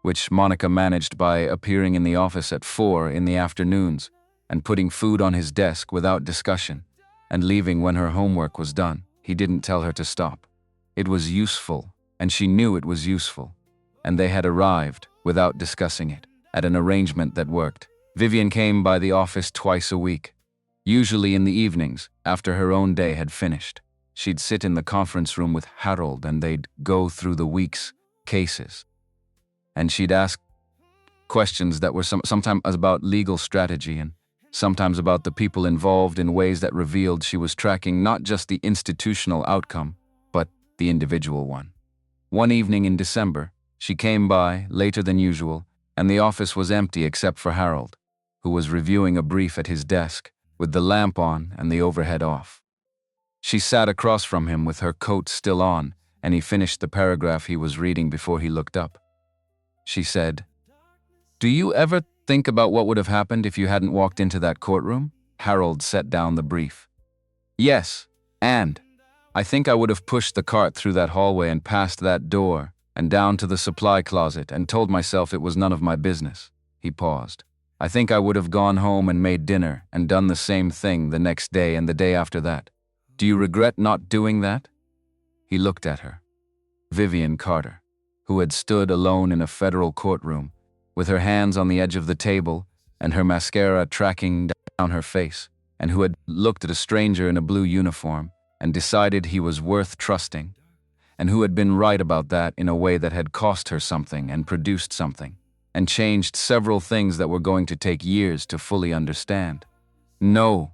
which Monica managed by appearing in the office at 4 in the afternoons and putting food on his desk without discussion and leaving when her homework was done. He didn't tell her to stop. It was useful, and she knew it was useful, and they had arrived, without discussing it, at an arrangement that worked. Vivian came by the office twice a week, usually in the evenings after her own day had finished. She'd sit in the conference room with Harold and they'd go through the week's cases. And she'd ask questions that were sometimes about legal strategy and sometimes about the people involved in ways that revealed she was tracking not just the institutional outcome, but the individual one. One evening in December, she came by later than usual, and the office was empty except for Harold, who was reviewing a brief at his desk, with the lamp on and the overhead off. She sat across from him with her coat still on, and he finished the paragraph he was reading before he looked up. She said, "Do you ever think about what would have happened if you hadn't walked into that courtroom?" Harold set down the brief. "Yes, and I think I would have pushed the cart through that hallway and past that door and down to the supply closet and told myself it was none of my business." He paused. "I think I would have gone home and made dinner and done the same thing the next day and the day after that. Do you regret not doing that?" He looked at her. Vivian Carter, who had stood alone in a federal courtroom, with her hands on the edge of the table and her mascara tracking down her face, and who had looked at a stranger in a blue uniform and decided he was worth trusting, and who had been right about that in a way that had cost her something and produced something, and changed several things that were going to take years to fully understand. "No,"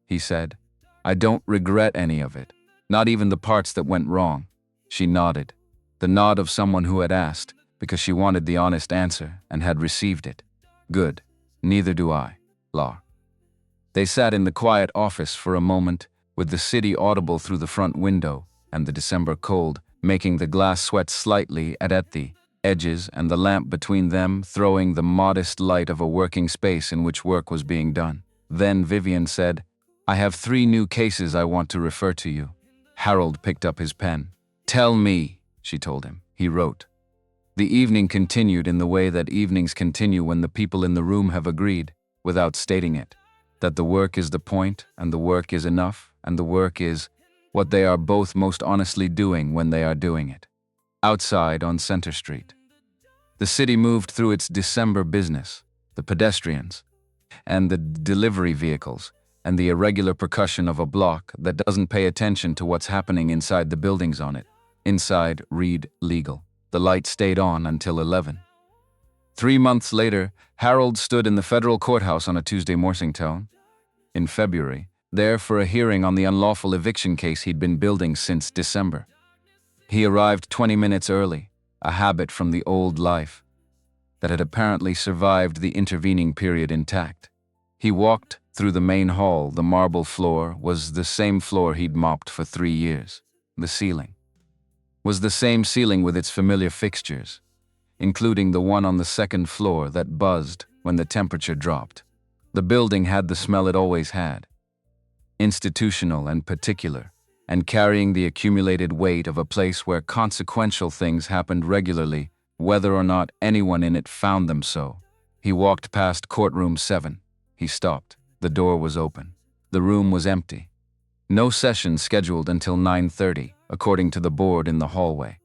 he said, "I don't regret any of it, not even the parts that went wrong." She nodded, the nod of someone who had asked, because she wanted the honest answer and had received it. "Good, neither do I, Law." They sat in the quiet office for a moment, with the city audible through the front window and the December cold making the glass sweat slightly at the edges and the lamp between them throwing the modest light of a working space in which work was being done. Then Vivian said, "I have 3 new cases I want to refer to you." Harold picked up his pen. "Tell me," she told him. He wrote. The evening continued in the way that evenings continue when the people in the room have agreed, without stating it, that the work is the point and the work is enough and the work is what they are both most honestly doing when they are doing it. Outside on Center Street, the city moved through its December business, the pedestrians, and the delivery vehicles, and the irregular percussion of a block that doesn't pay attention to what's happening inside the buildings on it. Inside, read legal. The light stayed on until 11. 3 months later, Harold stood in the federal courthouse on a Tuesday morning in February, there for a hearing on the unlawful eviction case he'd been building since December. He arrived 20 minutes early, a habit from the old life that had apparently survived the intervening period intact. He walked through the main hall. The marble floor was the same floor he'd mopped for 3 years. The ceiling was the same ceiling with its familiar fixtures, including the one on the second floor that buzzed when the temperature dropped. The building had the smell it always had, institutional and particular, and carrying the accumulated weight of a place where consequential things happened regularly, whether or not anyone in it found them so. He walked past Courtroom 7. He stopped. The door was open. The room was empty. No session scheduled until 9:30, according to the board in the hallway.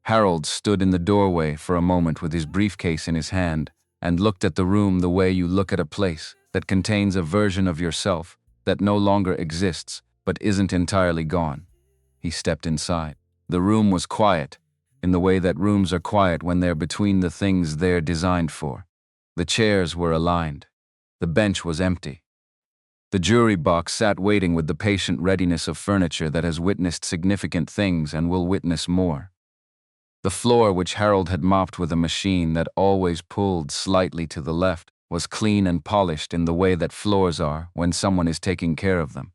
Harold stood in the doorway for a moment with his briefcase in his hand and looked at the room the way you look at a place that contains a version of yourself that no longer exists but isn't entirely gone. He stepped inside. The room was quiet, in the way that rooms are quiet when they're between the things they're designed for. The chairs were aligned. The bench was empty. The jury box sat waiting with the patient readiness of furniture that has witnessed significant things and will witness more. The floor, which Harold had mopped with a machine that always pulled slightly to the left, was clean and polished in the way that floors are when someone is taking care of them.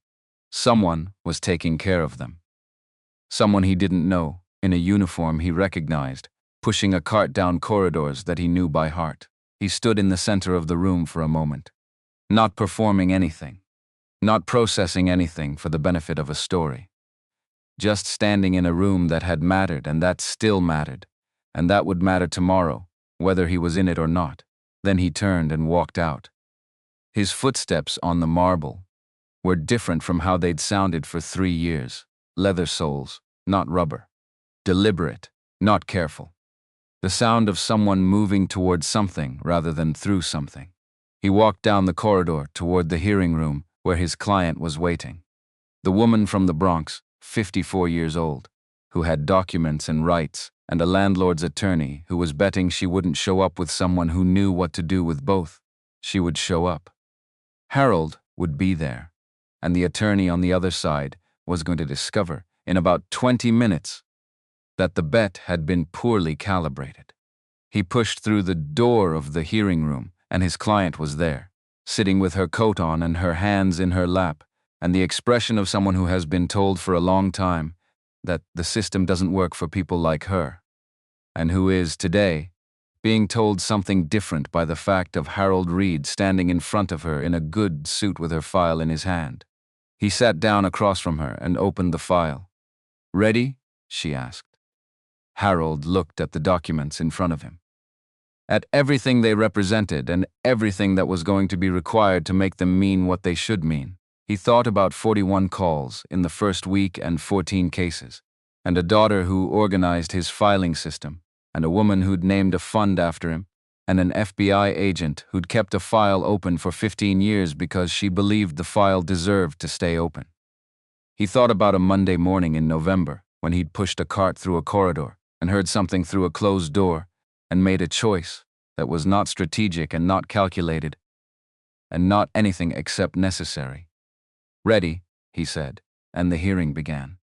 Someone was taking care of them. Someone he didn't know, in a uniform he recognized, pushing a cart down corridors that he knew by heart. He stood in the center of the room for a moment. not performing anything, not processing anything for the benefit of a story. Just standing in a room that had mattered and that still mattered, and that would matter tomorrow, whether he was in it or not. Then he turned and walked out. His footsteps on the marble were different from how they'd sounded for 3 years. Leather soles, not rubber. Deliberate, not careful. The sound of someone moving towards something rather than through something. He walked down the corridor toward the hearing room where his client was waiting. The woman from the Bronx, 54 years old, who had documents and rights, and a landlord's attorney who was betting she wouldn't show up with someone who knew what to do with both. She would show up. Harold would be there, and the attorney on the other side was going to discover in about 20 minutes that the bet had been poorly calibrated. He pushed through the door of the hearing room, and his client was there, sitting with her coat on and her hands in her lap, and the expression of someone who has been told for a long time that the system doesn't work for people like her, and who is, today, being told something different by the fact of Harold Reed standing in front of her in a good suit with her file in his hand. He sat down across from her and opened the file. "Ready?" she asked. Harold looked at the documents in front of him, at everything they represented and everything that was going to be required to make them mean what they should mean. He thought about 41 calls in the first week and 14 cases, and a daughter who organized his filing system, and a woman who'd named a fund after him, and an FBI agent who'd kept a file open for 15 years because she believed the file deserved to stay open. He thought about a Monday morning in November when he'd pushed a cart through a corridor and heard something through a closed door and made a choice that was not strategic and not calculated and not anything except necessary. "Ready," he said, and the hearing began.